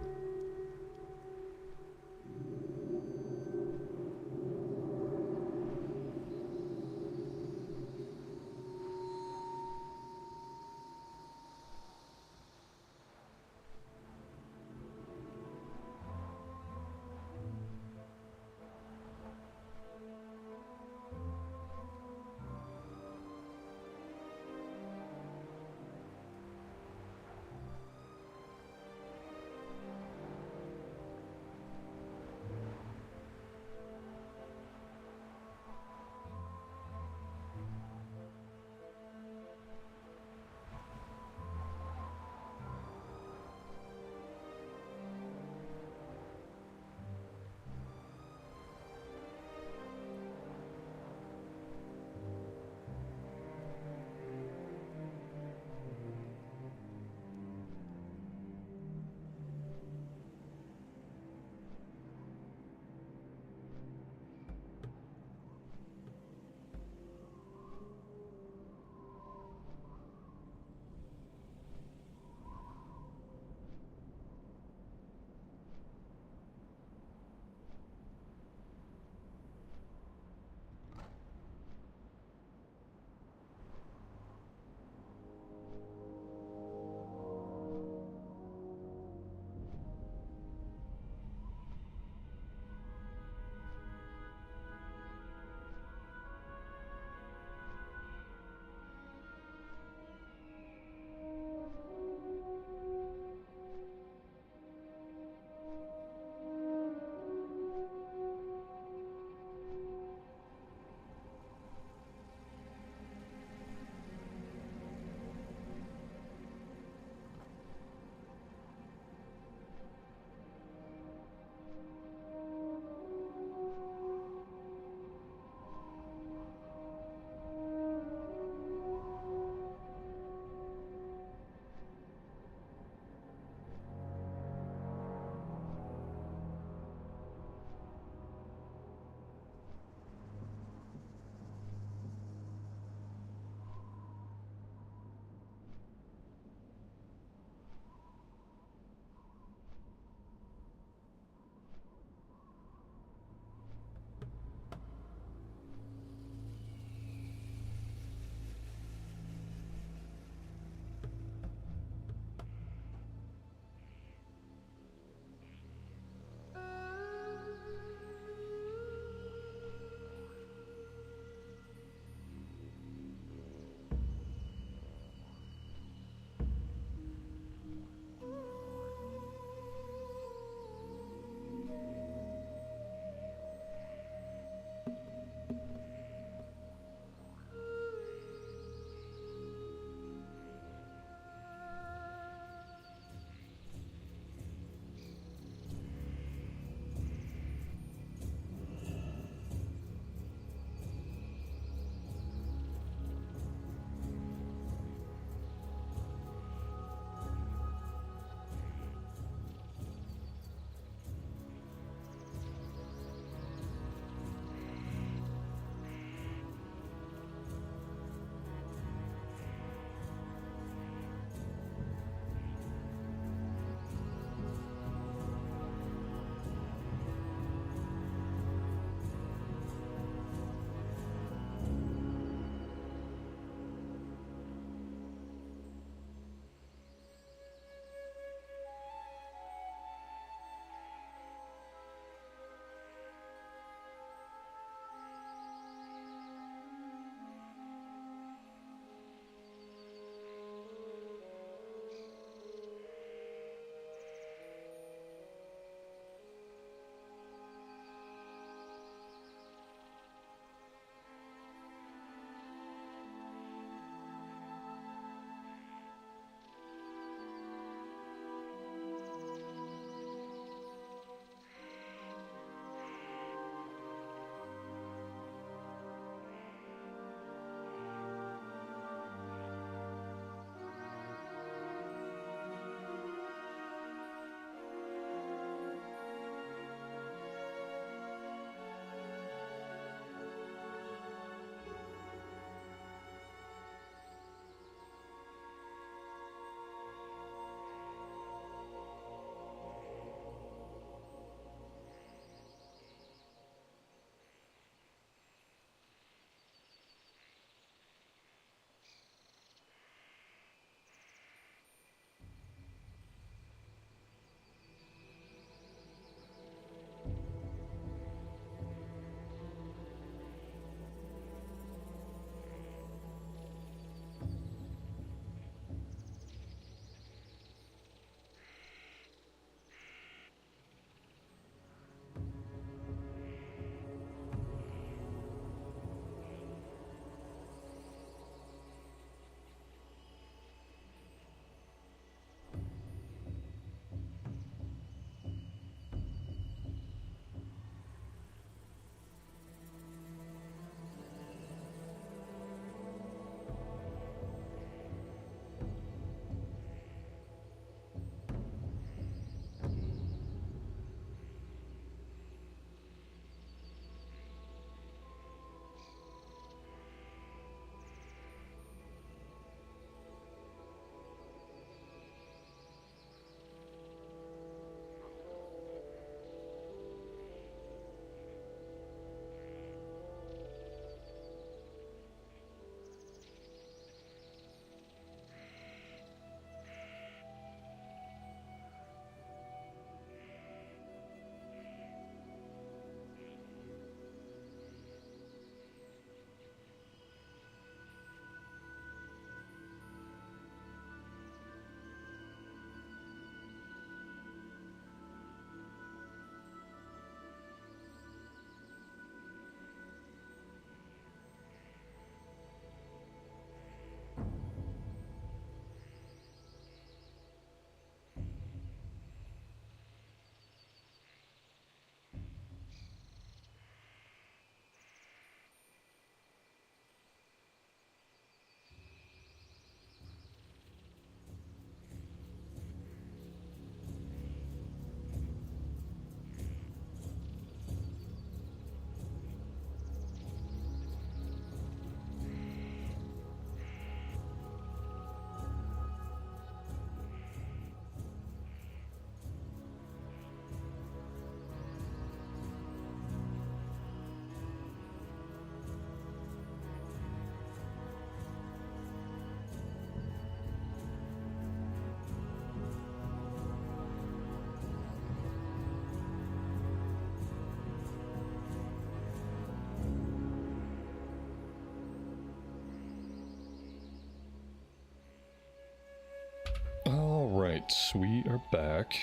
Alright, we are back.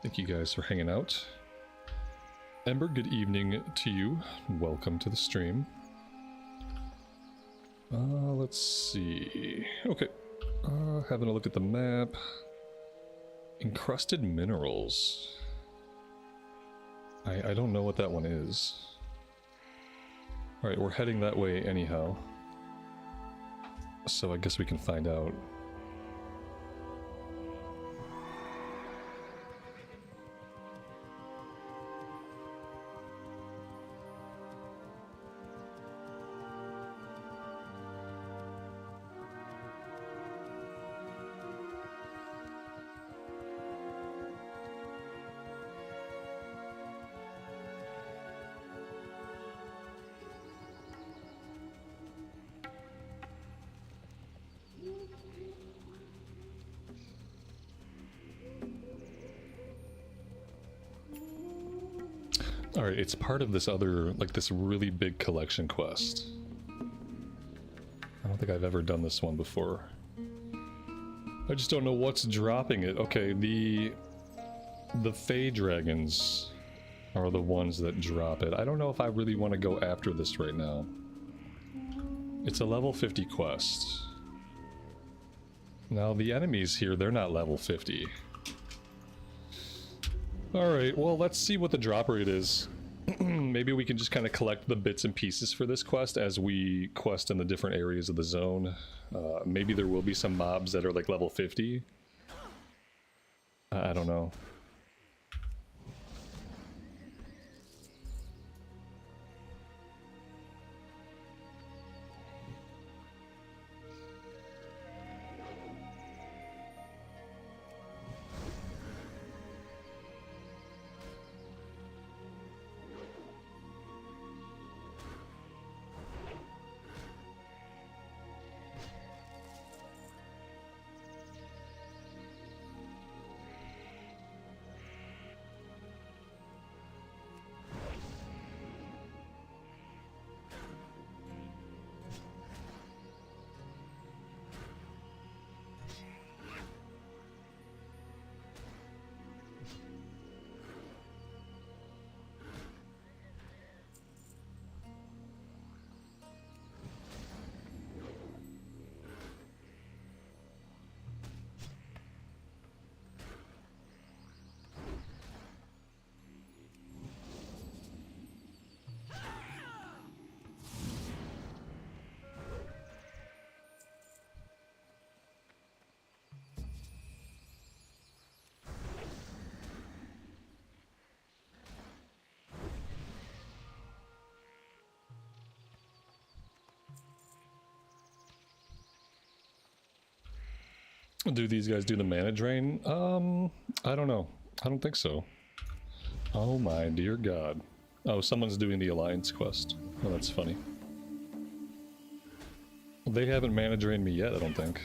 Thank you guys for hanging out. Ember, good evening to you. Welcome to the stream. Let's see. Okay. Having a look at the map. Encrusted minerals. I don't know what that one is. Alright, we're heading that way anyhow. So I guess we can find out. Alright, it's part of this other, like this really big collection quest. I don't think I've ever done this one before. I just don't know what's dropping it. Okay, the Fey Dragons are the ones that drop it. I don't know if I really want to go after this right now. It's a level 50 quest. Now the enemies here, they're not level 50. Alright, well let's see what the drop rate is. Maybe we can just kind of collect the bits and pieces for this quest as we quest in the different areas of the zone. Maybe there will be some mobs that are like level 50. I don't know. Do these guys do the mana drain? I don't know. I don't think so. Oh my dear god. Oh, someone's doing the Alliance quest. Oh, that's funny. They haven't mana drained me yet, I don't think.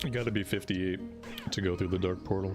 You gotta be 58 to go through the dark portal.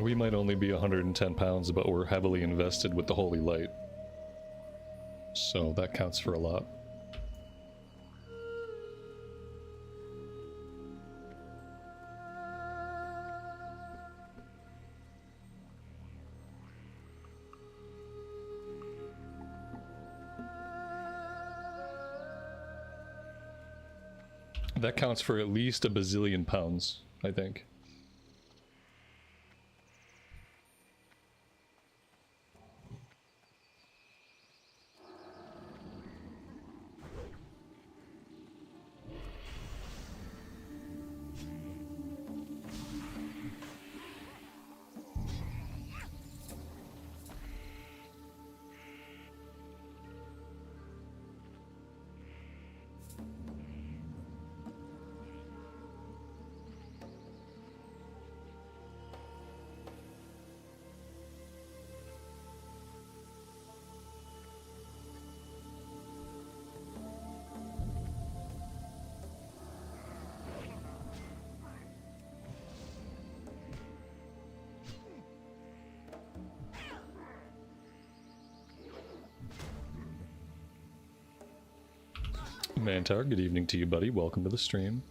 We might only be 110 pounds, but we're heavily invested with the Holy Light. So that counts for a lot. That counts for at least a bazillion pounds, I think. Mantar, good evening to you, buddy. Welcome to the stream.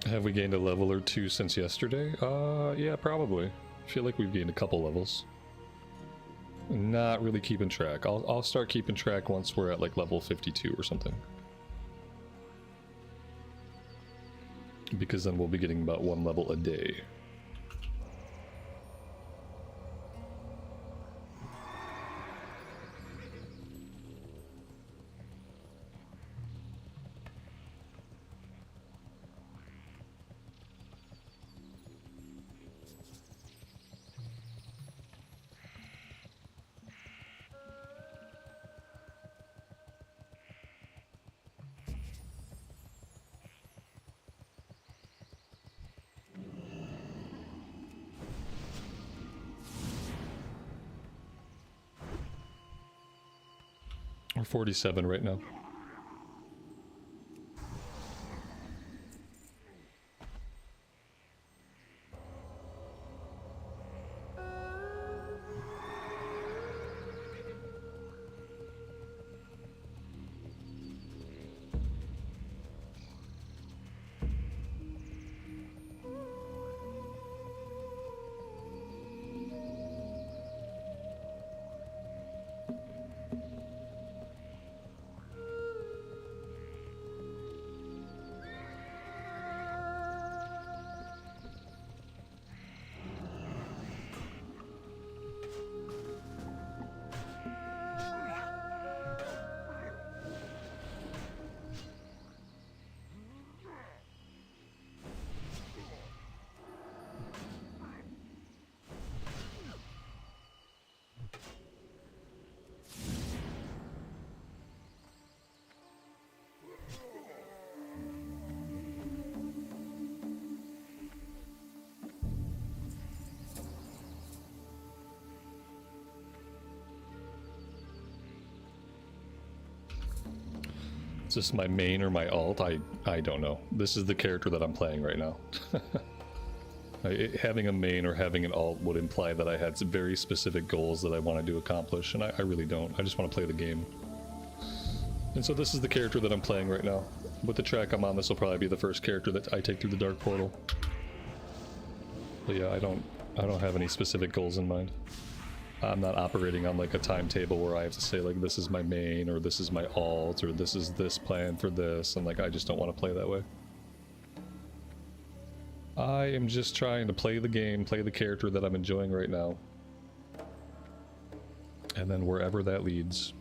Have we gained a level or two since yesterday? Yeah, probably. I feel like we've gained a couple levels. Not really keeping track. I'll start keeping track once we're at like level 52 or something. Because then we'll be getting about 1 level a day. We're 47 right now. Is this my main or my alt? I don't know. This is the character that I'm playing right now. Having a main or having an alt would imply that I had some very specific goals that I wanted to accomplish, and I really don't. I just want to play the game. And so this is the character that I'm playing right now. With the track I'm on, this will probably be the first character that I take through the Dark Portal. But yeah, I don't have any specific goals in mind. I'm not operating on like a timetable where I have to say like this is my main or this is my alt or this is this plan for this, and like I just don't want to play that way. I am just trying to play the game, play the character that I'm enjoying right now. And then wherever that leads.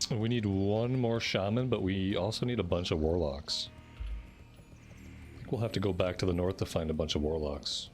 We need one more shaman, but we also need a bunch of warlocks. I think we'll have to go back to the north to find a bunch of warlocks.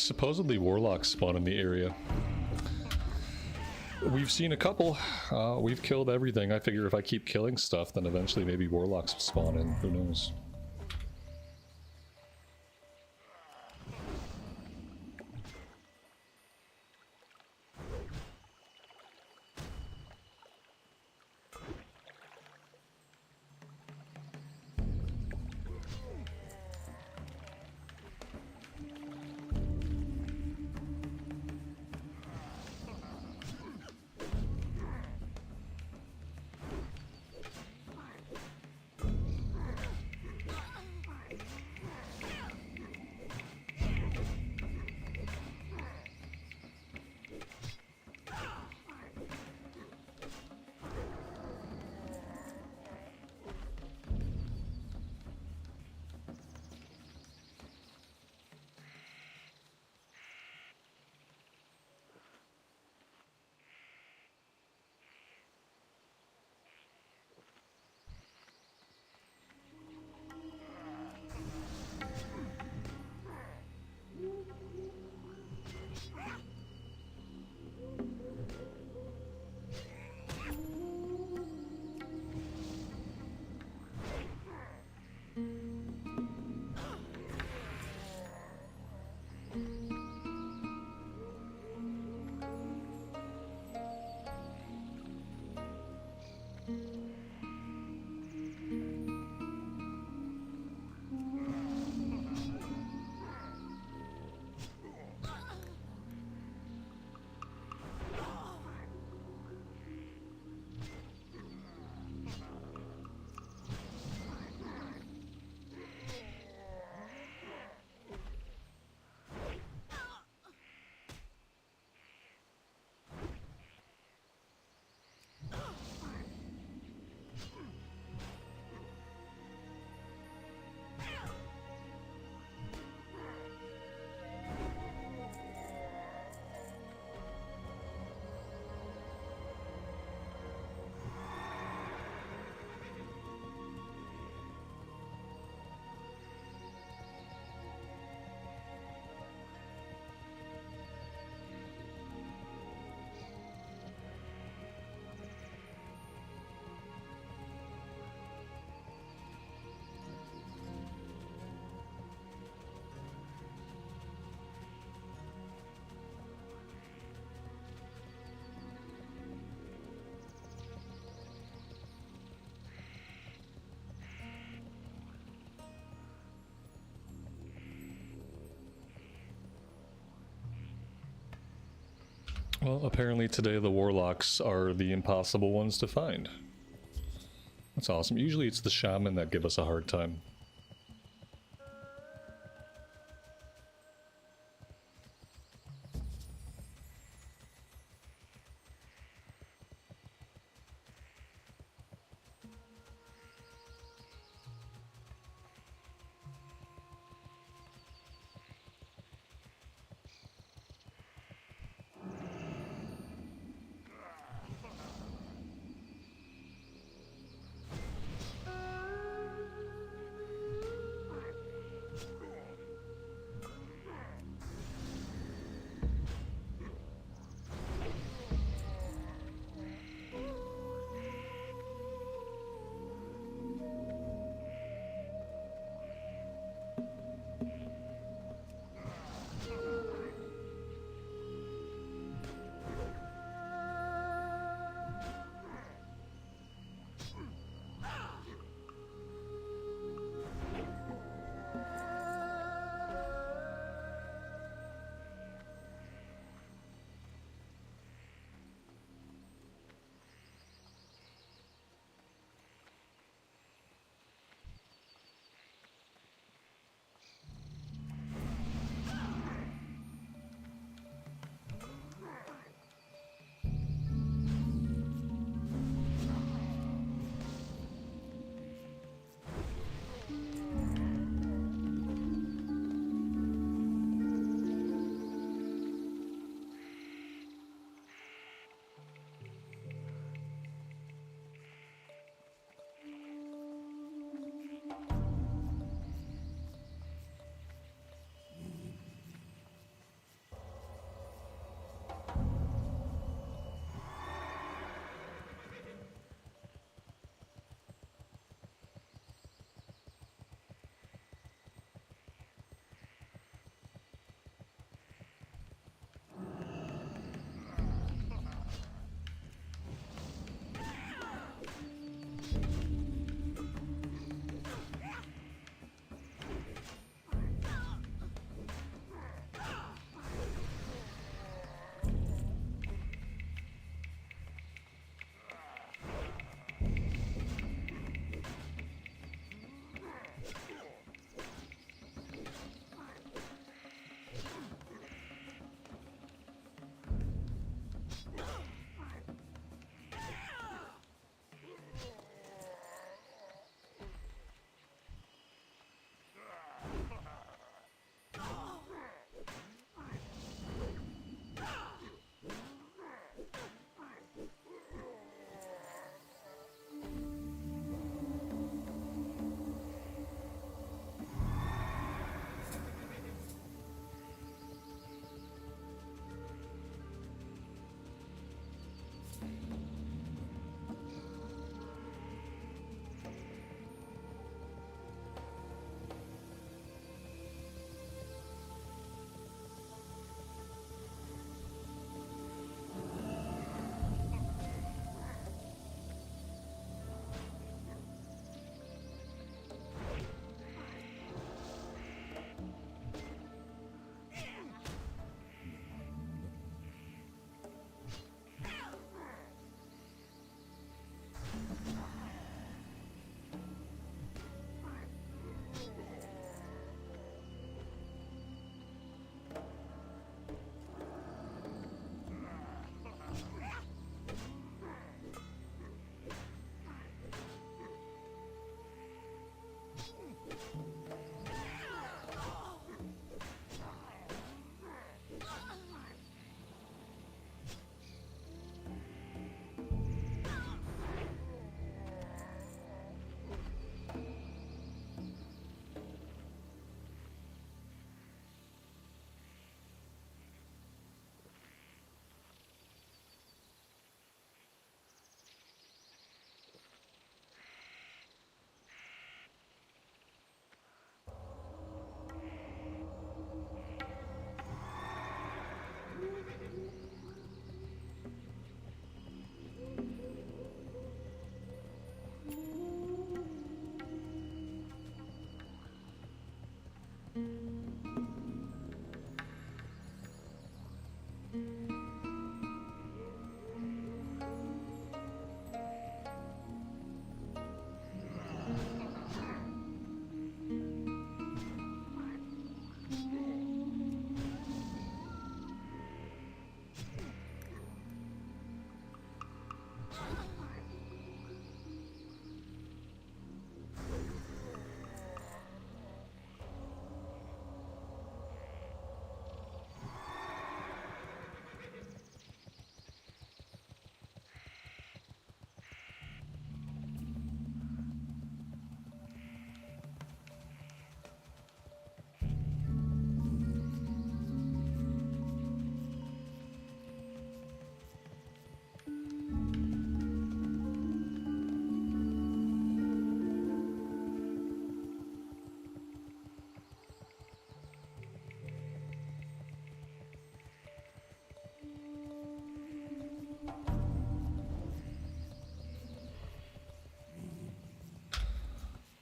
Supposedly warlocks spawn in the area. We've seen a couple. We've killed everything. I figure if I keep killing stuff, then eventually maybe warlocks will spawn in. Who knows? Well, apparently today the warlocks are the impossible ones to find. That's awesome. Usually it's the shaman that give us a hard time.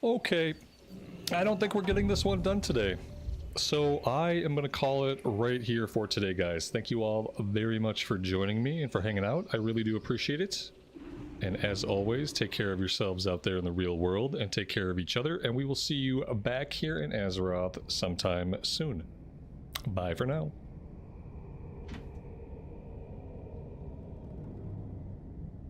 Okay, I don't think we're getting this one done today. So I am going to call it right here for today, guys. Thank you all very much for joining me and for hanging out. I really do appreciate it. And as always, take care of yourselves out there in the real world and take care of each other. And we will see you back here in Azeroth sometime soon. Bye for now.